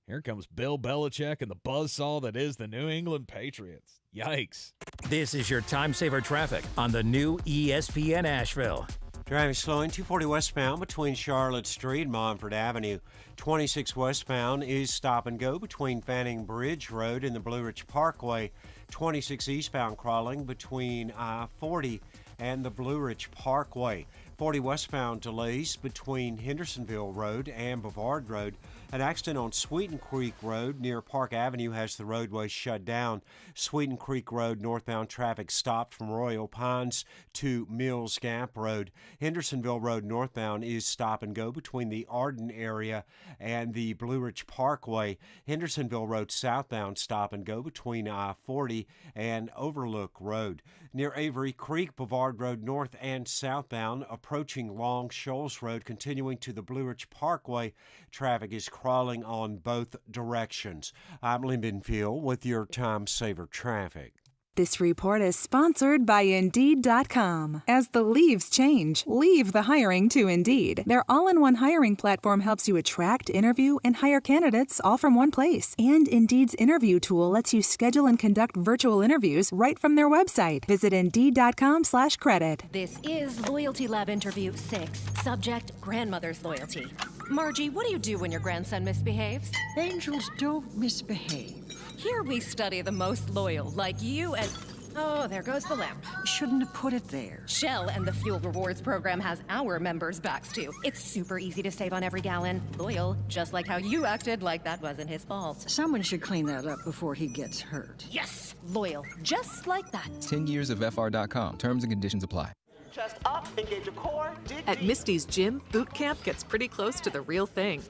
here comes Bill Belichick and the buzzsaw that is the New England Patriots. Yikes. This is your time saver traffic on the new ESPN Asheville. Driving slowing 240 westbound between Charlotte Street and Montford Avenue. 26 westbound is stop and go between Fanning Bridge Road and the Blue Ridge Parkway. 26 eastbound crawling between I-40 and the Blue Ridge Parkway. 40 westbound delays between Hendersonville Road and Bavard Road. An accident on Sweeten Creek Road near Park Avenue has the roadway shut down. Sweeten Creek Road northbound traffic stopped from Royal Pines to Mills Gap Road. Hendersonville Road northbound is stop and go between the Arden area and the Blue Ridge Parkway. Hendersonville Road southbound stop and go between I-40 and Overlook Road. Near Avery Creek, Bavard Road north and southbound approaching Long Shoals Road, continuing to the Blue Ridge Parkway. Traffic is crawling on both directions. I'm Lyndon Field with your Time Saver Traffic. This report is sponsored by Indeed.com. As the leaves change, leave the hiring to Indeed. Their all-in-one hiring platform helps you attract, interview, and hire candidates all from one place. And Indeed's interview tool lets you schedule and conduct virtual interviews right from their website. Visit Indeed.com/credit. This is Loyalty Lab Interview 6. Subject, grandmother's loyalty. Margie, what do you do when your grandson misbehaves? Angels don't misbehave. Here we study the most loyal, like you and... Oh, there goes the lamp. Shouldn't have put it there. Shell and the Fuel Rewards program has our members' backs, too. It's super easy to save on every gallon. Loyal, just like how you acted like that wasn't his fault. Someone should clean that up before he gets hurt. Yes! Loyal, just like that. 10 years of FR.com. Terms and conditions apply. Chest up, engage your core, dig At deep. Misty's gym, boot camp gets pretty close to the real thing.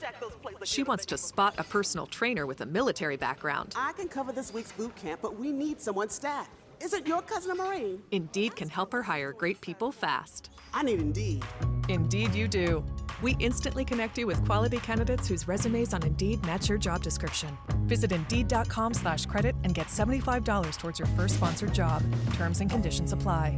She wants to spot a personal trainer with a military background. I can cover this week's boot camp, but we need someone stat. Isn't your cousin a Marine? Indeed can help her hire great people fast. I need Indeed. Indeed you do. We instantly connect you with quality candidates whose resumes on Indeed match your job description. Visit Indeed.com/credit and get $75 towards your first sponsored job. Terms and conditions apply.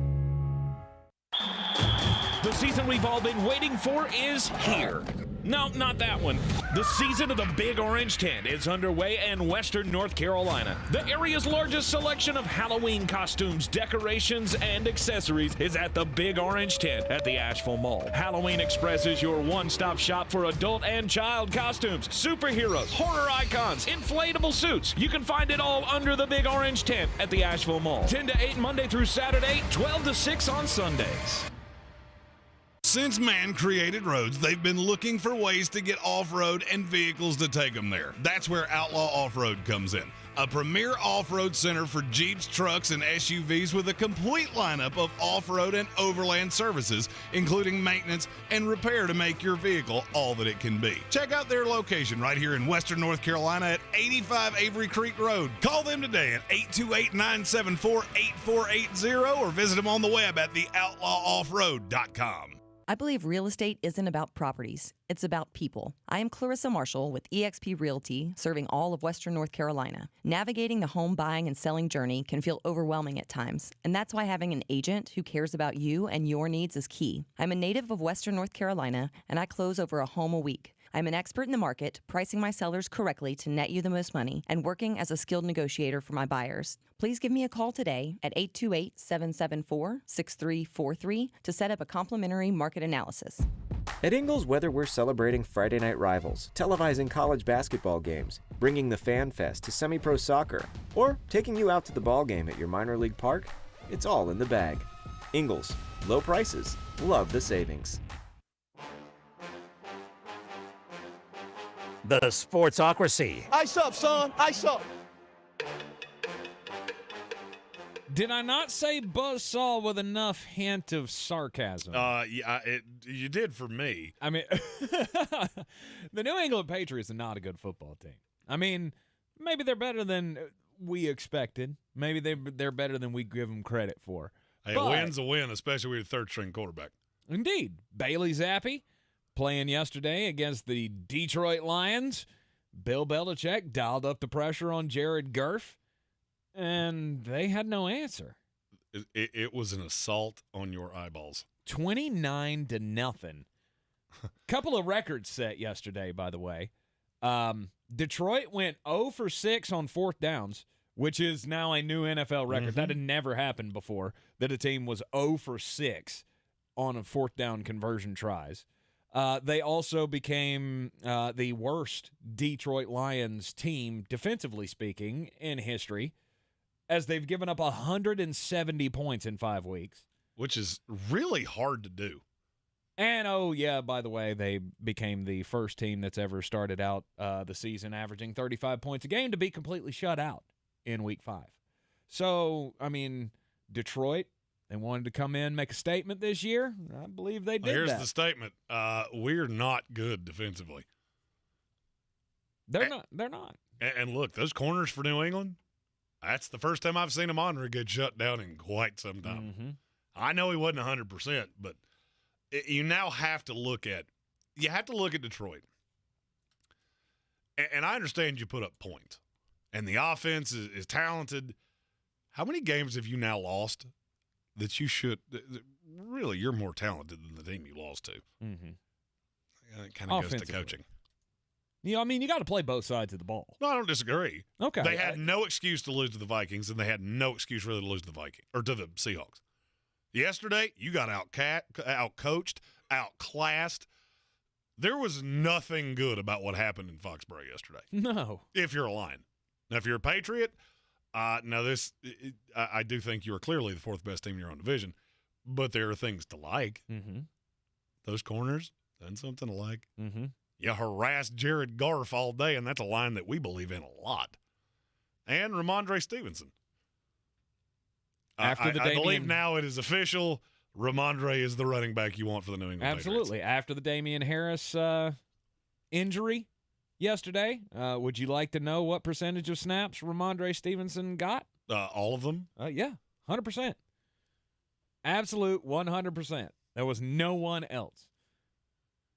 The season we've all been waiting for is here. No, not that one. The season of the Big Orange Tent is underway in Western North Carolina. The area's largest selection of Halloween costumes, decorations, and accessories is at the Big Orange Tent at the Asheville Mall. Halloween Express is your one-stop shop for adult and child costumes, superheroes, horror icons, inflatable suits. You can find it all under the Big Orange Tent at the Asheville Mall. 10 to 8 Monday through Saturday, 12 to 6 on Sundays. Since man created roads, they've been looking for ways to get off-road and vehicles to take them there. That's where Outlaw Off-Road comes in. A premier off-road center for Jeeps, trucks, and SUVs with a complete lineup of off-road and overland services, including maintenance and repair to make your vehicle all that it can be. Check out their location right here in Western North Carolina at 85 Avery Creek Road. Call them today at 828-974-8480 or visit them on the web at theoutlawoffroad.com. I believe real estate isn't about properties. It's about people. I am Clarissa Marshall with eXp Realty, serving all of Western North Carolina. Navigating the home buying and selling journey can feel overwhelming at times, and that's why having an agent who cares about you and your needs is key. I'm a native of Western North Carolina, and I close over a home a week. I'm an expert in the market, pricing my sellers correctly to net you the most money, and working as a skilled negotiator for my buyers. Please give me a call today at 828-774-6343 to set up a complimentary market analysis. At Ingles, whether we're celebrating Friday night rivals, televising college basketball games, bringing the Fan Fest to semi-pro soccer, or taking you out to the ball game at your minor league park, it's all in the bag. Ingles, low prices, love the savings. The Sportsocracy. Ice up, son. Ice up. Did I not say buzzsaw with enough hint of sarcasm? Yeah, you did for me. I mean, the New England Patriots are not a good football team. I mean, maybe they're better than we expected. Maybe they're better than we give them credit for. Hey, a win's a win, especially with a third-string quarterback. Indeed. Bailey Zappi playing yesterday against the Detroit Lions. Bill Belichick dialed up the pressure on Jared Goff, and they had no answer. It was an assault on your eyeballs. 29-0. Couple of records set yesterday, by the way. Detroit went 0 for 6 on fourth downs, which is now a new NFL record. Mm-hmm. That had never happened before, that a team was 0 for 6 on a fourth down conversion tries. They also became the worst Detroit Lions team, defensively speaking, in history, as they've given up 170 points in 5 weeks. Which is really hard to do. And, oh, yeah, by the way, they became the first team that's ever started out the season averaging 35 points a game to be completely shut out in Week 5. So, I mean, Detroit, they wanted to come in, make a statement this year. I believe they did Here's that. the statement. We're not good defensively. They're not. And look, those corners for New England, that's the first time I've seen them on get shut down in quite some time. Mm-hmm. I know he wasn't 100%, but you now have to look at Detroit. And I understand you put up points, and the offense is talented. How many games have you now lost that you should – really, you're more talented than the team you lost to? Mm-hmm. It kind of goes to coaching. You know, I mean, you got to play both sides of the ball. No, I don't disagree. Okay. They had no excuse to lose to the Vikings, and they had no excuse really to lose to the Vikings or to the Seahawks. Yesterday, you got out-coached, outclassed. There was nothing good about what happened in Foxborough yesterday. No. If you're a Lion. Now, if you're a Patriot, No, I do think you are clearly the fourth best team in your own division, but there are things to like. Mm-hmm. Those corners, done something to like. Mm-hmm. You harassed Jared Goff all day, and that's a line that we believe in a lot. And Ramondre Stevenson. I believe now it is official. Ramondre is the running back you want for the New England Absolutely. Patriots. After the Damian Harris injury yesterday, would you like to know what percentage of snaps Ramondre Stevenson got? All of them? Yeah, 100%. Absolute 100%. There was no one else.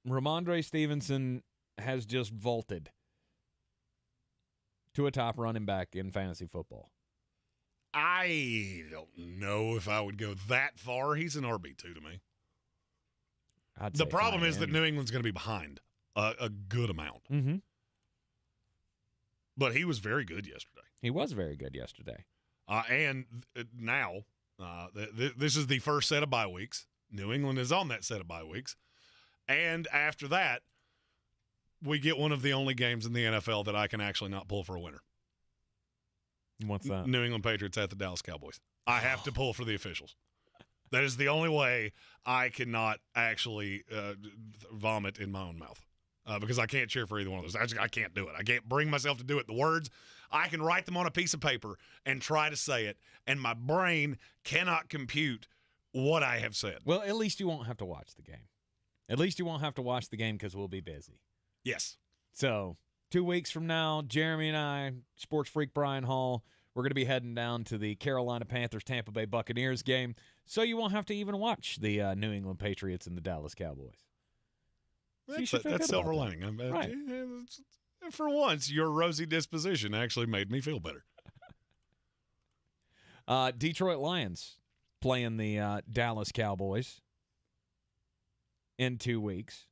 Ramondre Stevenson has just vaulted to a top running back in fantasy football. I don't know if I would go that far. He's an RB2 to me. The problem is that New England's going to be behind a good amount. Mm-hmm. But he was very good yesterday. He was very good yesterday. And now, this is the first set of bye weeks. New England is on that set of bye weeks. And after that, we get one of the only games in the NFL that I can actually not pull for a winner. What's that? New England Patriots at the Dallas Cowboys. I have to pull for the officials. That is the only way I cannot actually vomit in my own mouth because I can't cheer for either one of those. I can't do it. I can't bring myself to do it. The words, I can write them on a piece of paper and try to say it, and my brain cannot compute what I have said. Well, at least you won't have to watch the game. At least you won't have to watch the game because we'll be busy. Yes. So 2 weeks from now, Jeremy and I, sports freak Brian Hall, we're going to be heading down to the Carolina Panthers Tampa Bay Buccaneers game, so you won't have to even watch the New England Patriots and the Dallas Cowboys. So that's silver lining. Right. For once, your rosy disposition actually made me feel better. Detroit Lions playing the Dallas Cowboys in 2 weeks.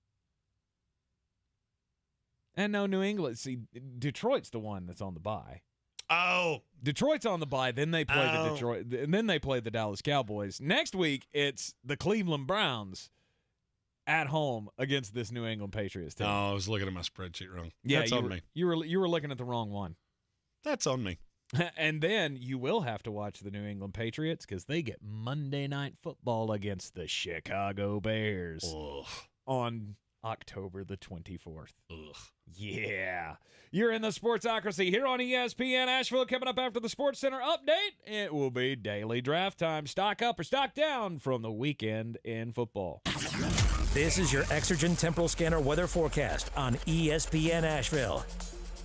And no, New England. See, Detroit's the one that's on the bye. Oh, Detroit's on the bye. Then they play the Detroit, and then they play the Dallas Cowboys. Next week, it's the Cleveland Browns at home against this New England Patriots team. Oh, I was looking at my spreadsheet wrong. Yeah, that's on me. You were looking at the wrong one. That's on me. And then you will have to watch the New England Patriots because they get Monday Night Football against the Chicago Bears on October the 24th. Ugh. Yeah. You're in the Sportsocracy here on ESPN Asheville. Coming up after the Sports Center update, it will be daily draft time. Stock up or stock down from the weekend in football. This is your Exergen Temporal Scanner weather forecast on ESPN Asheville.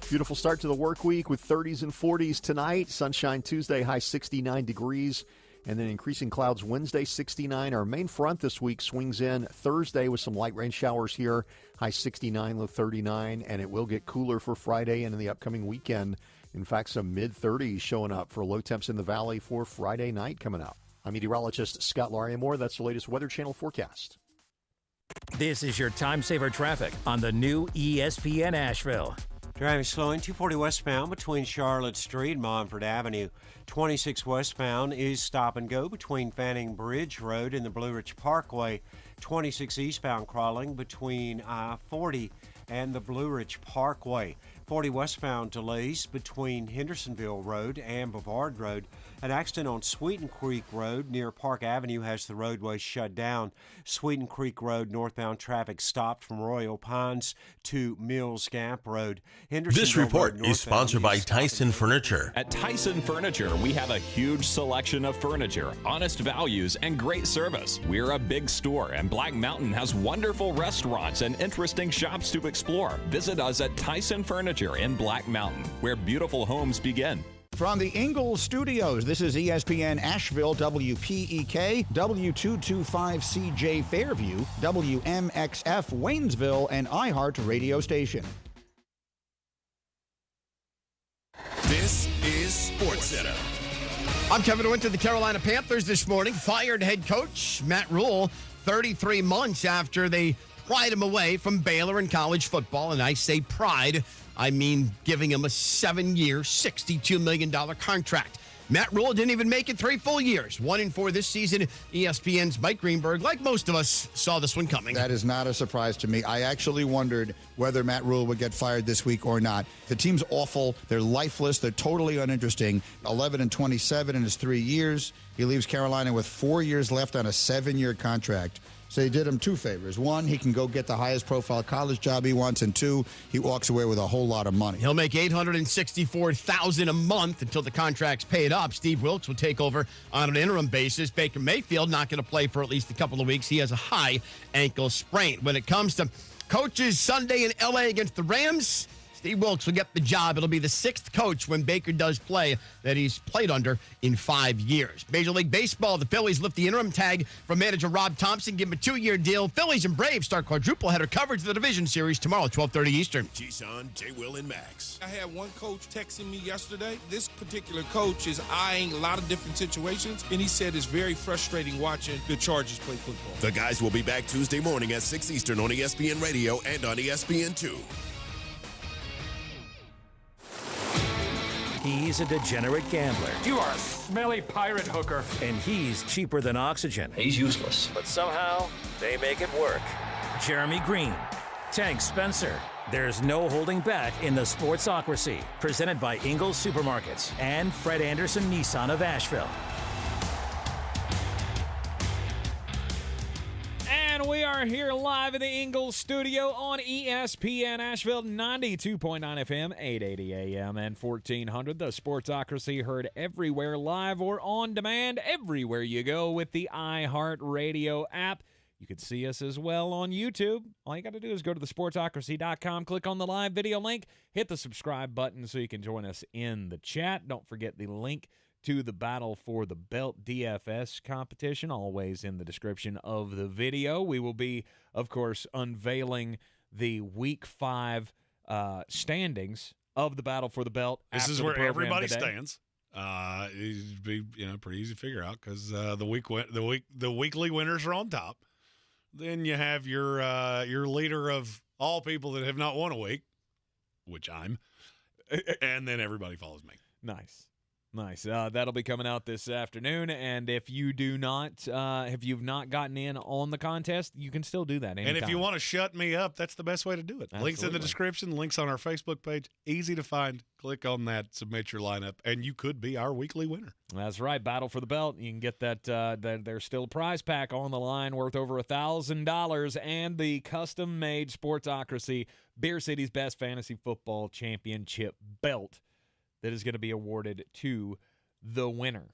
Beautiful start to the work week with 30s and 40s tonight. Sunshine Tuesday, high 69 degrees. And then increasing clouds Wednesday, 69. Our main front this week swings in Thursday with some light rain showers here, high 69, low 39. And it will get cooler for Friday and in the upcoming weekend. In fact, some mid-30s showing up for low temps in the valley for Friday night coming up. I'm meteorologist Scott Lariamore. That's the latest Weather Channel forecast. This is your time saver traffic on the new ESPN Asheville. Driving slow in 240 westbound between Charlotte Street and Montford Avenue. 26 westbound is stop and go between Fanning Bridge Road and the Blue Ridge Parkway. 26 eastbound crawling between I-40 and the Blue Ridge Parkway. 40 westbound delays between Hendersonville Road and Bavard Road. An accident on Sweeten Creek Road near Park Avenue has the roadway shut down. Sweeten Creek Road northbound traffic stopped from Royal Pines to Mills Gap Road. This report is sponsored by Tyson Furniture. At Tyson Furniture, we have a huge selection of furniture, honest values, and great service. We're a big store, and Black Mountain has wonderful restaurants and interesting shops to explore. Visit us at Tyson Furniture in Black Mountain, where beautiful homes begin. From the Ingles Studios, this is ESPN Asheville, WPEK, W225CJ Fairview, WMXF Waynesville, and iHeart radio station. This is SportsCenter. I'm Kevin Winter. The Carolina Panthers this morning fired head coach Matt Rhule 33 months after they pried him away from Baylor in college football. And I say pried, I mean giving him a 7-year, $62 million contract. Matt Rhule didn't even make it 3 full years. 1-4 this season. ESPN's Mike Greenberg, like most of us, saw this one coming. That is not a surprise to me. I actually wondered whether Matt Rhule would get fired this week or not. The team's awful. They're lifeless. They're totally uninteresting. 11-27 in his 3 years. He leaves Carolina with 4 years left on a 7-year contract. So he did him 2 favors. 1, he can go get the highest profile college job he wants, and 2, he walks away with a whole lot of money. He'll make $864,000 a month until the contract's paid up. Steve Wilkes will take over on an interim basis. Baker Mayfield not going to play for at least a couple of weeks. He has a high ankle sprain. When it comes to coaches Sunday in L.A. against the Rams, Steve Wilkes will get the job. It'll be the 6th coach when Baker does play that he's played under in 5 years. Major League Baseball, the Phillies lift the interim tag from manager Rob Thompson, give him a 2-year deal. Phillies and Braves start quadruple header coverage of the division series tomorrow, 12:30 Eastern. Keyshawn, J. Will, and Max. I had one coach texting me yesterday. This particular coach is eyeing a lot of different situations, and he said it's very frustrating watching the Chargers play football. The guys will be back Tuesday morning at 6 Eastern on ESPN Radio and on ESPN2. He's a degenerate gambler. You are a smelly pirate hooker. And he's cheaper than oxygen. He's useless. But somehow, they make it work. Jeremy Greene, Tank Spencer. There's no holding back in the sportsocracy. Presented by Ingles Supermarkets and Fred Anderson Nissan of Asheville. And we are here live in the Ingles Studio on ESPN Asheville, 92.9 FM, 880 AM, and 1400. The Sportsocracy heard everywhere, live or on demand, everywhere you go with the iHeartRadio app. You can see us as well on YouTube. All you got to do is go to thesportsocracy.com, click on the live video link, hit the subscribe button so you can join us in the chat. Don't forget the link to the Battle for the Belt DFS competition, always in the description of the video. We will be, of course, unveiling the Week 5 standings of the Battle for the Belt. This is where everybody stands. It'd be pretty easy to figure out because the weekly winners are on top. Then you have your leader of all people that have not won a week, which I'm, and then everybody follows me. Nice. That'll be coming out this afternoon, and if you do not, if you've not gotten in on the contest, you can still do that anytime. And if you want to shut me up, that's the best way to do it. Absolutely. Links in the description, links on our Facebook page, easy to find. Click on that, submit your lineup, and you could be our weekly winner. That's right, Battle for the Belt. You can get that. There's still a prize pack on the line worth over $1,000, and the custom-made Sportsocracy Beer City's Best Fantasy Football Championship belt that is going to be awarded to the winner.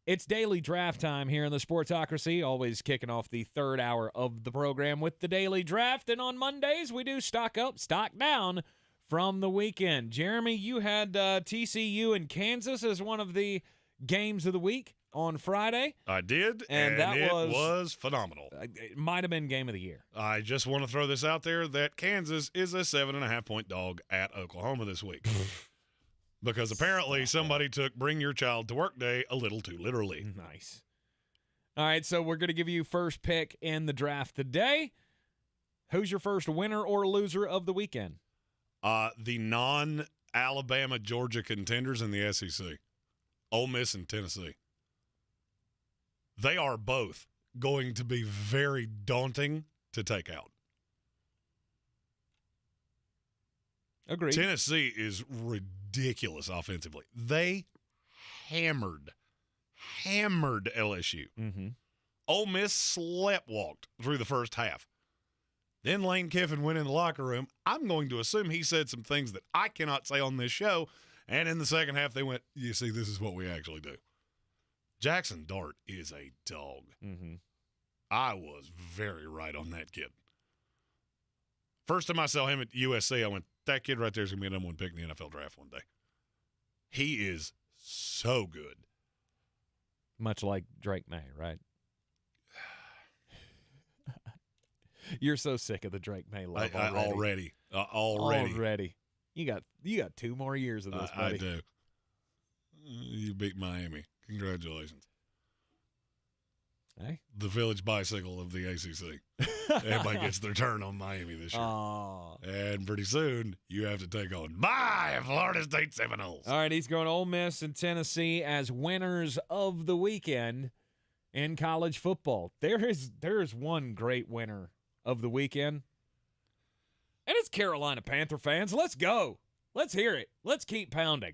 It's daily draft time here in the Sportsocracy, always kicking off the 3rd hour of the program with the daily draft. And on Mondays, we do stock up, stock down from the weekend. Jeremy, you had TCU and Kansas as one of the games of the week on Friday. I did, and it was phenomenal. It might have been game of the year. I just want to throw this out there that Kansas is a 7.5-point dog at Oklahoma this week. Because apparently somebody took Bring Your Child to Work Day a little too literally. Nice. All right, so we're going to give you first pick in the draft today. Who's your first winner or loser of the weekend? The non-Alabama Georgia contenders in the SEC, Ole Miss and Tennessee. They are both going to be very daunting to take out. Agreed. Tennessee is ridiculous offensively. They hammered LSU. Mm-hmm. Ole Miss sleptwalked through the first half. Then Lane Kiffin went in the locker room. I'm going to assume he said some things that I cannot say on this show. And in the second half, they went, you see, this is what we actually do. Jackson Dart is a dog. Mm-hmm. I was very right on that kid. First time I saw him at USC, I went, that kid right there is going to be a #1 pick in the NFL draft one day. He is so good. Much like Drake May, right? You're so sick of the Drake May love already. You got 2 more years of this, buddy. I do. You beat Miami. Congratulations. Hey. The village bicycle of the ACC. Everybody gets their turn on Miami this year. Oh. And pretty soon, you have to take on my Florida State Seminoles. All right, he's going Ole Miss and Tennessee as winners of the weekend in college football. There is one great winner of the weekend, and it's Carolina Panther fans. Let's go. Let's hear it. Let's keep pounding.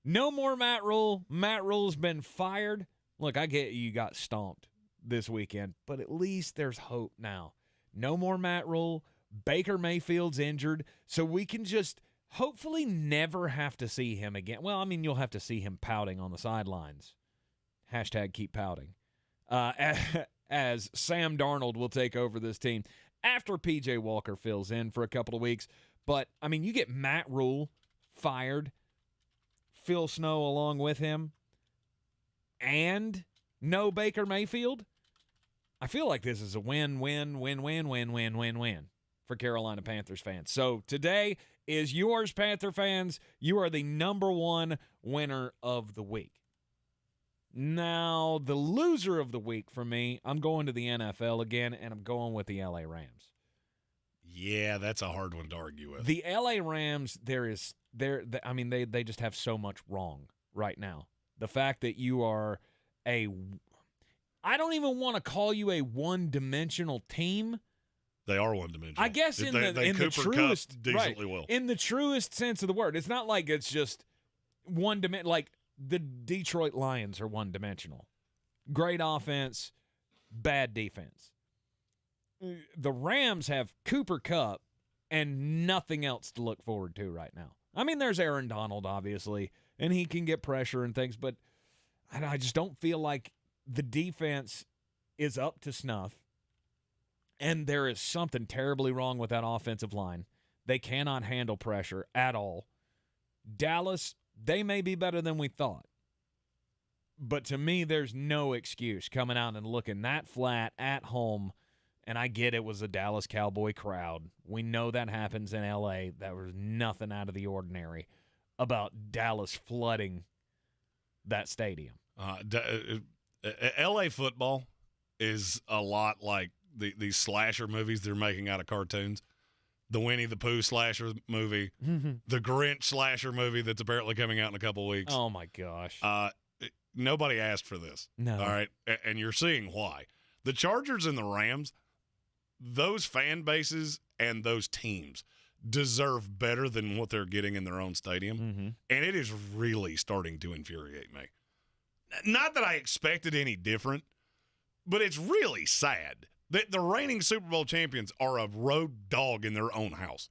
No more Matt Rhule. Matt Rhule's been fired. Look, I get you got stomped this weekend, but at least there's hope now. No more Matt Rhule. Baker Mayfield's injured, so we can just hopefully never have to see him again. Well, I mean, you'll have to see him pouting on the sidelines. Hashtag keep pouting. As Sam Darnold will take over this team after P.J. Walker fills in for a couple of weeks. But, I mean, you get Matt Rhule fired, Phil Snow along with him, and no Baker Mayfield. I feel like this is a win-win for Carolina Panthers fans. So today is yours, Panther fans. You are the number one winner of the week. Now, the loser of the week for me, I'm going to the NFL again, and I'm going with the L.A. Rams. Yeah, that's a hard one to argue with. The L.A. Rams, they just have so much wrong right now. The fact that you are I don't even want to call you a one-dimensional team. They are one-dimensional. I guess in the truest, decently well. In the truest sense of the word. It's not like it's just one-dimensional. Like the Detroit Lions are one-dimensional. Great offense, bad defense. The Rams have Cooper Kupp and nothing else to look forward to right now. I mean, there's Aaron Donald, obviously, and he can get pressure and things, but I just don't feel like the defense is up to snuff, and there is something terribly wrong with that offensive line. They cannot handle pressure at all. Dallas, they may be better than we thought, but to me, there's no excuse coming out and looking that flat at home. And I get it was a Dallas Cowboy crowd. We know that happens in L.A. There was nothing out of the ordinary about Dallas flooding that stadium. L.A. football is a lot like these slasher movies they're making out of cartoons. The Winnie the Pooh slasher movie, the Grinch slasher movie that's apparently coming out in a couple of weeks. Oh, my gosh. Nobody asked for this. No. All right? And you're seeing why. The Chargers and the Rams, those fan bases and those teams deserve better than what they're getting in their own stadium. Mm-hmm. And it is really starting to infuriate me. Not that I expected any different, but it's really sad that the reigning Super Bowl champions are a road dog in their own house.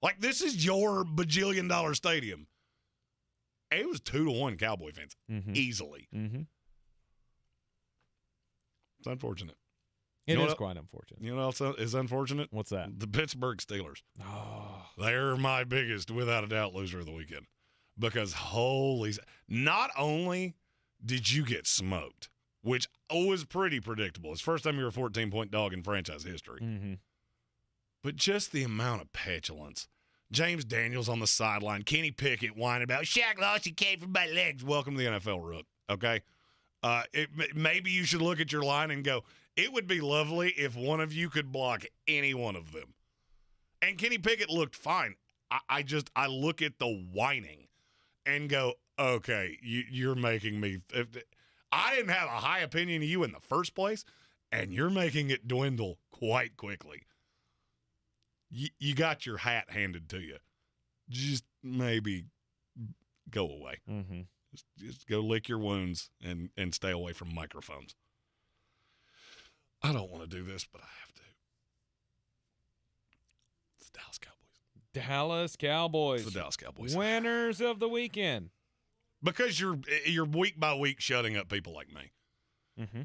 Like, this is your bajillion-dollar stadium. It was 2-1 Cowboy fans, easily. Mm-hmm. It's unfortunate. It is quite unfortunate. You know what else is unfortunate? What's that? The Pittsburgh Steelers. Oh. They're my biggest, without a doubt, loser of the weekend. Because not only did you get smoked, which was pretty predictable. It's the first time you were a 14-point dog in franchise history. Mm-hmm. But just the amount of petulance. James Daniels on the sideline. Kenny Pickett whining about, Shaq lost, he came from my legs. Welcome to the NFL, Rook. Okay? Maybe you should look at your line and go, it would be lovely if one of you could block any one of them. And Kenny Pickett looked fine. I look at the whining and go, okay, you're making me – I didn't have a high opinion of you in the first place, and you're making it dwindle quite quickly. You got your hat handed to you. Just maybe go away. Mm-hmm. Just go lick your wounds and stay away from microphones. I don't want to do this, but I have to. It's the Dallas Cowboys. Dallas Cowboys. It's the Dallas Cowboys. Winners of the weekend. Because you're week by week shutting up people like me. Mm-hmm.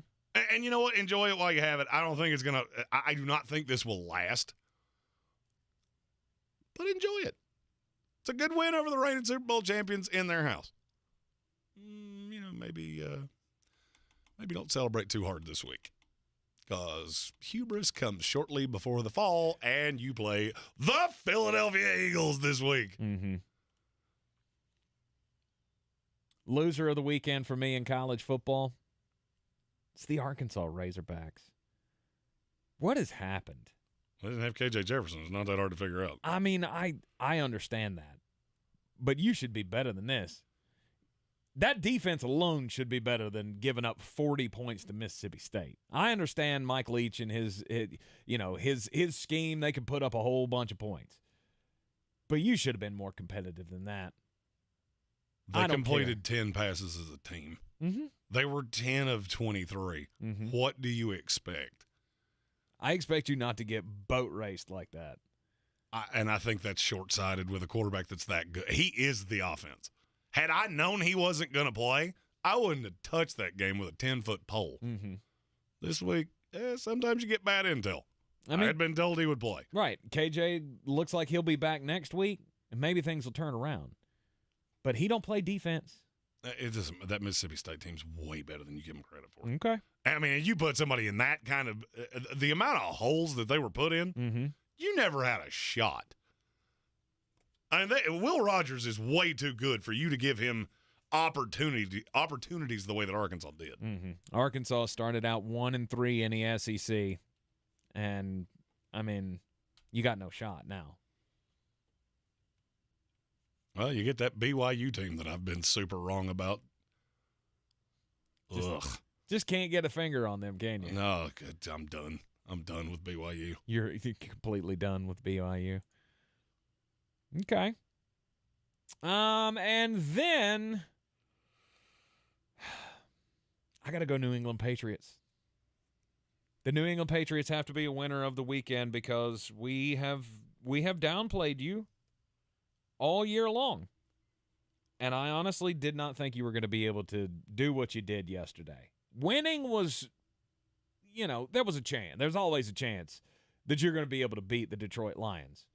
And you know what? Enjoy it while you have it. I don't think it's going to – I do not think this will last. But enjoy it. It's a good win over the reigning Super Bowl champions in their house. Maybe don't celebrate too hard this week. Because hubris comes shortly before the fall, and you play the Philadelphia Eagles this week. Mm-hmm. Loser of the weekend for me in college football, It's the Arkansas Razorbacks. What has happened? They didn't have KJ Jefferson. It's not that hard to figure out. I mean, I understand that. But you should be better than this. That defense alone should be better than giving up 40 points to Mississippi State. I understand Mike Leach and his scheme. They can put up a whole bunch of points. But you should have been more competitive than that. They completed 10 passes as a team. Mm-hmm. They were 10 of 23. Mm-hmm. What do you expect? I expect you not to get boat raced like that. And I think that's short-sighted with a quarterback that's that good. He is the offense. Had I known he wasn't going to play, I wouldn't have touched that game with a 10-foot pole. Mm-hmm. This week, sometimes you get bad intel. I had been told he would play. Right. KJ looks like he'll be back next week, and maybe things will turn around. But he don't play defense. It doesn't. That Mississippi State team's way better than you give them credit for. Okay. I mean, you put somebody in that kind of the amount of holes that they were put in, mm-hmm. you never had a shot. I mean, Will Rogers is way too good for you to give him opportunities the way that Arkansas did. Mm-hmm. Arkansas started out 1-3 in the SEC, and I mean, you got no shot now. Well, you get that BYU team that I've been super wrong about. Just can't get a finger on them, can you? No, I'm done. I'm done with BYU. You're completely done with BYU. Okay. And then I got to go New England Patriots. The New England Patriots have to be a winner of the weekend because we have downplayed you all year long. And I honestly did not think you were going to be able to do what you did yesterday. Winning was, there was a chance. There's always a chance that you're going to be able to beat the Detroit Lions.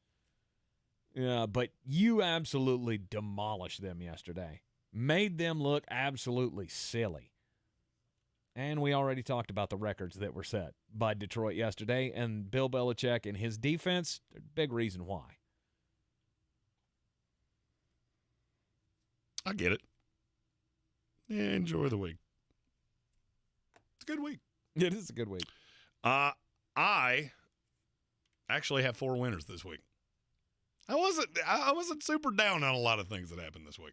But you absolutely demolished them yesterday. Made them look absolutely silly. And we already talked about the records that were set by Detroit yesterday, and Bill Belichick and his defense, big reason why. I get it. Yeah, enjoy the week. It's a good week. It is a good week. I actually have 4 winners this week. I wasn't super down on a lot of things that happened this week.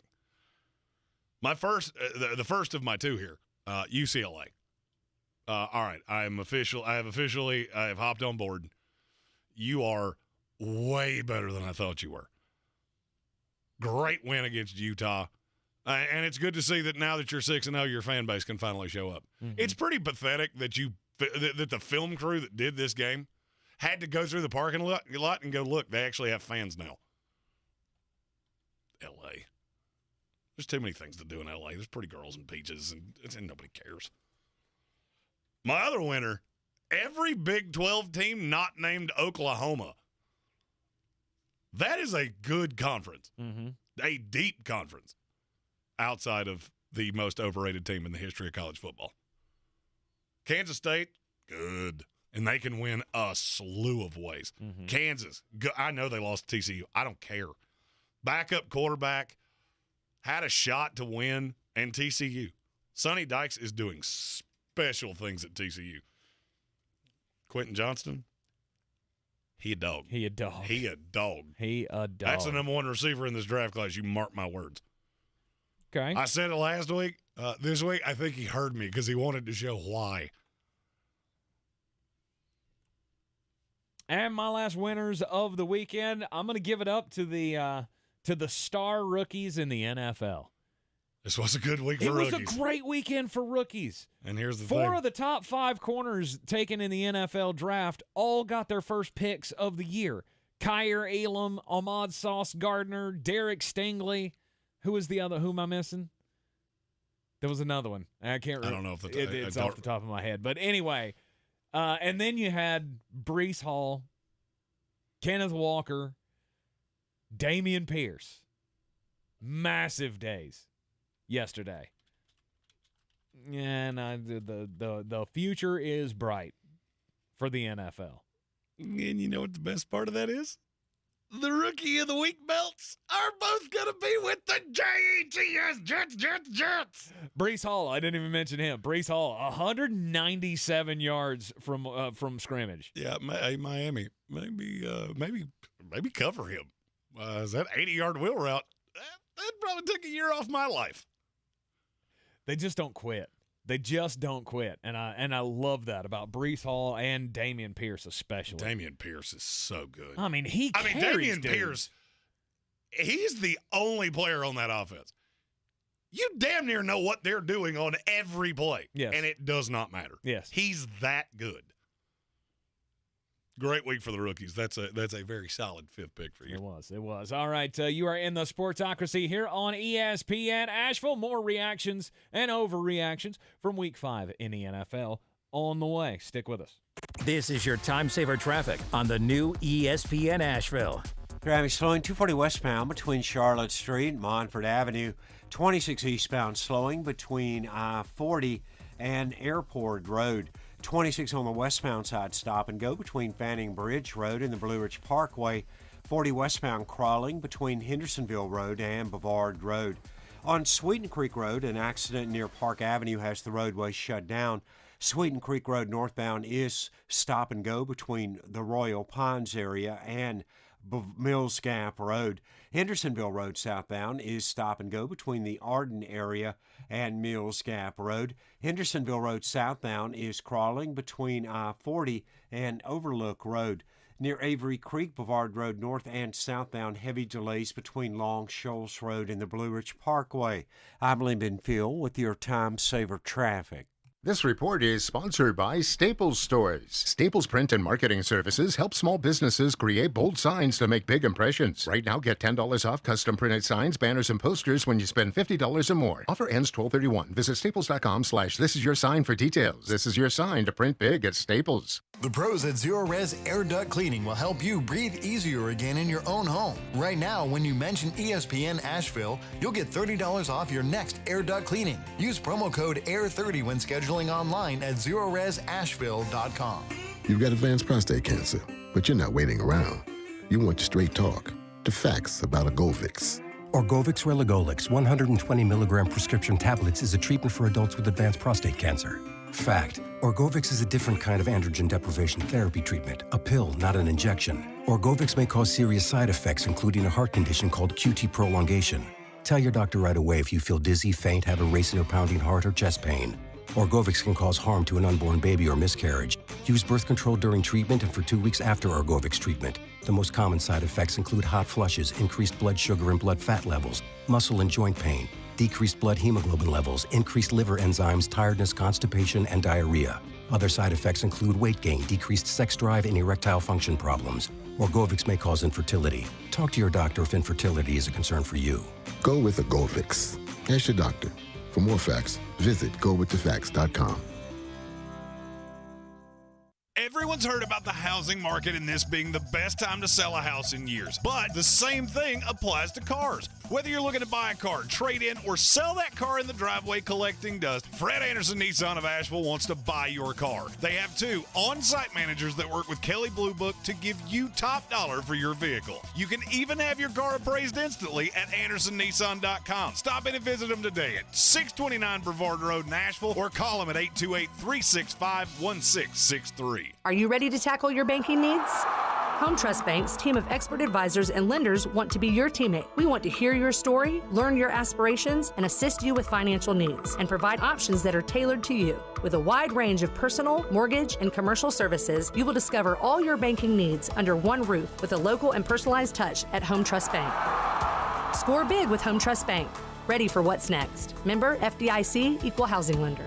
My first, the first of my 2 here, UCLA. All right, I have hopped on board. You are way better than I thought you were. Great win against Utah. And it's good to see that now that you're 6-0, your fan base can finally show up. Mm-hmm. It's pretty pathetic that that the film crew that did this game had to go through the parking lot and go, look, they actually have fans now. L.A. There's too many things to do in L.A. There's pretty girls and beaches, and nobody cares. My other winner, every Big 12 team not named Oklahoma. That is a good conference. Mm-hmm. A deep conference outside of the most overrated team in the history of college football. Kansas State, good. And they can win a slew of ways. Mm-hmm. Kansas, I know they lost to TCU. I don't care. Backup quarterback, had a shot to win, and TCU. Sonny Dykes is doing special things at TCU. Quentin Johnston, he a dog. He a dog. He a dog. He a dog. That's the number 1 receiver in this draft class. You mark my words. Okay. I said it last week. This week, I think he heard me because he wanted to show why. And my last winners of the weekend, I'm going to give it up to the star rookies in the NFL. This was a good week for rookies. It was a great weekend for rookies. And here's the 4 thing. of the top 5 corners taken in the NFL draft all got their first picks of the year. Kyer Elam, Ahmad Sauce Gardner, Derek Stingley. Who was the other? Who am I missing? There was another one. I can't remember. I don't know if it's off the top of my head. But anyway, and then you had Breece Hall, Kenneth Walker, Dameon Pierce. Massive days yesterday. And the future is bright for the NFL. And you know what the best part of that is? the Rookie of the Week belts are both going to be with the Jets. Breece Hall, I didn't even mention him. Breece Hall, 197 yards from scrimmage. Yeah, Miami, maybe cover him. Is that 80-yard wheel route? That probably took a year off my life. They just don't quit. They just don't quit, and I love that about Breece Hall and Dameon Pierce especially. Dameon Pierce is so good. I mean, Dameon Pierce, he's the only player on that offense. You damn near know what they're doing on every play, yes, and it does not matter. Yes, he's that good. Great week for the rookies. That's a very solid fifth pick for you. It was. All right, you are in the Sportsocracy here on ESPN Asheville. More reactions and overreactions from Week 5 in the NFL on the way. Stick with us. This is your time saver traffic on the new ESPN Asheville. Traffic slowing 240 westbound between Charlotte Street and Montford Avenue. 26 eastbound slowing between I-40 and Airport Road. 26 on the westbound side, stop and go between Fanning Bridge Road and the Blue Ridge Parkway. 40 westbound crawling between Hendersonville Road and Bavard Road. On Sweeten Creek Road, an accident near Park Avenue has the roadway shut down. Sweeten Creek Road northbound is stop and go between the Royal Pines area and Mills Gap Road. Hendersonville Road southbound is stop and go between the Arden area and Mills Gap Road. Hendersonville Road southbound is crawling between I-40 and Overlook Road. Near Avery Creek, Bavard Road north and southbound, heavy delays between Long Shoals Road and the Blue Ridge Parkway. I'm Lyndon Phil with your Time Saver Traffic. This report is sponsored by Staples Stores. Staples Print and Marketing Services help small businesses create bold signs to make big impressions. Right now, get $10 off custom printed signs, banners, and posters when you spend $50 or more. Offer ends 12/31. Visit staples.com/thisisyoursign for details. This is your sign to print big at Staples. The pros at Zero Res Air Duct Cleaning will help you breathe easier again in your own home. Right now, when you mention ESPN Asheville, you'll get $30 off your next air duct cleaning. Use promo code AIR30 when scheduling online at ZeroResAsheville.com. You've got advanced prostate cancer, but you're not waiting around. You want your straight talk, the facts about Orgovix. Orgovix Relagolix 120 milligram prescription tablets is a treatment for adults with advanced prostate cancer. Fact: Orgovix is a different kind of androgen deprivation therapy treatment, a pill, not an injection. Orgovix may cause serious side effects, including a heart condition called QT prolongation. Tell your doctor right away if you feel dizzy, faint, have a racing or pounding heart, or chest pain. Orgovix can cause harm to an unborn baby or miscarriage. Use birth control during treatment and for 2 weeks after Orgovix treatment. The most common side effects include hot flushes, increased blood sugar and blood fat levels, muscle and joint pain, decreased blood hemoglobin levels, increased liver enzymes, tiredness, constipation, and diarrhea. Other side effects include weight gain, decreased sex drive, and erectile function problems. Orgovix may cause infertility. Talk to your doctor if infertility is a concern for you. Go with Orgovix. Ask your doctor. For more facts, visit gowiththefacts.com. Everyone's heard about the housing market and this being the best time to sell a house in years. But the same thing applies to cars. Whether you're looking to buy a car, trade in, or sell that car in the driveway collecting dust, Fred Anderson Nissan of Asheville wants to buy your car. They have 2 on-site managers that work with Kelly Blue Book to give you top dollar for your vehicle. You can even have your car appraised instantly at AndersonNissan.com. Stop in and visit them today at 629 Brevard Road in Asheville or call them at 828-365-1663. Are you ready to tackle your banking needs? Home Trust Bank's team of expert advisors and lenders want to be your teammate. We want to hear your story, learn your aspirations, and assist you with financial needs, and provide options that are tailored to you. With a wide range of personal, mortgage, and commercial services, you will discover all your banking needs under one roof with a local and personalized touch at Home Trust Bank. Score big with Home Trust Bank. Ready for what's next. Member FDIC, Equal Housing Lender.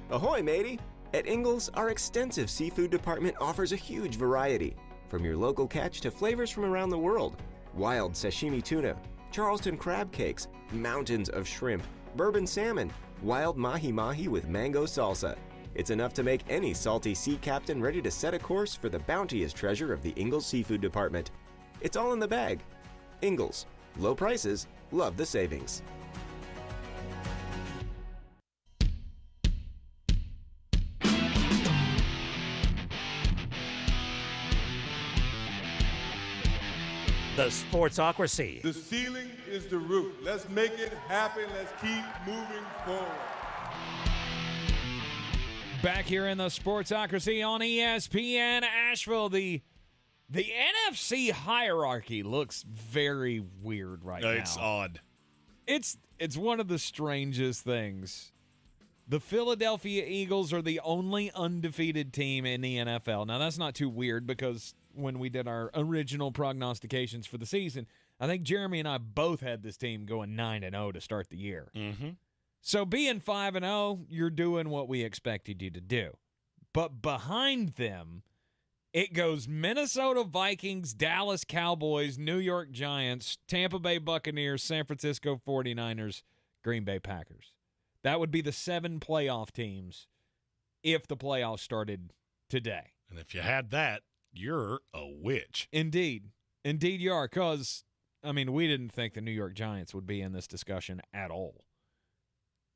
Ahoy, matey! At Ingles, our extensive seafood department offers a huge variety, from your local catch to flavors from around the world. Wild sashimi tuna, Charleston crab cakes, mountains of shrimp, bourbon salmon, wild mahi-mahi with mango salsa. It's enough to make any salty sea captain ready to set a course for the bounteous treasure of the Ingles Seafood Department. It's all in the bag. Ingles. Low prices, love the savings. The Sportsocracy. The ceiling is the roof. Let's make it happen. Let's keep moving forward. Back here in the Sportsocracy on ESPN Asheville, the NFC hierarchy looks very weird right now. It's odd. It's one of the strangest things. The Philadelphia Eagles are the only undefeated team in the NFL. Now, that's not too weird because when we did our original prognostications for the season, I think Jeremy and I both had this team going 9-0 to start the year. Mm-hmm. So being 5-0, you're doing what we expected you to do. But behind them, it goes Minnesota Vikings, Dallas Cowboys, New York Giants, Tampa Bay Buccaneers, San Francisco 49ers, Green Bay Packers. That would be the 7 playoff teams if the playoffs started today. And if you had that, you're a witch. Indeed. Indeed you are, because, we didn't think the New York Giants would be in this discussion at all.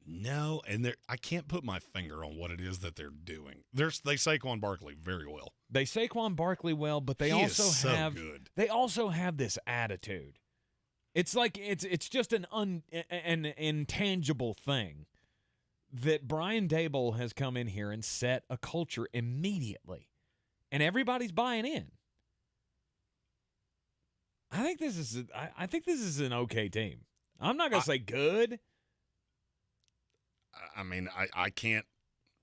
No, and I can't put my finger on what it is that they're doing. They Saquon Barkley very well. They Saquon Barkley well, but they they also have this attitude. It's like it's just an intangible thing that Brian Daboll has come in here and set a culture immediately, and everybody's buying in. I think this is an okay team. I'm not going to say good. I can't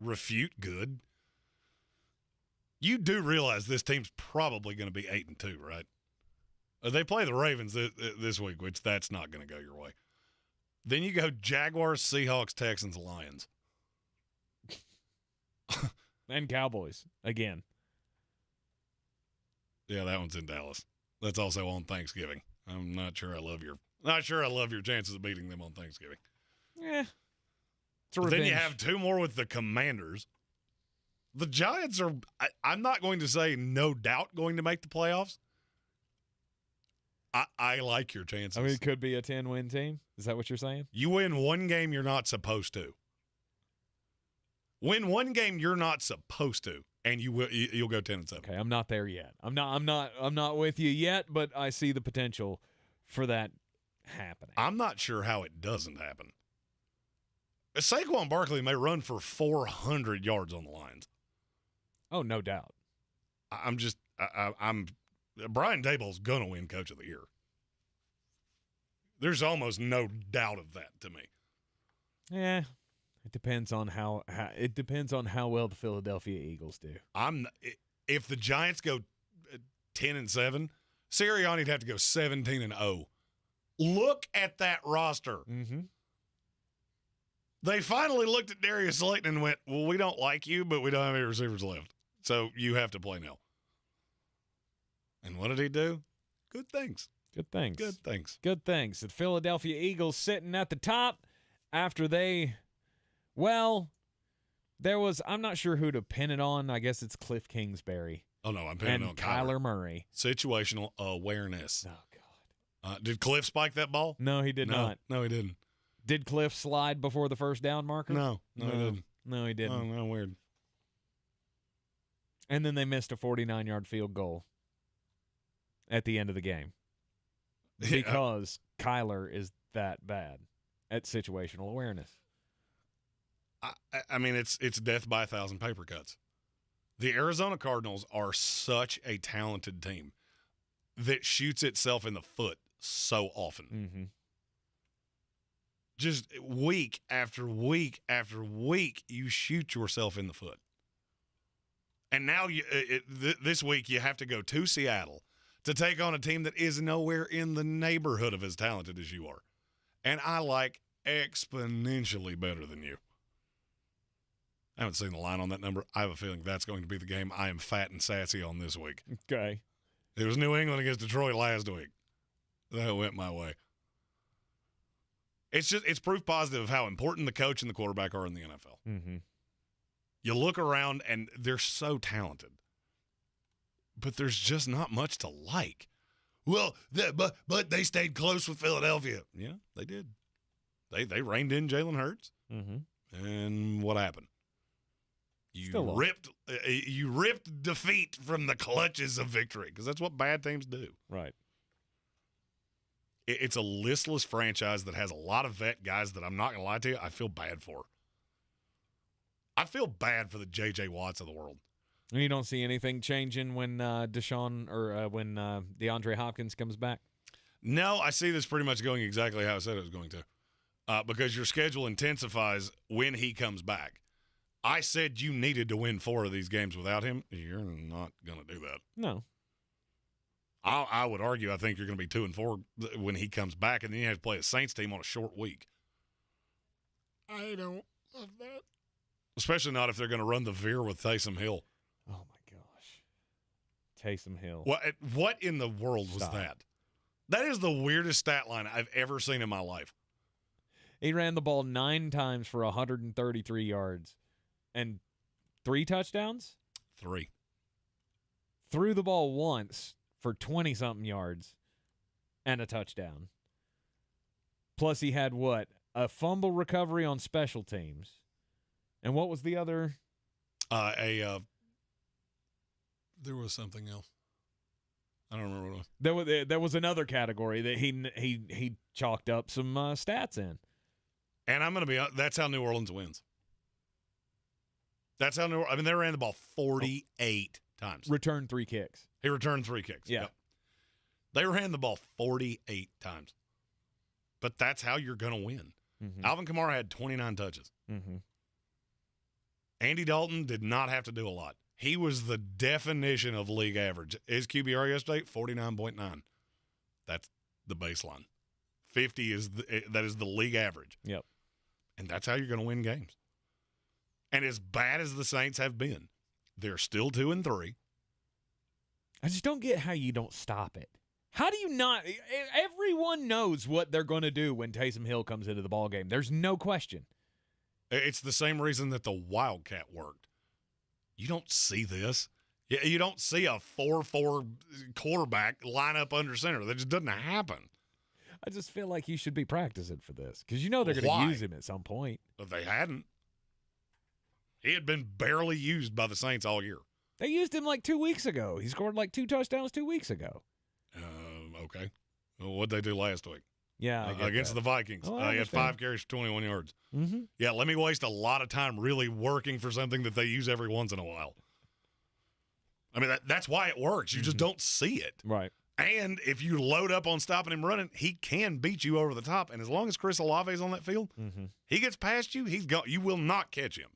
refute good. You do realize this team's probably going to be 8-2, right? They play the Ravens this week, which that's not going to go your way. Then you go Jaguars, Seahawks, Texans, Lions. And Cowboys, again. Yeah, that one's in Dallas. That's also on Thanksgiving. I'm not sure I love your chances of beating them on Thanksgiving. Yeah. But then you have 2 more with the Commanders. The Giants are, I'm not going to say no doubt going to make the playoffs. I like your chances. It could be a 10-win team. Is that what you're saying? You win one game you're not supposed to. Win one game you're not supposed to, and you'll go 10-7. Okay, I'm not there yet. I'm not with you yet, but I see the potential for that happening. I'm not sure how it doesn't happen. Saquon Barkley may run for 400 yards on the Lions. Oh, no doubt. I'm Brian Daboll's going to win Coach of the Year. There's almost no doubt of that to me. Yeah, it depends on how well the Philadelphia Eagles do. If the Giants go 10-7, Sirianni'd have to go 17-0. Look at that roster. Mm-hmm. They finally looked at Darius Slayton and went, well, we don't like you, but we don't have any receivers left. So you have to play now. And what did he do? Good things. Good things. Good things. Good things. The Philadelphia Eagles sitting at the top after I'm not sure who to pin it on. I guess it's Cliff Kingsbury. Oh, no, I'm pinning on Kyler Murray. Situational awareness. Oh, God. Did Cliff spike that ball? No, he did not. No, he didn't. Did Cliff slide before the first down marker? No, he didn't. No, he didn't. Oh, weird. And then they missed a 49-yard field goal at the end of the game because Kyler is that bad at situational awareness. It's death by 1,000 paper cuts. The Arizona Cardinals are such a talented team that shoots itself in the foot so often. Mm-hmm. Just week after week after week, you shoot yourself in the foot. And now this week you have to go to Seattle to take on a team that is nowhere in the neighborhood of as talented as you are. And I like exponentially better than you. I haven't seen the line on that number. I have a feeling that's going to be the game I am fat and sassy on this week. Okay. It was New England against Detroit last week. That went my way. It's proof positive of how important the coach and the quarterback are in the NFL. Mm-hmm. You look around, and they're so talented. But there's just not much to like. Well, but they stayed close with Philadelphia. Yeah, they did. They reined in Jalen Hurts. Mm-hmm. And what happened? You ripped defeat from the clutches of victory, because that's what bad teams do. Right. It's a listless franchise that has a lot of vet guys that I'm not going to lie to you, I feel bad for. I feel bad for the J.J. Watts of the world. You don't see anything changing when Deshaun or when DeAndre Hopkins comes back? No, I see this pretty much going exactly how I said it was going to, because your schedule intensifies when he comes back. I said you needed to win 4 of these games without him. You're not going to do that. No. I would argue I think you're going to be 2-4 when he comes back, and then you have to play a Saints team on a short week. I don't love that. Especially not if they're going to run the veer with Taysom Hill. Oh, my gosh. Taysom Hill. What in the world was that? That is the weirdest stat line I've ever seen in my life. He ran the ball 9 times for 133 yards and 3 touchdowns? 3. Threw the ball once for 20-something yards and a touchdown. Plus he had what? A fumble recovery on special teams. And what was the other? There was something else. I don't remember what it was. There was another category that he chalked up some stats in. And I'm going to be – that's how New Orleans wins. That's how they ran the ball 48 times. Returned 3 kicks. He returned 3 kicks. Yeah. Yep. They ran the ball 48 times. But that's how you're going to win. Mm-hmm. Alvin Kamara had 29 touches. Mm-hmm. Andy Dalton did not have to do a lot. He was the definition of league average. His QBR yesterday, 49.9. That's the baseline. 50 is the league average. Yep. And that's how you're going to win games. And as bad as the Saints have been, they're still 2-3. I just don't get how you don't stop it. How do you not? Everyone knows what they're going to do when Taysom Hill comes into the ballgame. There's no question. It's the same reason that the Wildcat worked. You don't see this. You don't see a 4-4 quarterback line up under center. That just doesn't happen. I just feel like you should be practicing for this because you know they're going to use him at some point. But they hadn't. He had been barely used by the Saints all year. They used him like 2 weeks ago. He scored like 2 touchdowns 2 weeks ago. Okay. Well, what'd they do last week? Yeah, against the Vikings. Oh, he had 5 carries for 21 yards. Mm-hmm. Yeah, let me waste a lot of time really working for something that they use every once in a while. I mean, that's why it works. You just don't see it. Right. And if you load up on stopping him running, he can beat you over the top. And as long as Chris Olave is on that field, he gets past you, you will not catch him.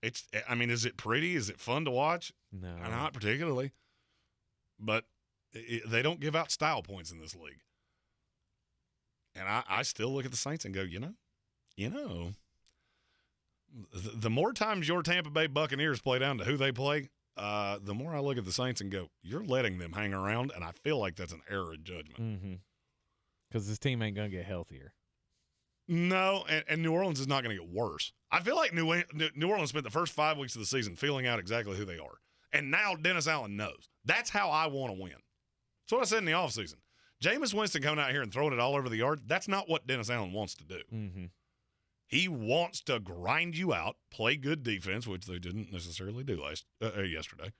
Is it pretty? Is it fun to watch? No. Not particularly. But they don't give out style points in this league. And I still look at the Saints and go, the more times your Tampa Bay Buccaneers play down to who they play, the more I look at the Saints and go, you're letting them hang around, and I feel like that's an error in judgment. Because this team ain't going to get healthier. No, and New Orleans is not going to get worse. I feel like New Orleans spent the first 5 weeks of the season feeling out exactly who they are. And now Dennis Allen knows. That's how I want to win. That's what I said in the offseason. Jameis Winston coming out here and throwing it all over the yard, that's not what Dennis Allen wants to do. Mm-hmm. He wants to grind you out, play good defense, which they didn't necessarily do yesterday.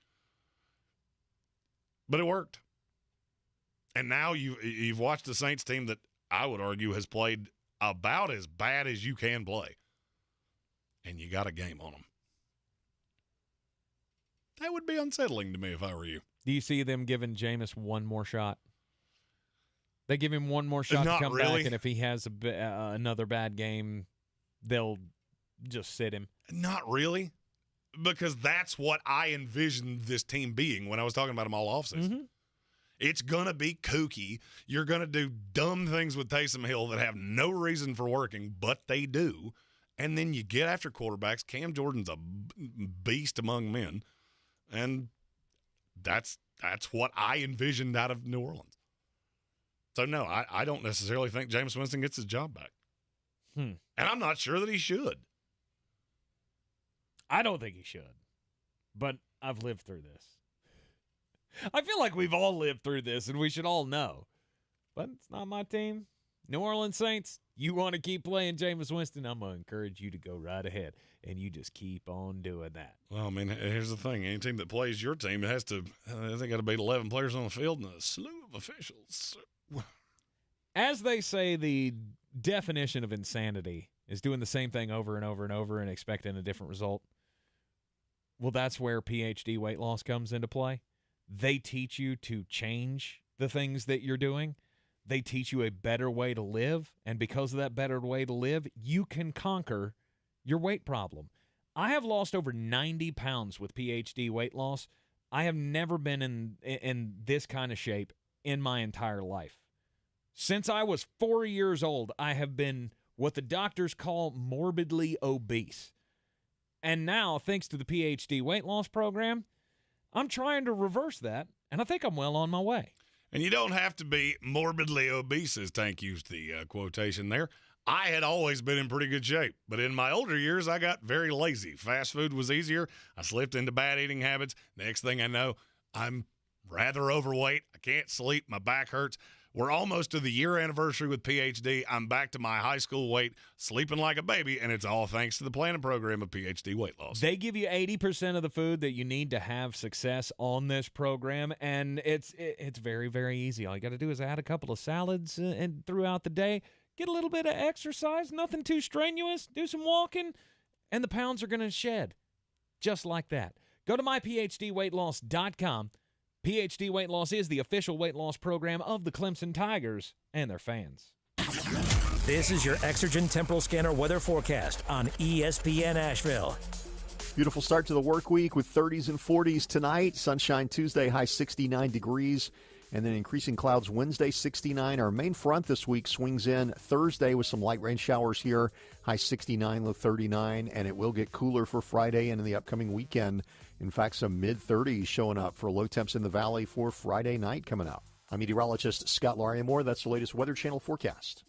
But it worked. And now you've watched the Saints team that I would argue has played about as bad as you can play. And you got a game on them. That would be unsettling to me if I were you. Do you see them giving Jameis one more shot? They give him one more shot to come back, and if he has another bad game, they'll just sit him. Not really, because that's what I envisioned this team being when I was talking about them all offseason. Mm-hmm. It's going to be kooky. You're going to do dumb things with Taysom Hill that have no reason for working, but they do. And then you get after quarterbacks. Cam Jordan's a beast among men. And that's what I envisioned out of New Orleans. So, no, I don't necessarily think Jameis Winston gets his job back. And I'm not sure that he should. I don't think he should. But I've lived through this. I feel like we've all lived through this, and we should all know. But it's not my team. New Orleans Saints, you want to keep playing Jameis Winston, I'm going to encourage you to go right ahead, and you just keep on doing that. Well, I mean, here's the thing. Any team that plays your team has to – they got to beat 11 players on the field and a slew of officials. As they say, the definition of insanity is doing the same thing over and over and over and expecting a different result. Well, that's where PhD weight loss comes into play. They teach you to change the things that you're doing. They teach you a better way to live, and because of that better way to live, you can conquer your weight problem. I have lost over 90 pounds with PhD weight loss. I have never been in this kind of shape in my entire life. Since I was 4 years old, I have been what the doctors call morbidly obese. And now, thanks to the PhD weight loss program, I'm trying to reverse that, and I think I'm well on my way. And you don't have to be morbidly obese, as Tank used the quotation there. I had always been in pretty good shape, but in my older years, I got very lazy. Fast food was easier. I slipped into bad eating habits. Next thing I know, I'm rather overweight. I can't sleep. My back hurts. We're almost to the year anniversary with PhD. I'm back to my high school weight, sleeping like a baby, and it's all thanks to the planning program of PhD weight loss. They give you 80% of the food that you need to have success on this program, and it's very, very easy. All you got to do is add a couple of salads and throughout the day, get a little bit of exercise, nothing too strenuous, do some walking, and the pounds are going to shed just like that. Go to myphdweightloss.com. PhD Weight Loss is the official weight loss program of the Clemson Tigers and their fans. This is your Exergen Temporal Scanner weather forecast on ESPN Asheville. Beautiful start to the work week with 30s and 40s tonight. Sunshine Tuesday, high 69 degrees. And then increasing clouds Wednesday, 69. Our main front this week swings in Thursday with some light rain showers here, high 69, low 39. And it will get cooler for Friday and in the upcoming weekend. In fact, some mid-30s showing up for low temps in the valley for Friday night coming up. I'm meteorologist Scott Larimore. That's the latest Weather Channel forecast.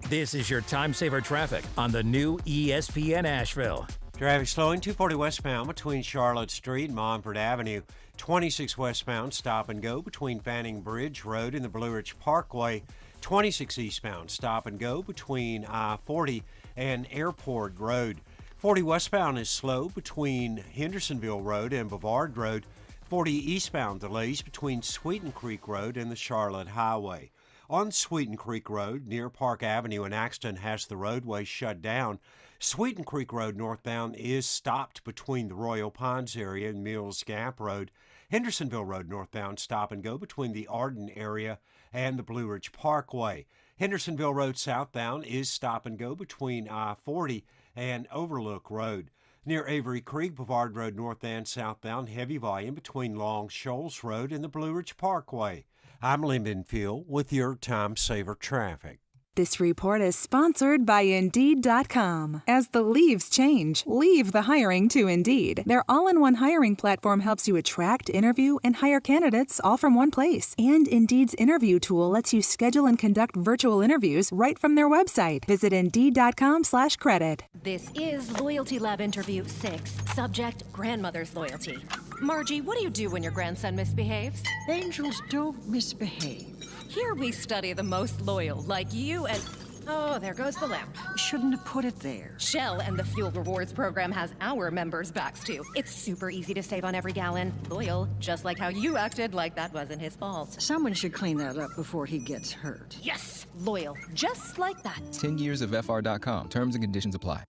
This is your time saver traffic on the new ESPN Asheville. Traffic slowing 240 westbound between Charlotte Street and Montford Avenue. 26 westbound stop and go between Fanning Bridge Road and the Blue Ridge Parkway. 26 eastbound stop and go between I-40 and Airport Road. 40 westbound is slow between Hendersonville Road and Bavard Road. 40 eastbound delays between Sweeten Creek Road and the Charlotte Highway. On Sweeten Creek Road, near Park Avenue, an accident has the roadway shut down. Sweeten Creek Road northbound is stopped between the Royal Pines area and Mills Gap Road. Hendersonville Road northbound stop and go between the Arden area and the Blue Ridge Parkway. Hendersonville Road southbound is stop and go between I-40 and Overlook Road. Near Avery Creek, Bavard Road north and southbound, heavy volume between Long Shoals Road and the Blue Ridge Parkway. I'm Lyndon Field with your Time Saver Traffic. This report is sponsored by Indeed.com. As the leaves change, leave the hiring to Indeed. Their all-in-one hiring platform helps you attract, interview, and hire candidates all from one place. And Indeed's interview tool lets you schedule and conduct virtual interviews right from their website. Visit Indeed.com/credit. This is Loyalty Lab Interview 6. Subject, grandmother's loyalty. Margie, what do you do when your grandson misbehaves? Angels don't misbehave. Here we study the most loyal, like you and... Oh, there goes the lamp. Shouldn't have put it there. Shell and the Fuel Rewards program has our members' backs, too. It's super easy to save on every gallon. Loyal, just like how you acted like that wasn't his fault. Someone should clean that up before he gets hurt. Yes! Loyal, just like that. 10 years of FR.com. Terms and conditions apply.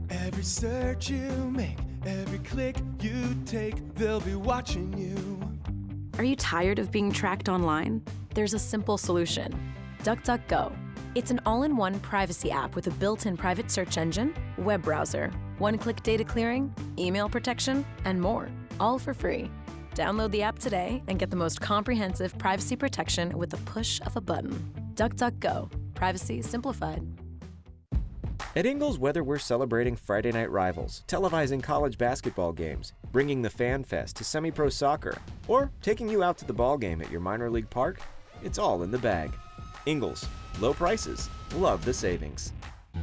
Every search you make, every click you take, they'll be watching you. Are you tired of being tracked online? There's a simple solution. DuckDuckGo. It's an all-in-one privacy app with a built-in private search engine, web browser, one-click data clearing, email protection, and more, all for free. Download the app today and get the most comprehensive privacy protection with the push of a button. DuckDuckGo. Privacy simplified. At Ingles, whether we're celebrating Friday night rivals, televising college basketball games, bringing the Fan Fest to semi-pro soccer, or taking you out to the ball game at your minor league park, it's all in the bag. Ingles, low prices, love the savings.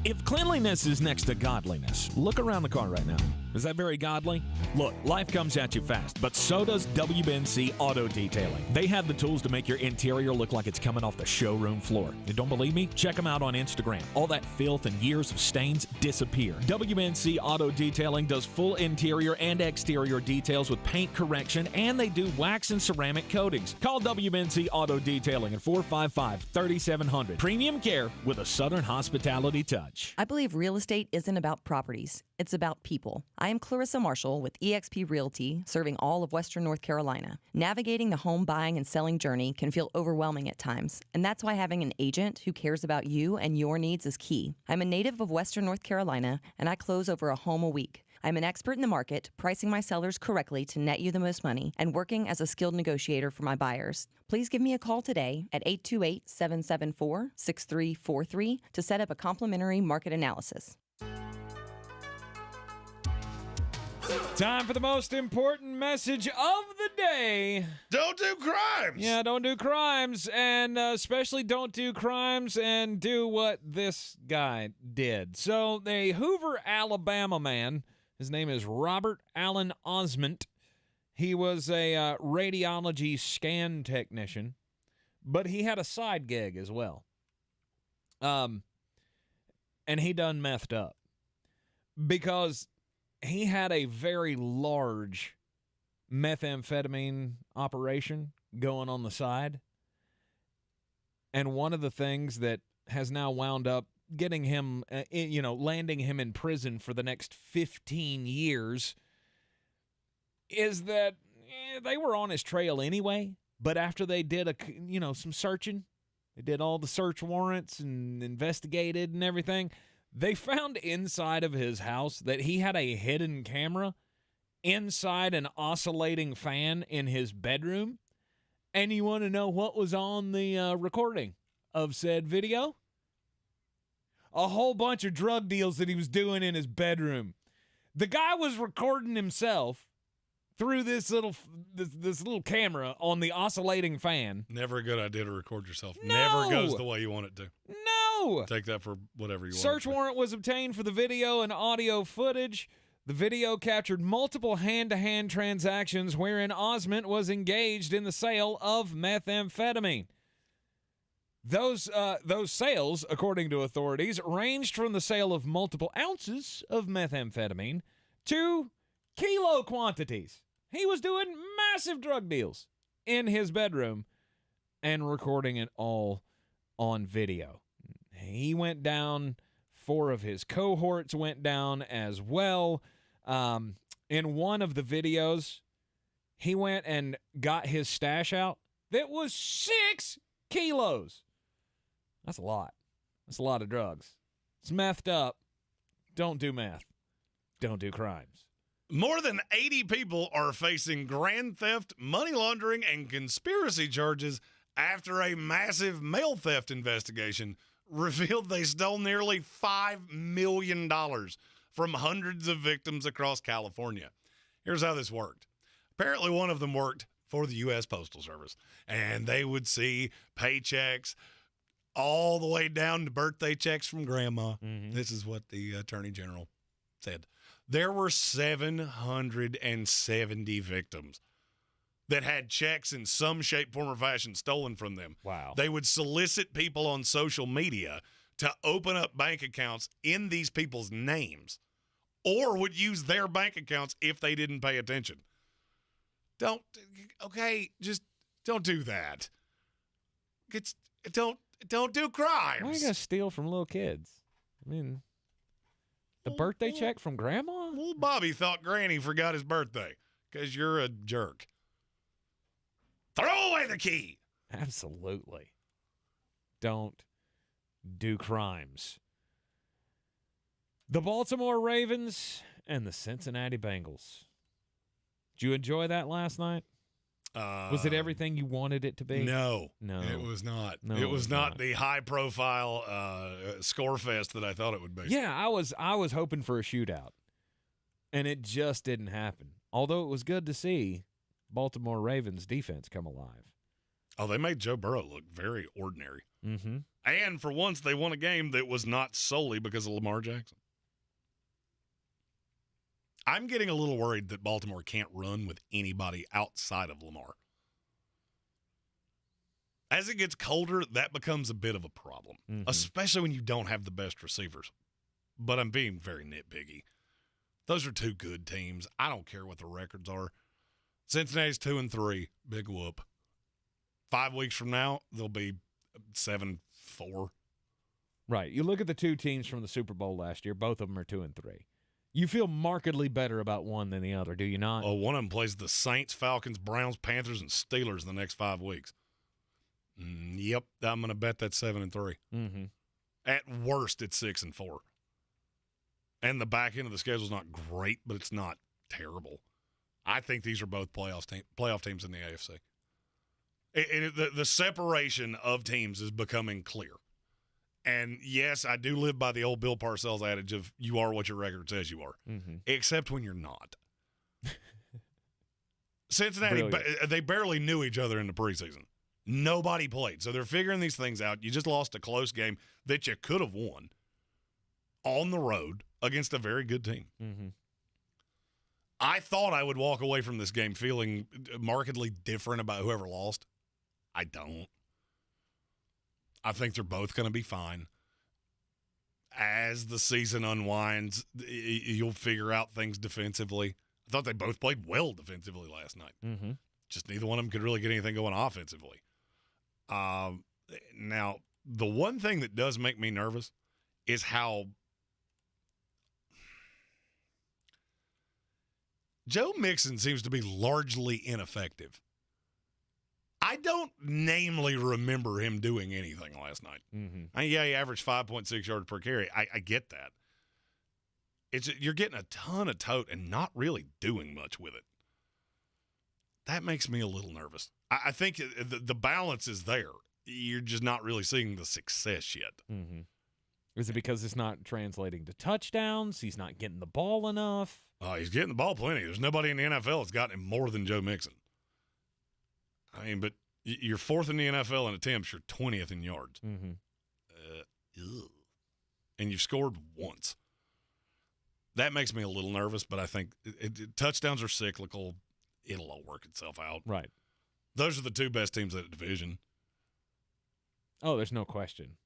If cleanliness is next to godliness, look around the car right now. Is that very godly? Look, life comes at you fast, but so does WBNC Auto Detailing. They have the tools to make your interior look like it's coming off the showroom floor. You don't believe me? Check them out on Instagram. All that filth and years of stains disappear. WBNC Auto Detailing does full interior and exterior details with paint correction, and they do wax and ceramic coatings. Call WBNC Auto Detailing at 455-3700. Premium care with a Southern hospitality touch. I believe real estate isn't about properties. It's about people. I am Clarissa Marshall with eXp Realty, serving all of Western North Carolina. Navigating the home buying and selling journey can feel overwhelming at times, and that's why having an agent who cares about you and your needs is key. I'm a native of Western North Carolina, and I close over a home a week. I'm an expert in the market, pricing my sellers correctly to net you the most money, and working as a skilled negotiator for my buyers. Please give me a call today at 828-774-6343 to set up a complimentary market analysis. Time for the most important message of the day. Don't do crimes. Yeah, don't do crimes, and especially don't do crimes and do what this guy did. So, the Hoover, Alabama man, his name is Robert Allen Osment. He was a radiology scan technician, but he had a side gig as well. And he done messed up because he had a very large methamphetamine operation going on the side. And one of the things that has now wound up getting him, landing him in prison for the next 15 years is that they were on his trail anyway. But after they did some searching, they did all the search warrants and investigated and everything, they found inside of his house that he had a hidden camera inside an oscillating fan in his bedroom. And you want to know what was on the recording of said video? A whole bunch of drug deals that he was doing in his bedroom. The guy was recording himself through this little camera on the oscillating fan. Never a good idea to record yourself. No! Never goes the way you want it to. No! Take that for whatever you want. Search warrant was obtained for the video and audio footage. The video captured multiple hand-to-hand transactions wherein Osment was engaged in the sale of methamphetamine. Those sales, according to authorities, ranged from the sale of multiple ounces of methamphetamine to kilo quantities. He was doing massive drug deals in his bedroom and recording it all on video. He went down. 4 of his cohorts went down as well. In one of the videos, he went and got his stash out. That was 6 kilos. That's a lot. That's a lot of drugs. It's methed up. Don't do meth. Don't do crimes. More than 80 people are facing grand theft, money laundering, and conspiracy charges after a massive mail theft investigation revealed they stole nearly $5 million from hundreds of victims across California. Here's how this worked. Apparently, one of them worked for the U.S. Postal Service, and they would see paychecks all the way down to birthday checks from grandma. Mm-hmm. This is what the Attorney General said. There were 770 victims that had checks in some shape, form, or fashion stolen from them. Wow. They would solicit people on social media to open up bank accounts in these people's names or would use their bank accounts if they didn't pay attention. Just don't do that. Don't do crimes. Why are you going to steal from little kids? I mean, the birthday check from grandma? Little Bobby thought Granny forgot his birthday because you're a jerk. Throw away the key. Absolutely. Don't do crimes. The Baltimore Ravens and the Cincinnati Bengals. Did you enjoy that last night? Was it everything you wanted it to be? No. It was not. No, it was not the high-profile score fest that I thought it would be. Yeah, I was hoping for a shootout, and it just didn't happen. Although it was good to see Baltimore Ravens defense come alive. Oh, they made Joe Burrow look very ordinary. Mm-hmm. And for once, they won a game that was not solely because of Lamar Jackson. I'm getting a little worried that Baltimore can't run with anybody outside of Lamar. As it gets colder, that becomes a bit of a problem, especially when you don't have the best receivers. But I'm being very nitpicky. Those are two good teams. I don't care what the records are. Cincinnati's 2-3, big whoop. 5 weeks from now, they'll be 7-4. Right. You look at the two teams from the Super Bowl last year, both of them are 2-3. You feel markedly better about one than the other, do you not? Oh, one of them plays the Saints, Falcons, Browns, Panthers, and Steelers in the next 5 weeks. Yep, I'm going to bet that's 7-3. At worst, it's 6-4. And the back end of the schedule is not great, but it's not terrible. I think these are both playoff teams in the AFC. The separation of teams is becoming clear. And, yes, I do live by the old Bill Parcells adage of you are what your record says you are, except when you're not. Cincinnati, they barely knew each other in the preseason. Nobody played. So they're figuring these things out. You just lost a close game that you could have won on the road against a very good team. I thought I would walk away from this game feeling markedly different about whoever lost. I don't. I think they're both going to be fine. As the season unwinds, you'll figure out things defensively. I thought they both played well defensively last night. Just neither one of them could really get anything going offensively. Now, the one thing that does make me nervous is how Joe Mixon seems to be largely ineffective. I don't namely remember him doing anything last night. He averaged 5.6 yards per carry. I get that. You're getting a ton of tote and not really doing much with it. That makes me a little nervous. I think the balance is there. You're just not really seeing the success yet. Is it because it's not translating to touchdowns? He's not getting the ball enough? He's getting the ball plenty. There's nobody in the NFL that's gotten him more than Joe Mixon. I mean, but you're fourth in the NFL in attempts. You're 20th in yards. And you've scored once. That makes me a little nervous, but I think touchdowns are cyclical. It'll all work itself out. Right. Those are the two best teams in the division. Oh, there's no question.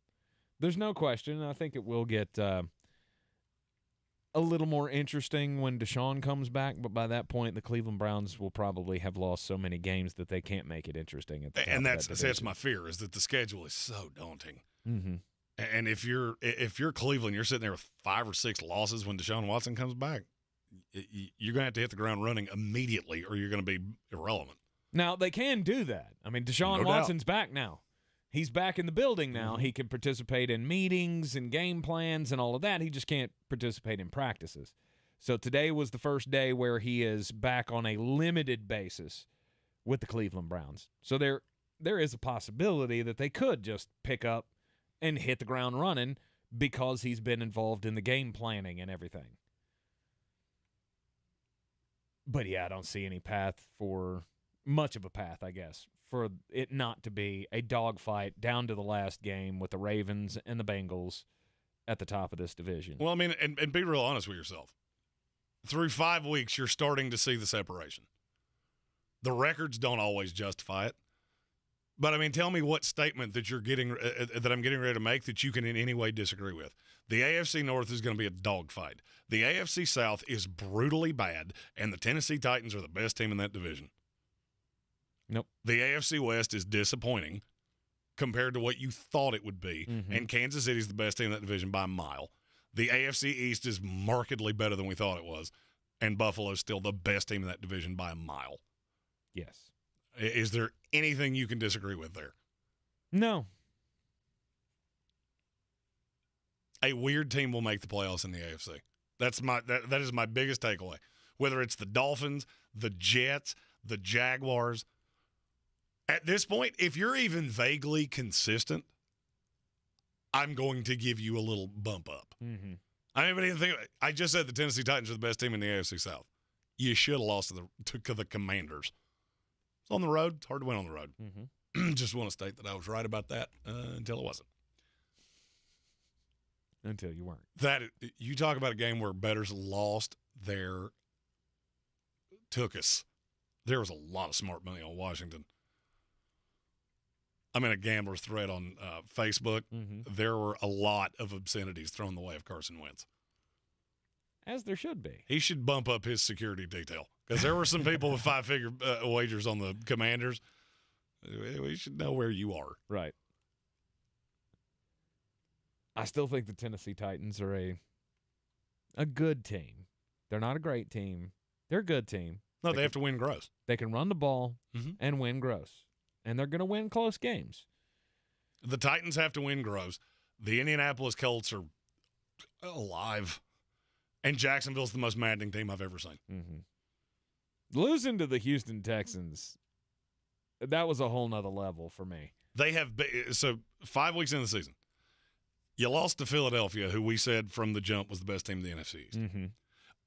There's no question. I think it will get a little more interesting when Deshaun comes back, but by that point, the Cleveland Browns will probably have lost so many games that they can't make it interesting. At the top and of that's my fear, is that the schedule is so daunting. And if you're Cleveland, you're sitting there with 5 or 6 losses when Deshaun Watson comes back. You're going to hit the ground running immediately, or you're going to be irrelevant. Now, they can do that. I mean, Deshaun Watson's back now. He's back in the building now. He can participate in meetings and game plans and all of that. He just can't participate in practices. So today was the first day where he is back on a limited basis with the Cleveland Browns. So there is a possibility that they could just pick up and hit the ground running because he's been involved in the game planning and everything. But, yeah, I don't see any path for much of a path, I guess, for it not to be a dogfight down to the last game with the Ravens and the Bengals at the top of this division. Well, I mean, and be real honest with yourself. Through 5 weeks, you're starting to see the separation. The records don't always justify it. But, I mean, tell me what statement that I'm getting ready to make that you can in any way disagree with. The AFC North is going to be a dogfight. The AFC South is brutally bad, and the Tennessee Titans are the best team in that division. Nope. The AFC West is disappointing compared to what you thought it would be, and Kansas City is the best team in that division by a mile. The AFC East is markedly better than we thought it was, and Buffalo is still the best team in that division by a mile. Yes. Is there anything you can disagree with there? No. A weird team will make the playoffs in the AFC. That is my biggest takeaway. Whether it's the Dolphins, the Jets, the Jaguars. At this point, if you're even vaguely consistent, I'm going to give you a little bump up. I mean, I just said the Tennessee Titans are the best team in the AFC South. You should have lost to the Commanders. It's on the road. It's hard to win on the road. Just want to state that I was right about that until it wasn't. until you weren't. You talk about a game where bettors lost their took us. There was a lot of smart money on Washington. I'm in a gambler's thread on Facebook. Mm-hmm. There were a lot of obscenities thrown the way of Carson Wentz. As there should be. He should bump up his security detail because there were some people with 5-figure wagers on the Commanders. We should know where you are. Right. I still think the Tennessee Titans are a good team. They're not a great team. They're a good team. No, they have to win gross. They can run the ball and win gross. And they're going to win close games. The Titans have to win gross. The Indianapolis Colts are alive. And Jacksonville's the most maddening team I've ever seen. Mm-hmm. Losing to the Houston Texans, that was a whole nother level for me. They have so 5 weeks into the season, you lost to Philadelphia, who we said from the jump was the best team in the NFC East. Mm-hmm.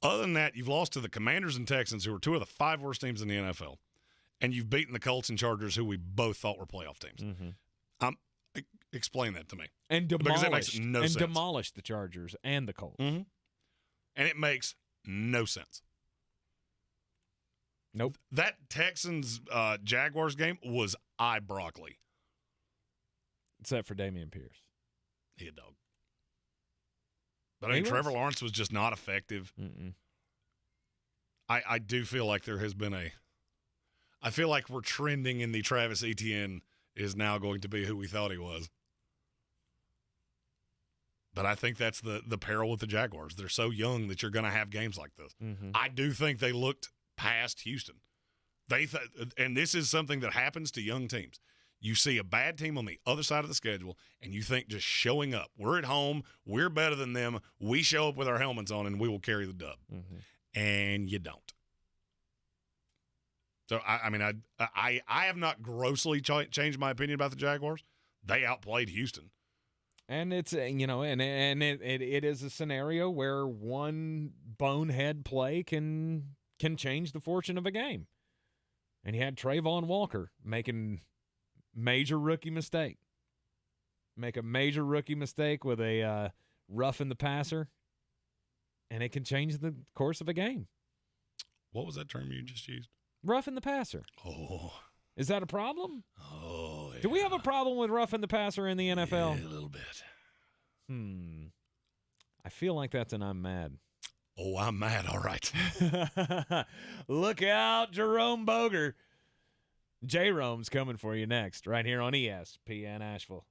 Other than that, you've lost to the Commanders and Texans, who are 2 of the 5 worst teams in the NFL. And you've beaten the Colts and Chargers, who we both thought were playoff teams. Mm-hmm. Explain that to me. And because it makes no sense. Demolished the Chargers and the Colts. Mm-hmm. And it makes no sense. Nope. That Texans-Jaguars game was eye broccoli. Except for Dameon Pierce. He a dog. But I mean, Trevor Lawrence was just not effective. Mm-mm. I do feel like there has been I feel like we're trending in the Travis Etienne is now going to be who we thought he was. But I think that's the peril with the Jaguars. They're so young that you're going to have games like this. Mm-hmm. I do think they looked past Houston. And this is something that happens to young teams. You see a bad team on the other side of the schedule, and you think just showing up. We're at home. We're better than them. We show up with our helmets on, and we will carry the dub. Mm-hmm. And you don't. So, I have not grossly changed my opinion about the Jaguars. They outplayed Houston. And it's, and it is a scenario where one bonehead play can change the fortune of a game. And you had Trayvon Walker making major rookie mistake. Make a major rookie mistake with a roughing the passer, and it can change the course of a game. What was that term you just used? Roughing the passer. Oh. Is that a problem? Oh, yeah. Do we have a problem with roughing the passer in the NFL? Yeah, a little bit. I feel like that's an I'm mad. Oh, I'm mad. All right. Look out, Jerome Boger. J-Rome's coming for you next, right here on ESPN Asheville.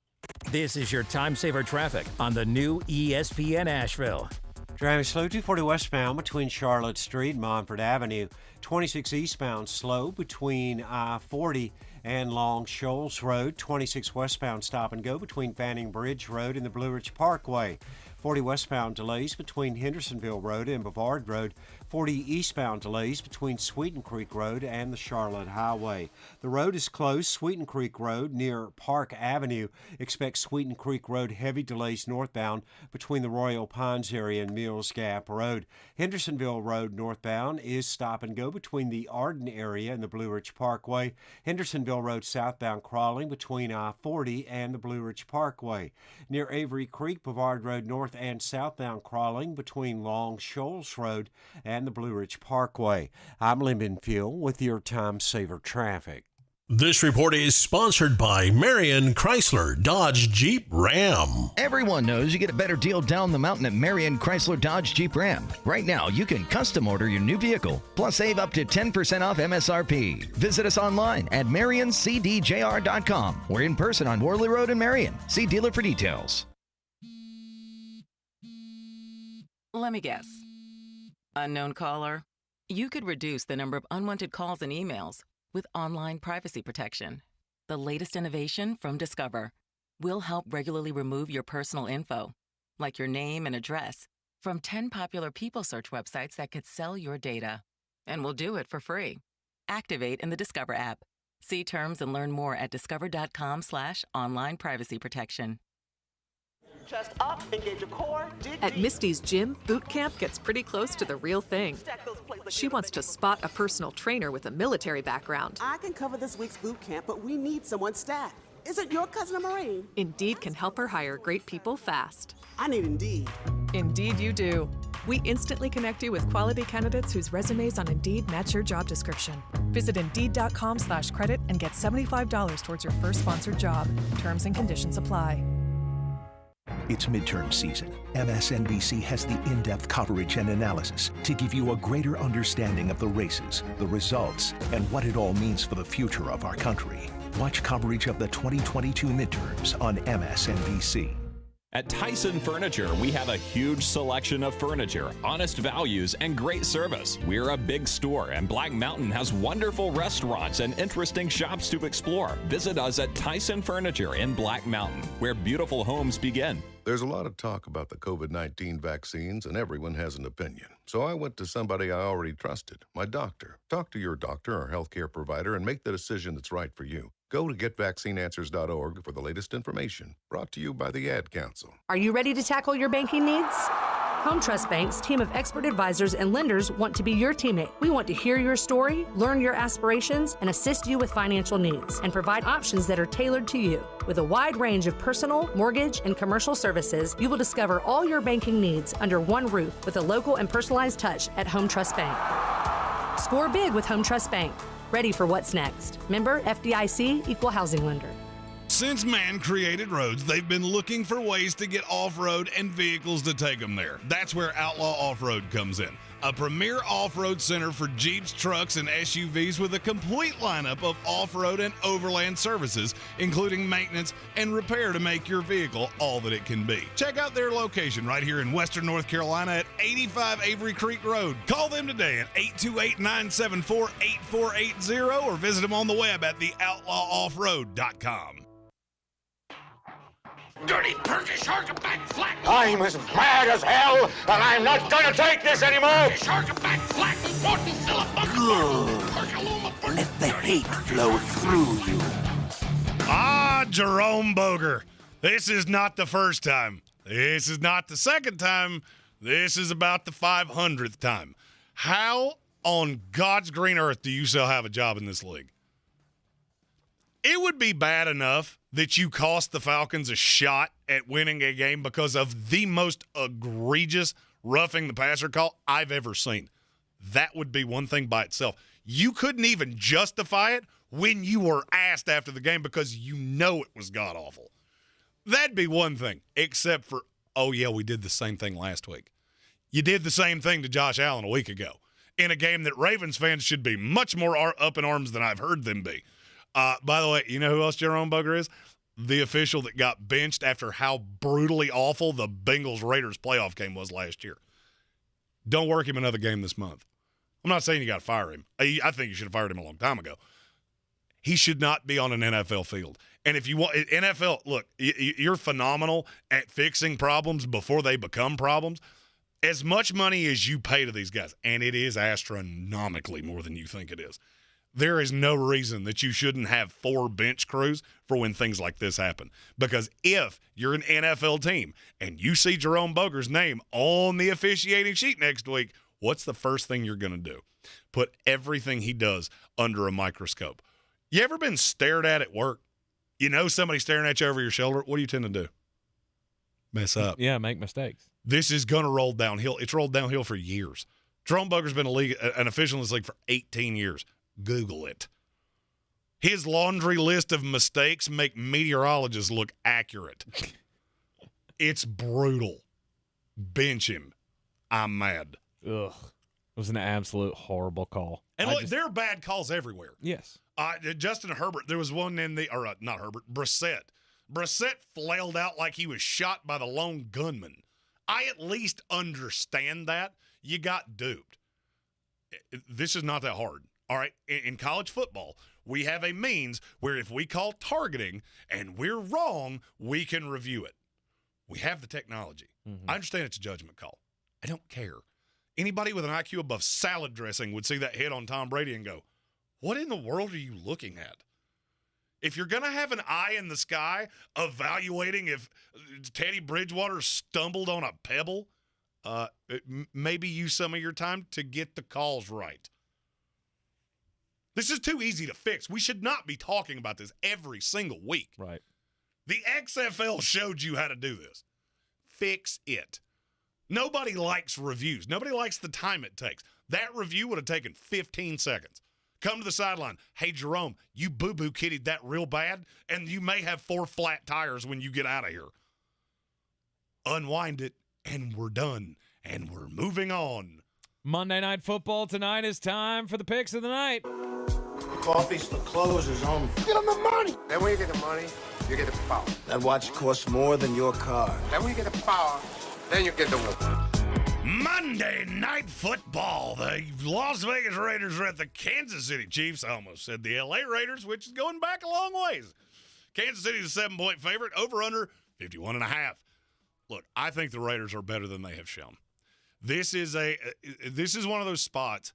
This is your time saver traffic on the new ESPN Asheville. Driving slow, 240 westbound between Charlotte Street and Montford Avenue. 26 eastbound slow between I-40 and Long Shoals Road. 26 westbound stop and go between Fanning Bridge Road and the Blue Ridge Parkway. 40 westbound delays between Hendersonville Road and Bavard Road. 40 eastbound delays between Sweeten Creek Road and the Charlotte Highway. The road is closed. Sweeten Creek Road near Park Avenue. Expect Sweeten Creek Road heavy delays northbound between the Royal Pines area and Mills Gap Road. Hendersonville Road northbound is stop and go between the Arden area and the Blue Ridge Parkway. Hendersonville Road southbound crawling between I-40 and the Blue Ridge Parkway. Near Avery Creek, Bavard Road north and southbound crawling between Long Shoals Road and the Blue Ridge Parkway. I'm Lyndon Fuel with your Time Saver Traffic. This report is sponsored by Marion Chrysler Dodge Jeep Ram. Everyone knows you get a better deal down the mountain at Marion Chrysler Dodge Jeep Ram. Right now, you can custom order your new vehicle, plus save up to 10% off MSRP. Visit us online at marioncdjr.com or in person on Worley Road in Marion. See dealer for details. Let me guess. Unknown caller? You could reduce the number of unwanted calls and emails with online privacy protection. The latest innovation from Discover will help regularly remove your personal info, like your name and address, from 10 popular people search websites that could sell your data. And we'll do it for free. Activate in the Discover app. See terms and learn more at discover.com/online privacy protection. Chest up, engage your core. At Misty's gym, boot camp gets pretty close to the real thing. She wants to spot a personal trainer with a military background. I can cover this week's boot camp, but we need someone staff. Isn't your cousin a Marine? Indeed can help her hire great people fast. I need Indeed. Indeed you do. We instantly connect you with quality candidates whose resumes on Indeed match your job description. Visit Indeed.com/credit and get $75 towards your first sponsored job. Terms and conditions apply. It's midterm season. MSNBC has the in-depth coverage and analysis to give you a greater understanding of the races, the results, and what it all means for the future of our country. Watch coverage of the 2022 midterms on MSNBC. At Tyson Furniture, we have a huge selection of furniture, honest values, and great service. We're a big store, and Black Mountain has wonderful restaurants and interesting shops to explore. Visit us at Tyson Furniture in Black Mountain, where beautiful homes begin. There's a lot of talk about the COVID-19 vaccines, and everyone has an opinion. So I went to somebody I already trusted, my doctor. Talk to your doctor or healthcare provider and make the decision that's right for you. Go to getvaccineanswers.org for the latest information. Brought to you by the Ad Council. Are you ready to tackle your banking needs? Home Trust Bank's team of expert advisors and lenders want to be your teammate. We want to hear your story, learn your aspirations, and assist you with financial needs, and provide options that are tailored to you. With a wide range of personal, mortgage, and commercial services, you will discover all your banking needs under one roof with a local and personalized touch at Home Trust Bank. Score big with Home Trust Bank. Ready for what's next. Member FDIC, Equal Housing Lender. Since man created roads, they've been looking for ways to get off-road and vehicles to take them there. That's where Outlaw Off-Road comes in. A premier off-road center for Jeeps, trucks, and SUVs with a complete lineup of off-road and overland services, including maintenance and repair to make your vehicle all that it can be. Check out their location right here in Western North Carolina at 85 Avery Creek Road. Call them today at 828-974-8480 or visit them on the web at theoutlawoffroad.com. Dirty perky shark back flat. I'm as mad as hell, and I'm not gonna take this anymore. Shark back flat. Let the hate flow through you. Ah, Jerome Boger. This is not the first time. This is not the second time. This is about the 500th time. How on God's green earth do you still have a job in this league? It would be bad enough that you cost the Falcons a shot at winning a game because of the most egregious roughing the passer call I've ever seen. That would be one thing by itself. You couldn't even justify it when you were asked after the game because you know it was god-awful. That'd be one thing, except for, oh, yeah, we did the same thing last week. You did the same thing to Josh Allen a week ago in a game that Ravens fans should be much more up in arms than I've heard them be. By the way, you know who else Jerome Boger is? The official that got benched after how brutally awful the Bengals-Raiders playoff game was last year. Don't work him another game this month. I'm not saying you got to fire him. I think you should have fired him a long time ago. He should not be on an NFL field. And if you want NFL, look, you're phenomenal at fixing problems before they become problems. As much money as you pay to these guys, and it is astronomically more than you think it is, there is no reason that you shouldn't have 4 bench crews for when things like this happen. Because if you're an NFL team and you see Jerome Boger's name on the officiating sheet next week, what's the first thing you're going to do? Put everything he does under a microscope. You ever been stared at work? You know somebody staring at you over your shoulder. What do you tend to do? Mess up. Yeah, make mistakes. This is going to roll downhill. It's rolled downhill for years. Jerome Boger's been an official in this league for 18 years. Google it. His laundry list of mistakes make meteorologists look accurate. It's brutal. Bench him. I'm mad. Ugh. It was an absolute horrible call. And look, there are bad calls everywhere. Yes. Justin Herbert, there was one in not Herbert, Brissett. Brissett flailed out like he was shot by the lone gunman. I at least understand that. You got duped. This is not that hard. All right, in college football, we have a means where if we call targeting and we're wrong, we can review it. We have the technology. Mm-hmm. I understand it's a judgment call. I don't care. Anybody with an IQ above salad dressing would see that hit on Tom Brady and go, what in the world are you looking at? If you're going to have an eye in the sky evaluating if Teddy Bridgewater stumbled on a pebble, maybe use some of your time to get the calls right. This is too easy to fix. We should not be talking about this every single week. Right. The XFL showed you how to do this. fix it. Nobody likes reviews. Nobody likes the time it takes. That review would have taken 15 seconds. Come to the sideline. Hey, Jerome, you boo-boo kittied that real bad, and you may have 4 flat tires when you get out of here. Unwind it, and we're done, and we're moving on. Monday Night Football tonight is time for the picks of the night. The coffee's the closers on. Get them the money. Then when you get the money, you get the power. That watch costs more than your car. Then when you get the power, then you get the woman. Monday Night Football. The Las Vegas Raiders are at the Kansas City Chiefs. I almost said the L.A. Raiders, which is going back a long ways. Kansas City is a 7-point favorite. Over-under 51.5. Look, I think the Raiders are better than they have shown. This is one of those spots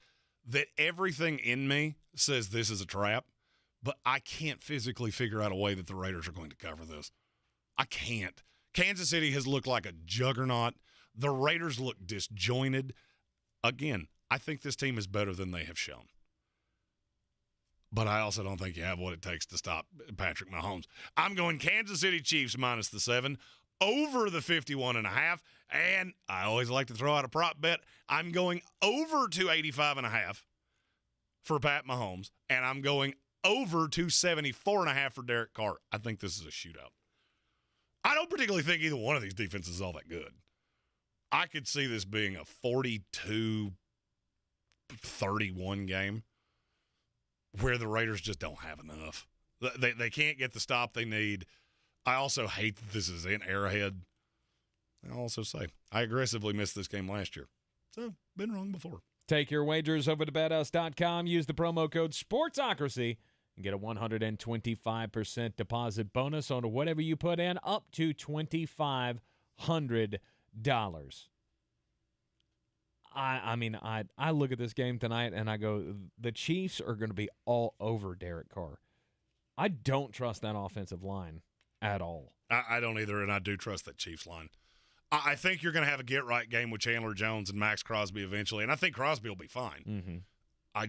that everything in me says this is a trap, but I can't physically figure out a way that the Raiders are going to cover this. I can't. Kansas City has looked like a juggernaut. The Raiders look disjointed. Again, I think this team is better than they have shown. But I also don't think you have what it takes to stop Patrick Mahomes. I'm going Kansas City Chiefs minus the 7, over the 51.5, and I always like to throw out a prop bet. I'm going over to 85.5 for Pat Mahomes, and I'm going over to 74.5 for Derek Carr. I think this is a shootout. I don't particularly think either one of these defenses is all that good. I could see this being a 42-31 game where the Raiders just don't have enough. They can't get the stop they need. I also hate that this is in Arrowhead. I'll also say I aggressively missed this game last year. So, been wrong before. Take your wagers over to BetUs.com. Use the promo code SPORTSOCRACY and get a 125% deposit bonus on whatever you put in, up to $2,500. I look at this game tonight and I go, the Chiefs are going to be all over Derek Carr. I don't trust that offensive line at all. I don't either, and I do trust that Chiefs line. I think you're going to have a get-right game with Chandler Jones and Max Crosby eventually, and I think Crosby will be fine. Mm-hmm. I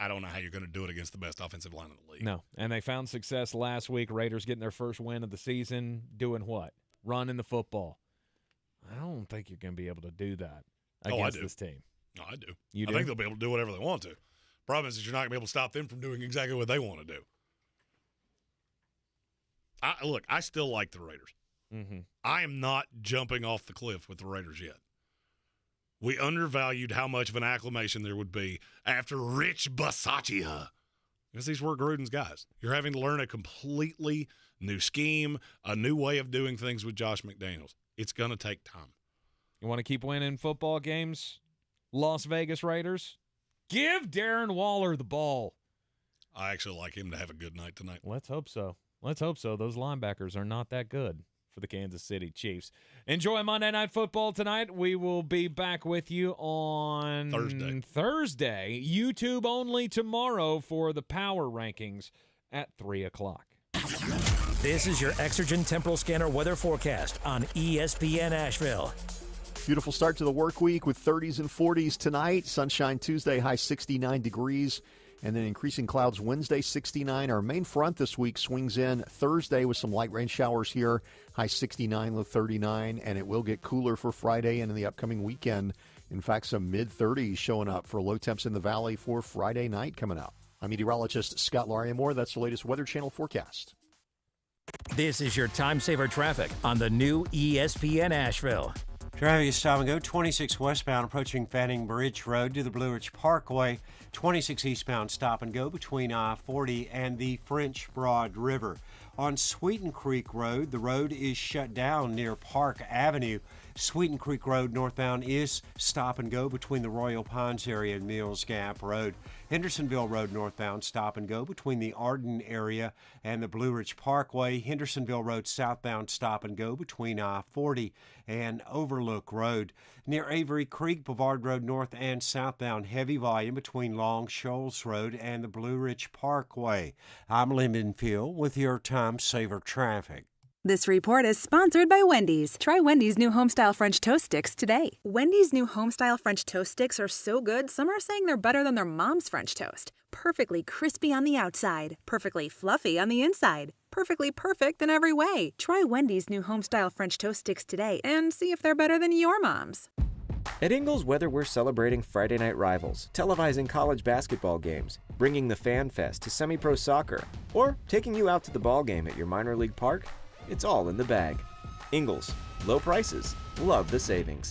don't know how you're going to do it against the best offensive line in the league. No, and they found success last week. Raiders getting their first win of the season. Doing what? Running the football. I don't think you're going to be able to do that against this team. No, I do. You do? I think they'll be able to do whatever they want to. Problem is that you're not going to be able to stop them from doing exactly what they want to do. Look, I still like the Raiders. Mm-hmm. I am not jumping off the cliff with the Raiders yet. We undervalued how much of an acclamation there would be after Rich Bisaccia. Because these were Gruden's guys. You're having to learn a completely new scheme, a new way of doing things with Josh McDaniels. It's going to take time. You want to keep winning football games, Las Vegas Raiders? Give Darren Waller the ball. I actually like him to have a good night tonight. Let's hope so. Let's hope so. Those linebackers are not that good for the Kansas City Chiefs. Enjoy Monday Night Football tonight. We will be back with you on Thursday. YouTube only tomorrow for the power rankings at 3 o'clock. This is your Exergen Temporal Scanner weather forecast on ESPN Asheville. Beautiful start to the work week with 30s and 40s tonight. Sunshine Tuesday, high 69 degrees. And then increasing clouds Wednesday, 69. Our main front this week swings in Thursday with some light rain showers here, high 69, low 39. And it will get cooler for Friday and in the upcoming weekend. In fact, some mid-30s showing up for low temps in the valley for Friday night coming up. I'm meteorologist Scott Lariamore. That's the latest Weather Channel forecast. This is your time saver traffic on the new ESPN Asheville. Traffic is stop and go 26 westbound approaching Fanning Bridge Road to the Blue Ridge Parkway. 26 eastbound stop and go between I-40 and the French Broad River. On Sweeten Creek Road, the road is shut down near Park Avenue. Sweeten Creek Road northbound is stop and go between the Royal Pines area and Mills Gap Road. Hendersonville Road northbound stop and go between the Arden area and the Blue Ridge Parkway. Hendersonville Road southbound stop and go between I-40 and Overlook Road. Near Avery Creek, Boulevard Road north and southbound heavy volume between Long Shoals Road and the Blue Ridge Parkway. I'm Lyndon Field with your Time Saver Traffic. This report is sponsored by Wendy's. Try Wendy's new Homestyle French Toast Sticks today. Wendy's new Homestyle French Toast Sticks are so good, some are saying they're better than their mom's French toast. Perfectly crispy on the outside, perfectly fluffy on the inside, perfectly perfect in every way. Try Wendy's new Homestyle French Toast Sticks today and see if they're better than your mom's. At Ingles, whether we're celebrating Friday night rivals, televising college basketball games, bringing the Fan Fest to semi-pro soccer, or taking you out to the ball game at your minor league park, it's all in the bag. Ingles, low prices, love the savings.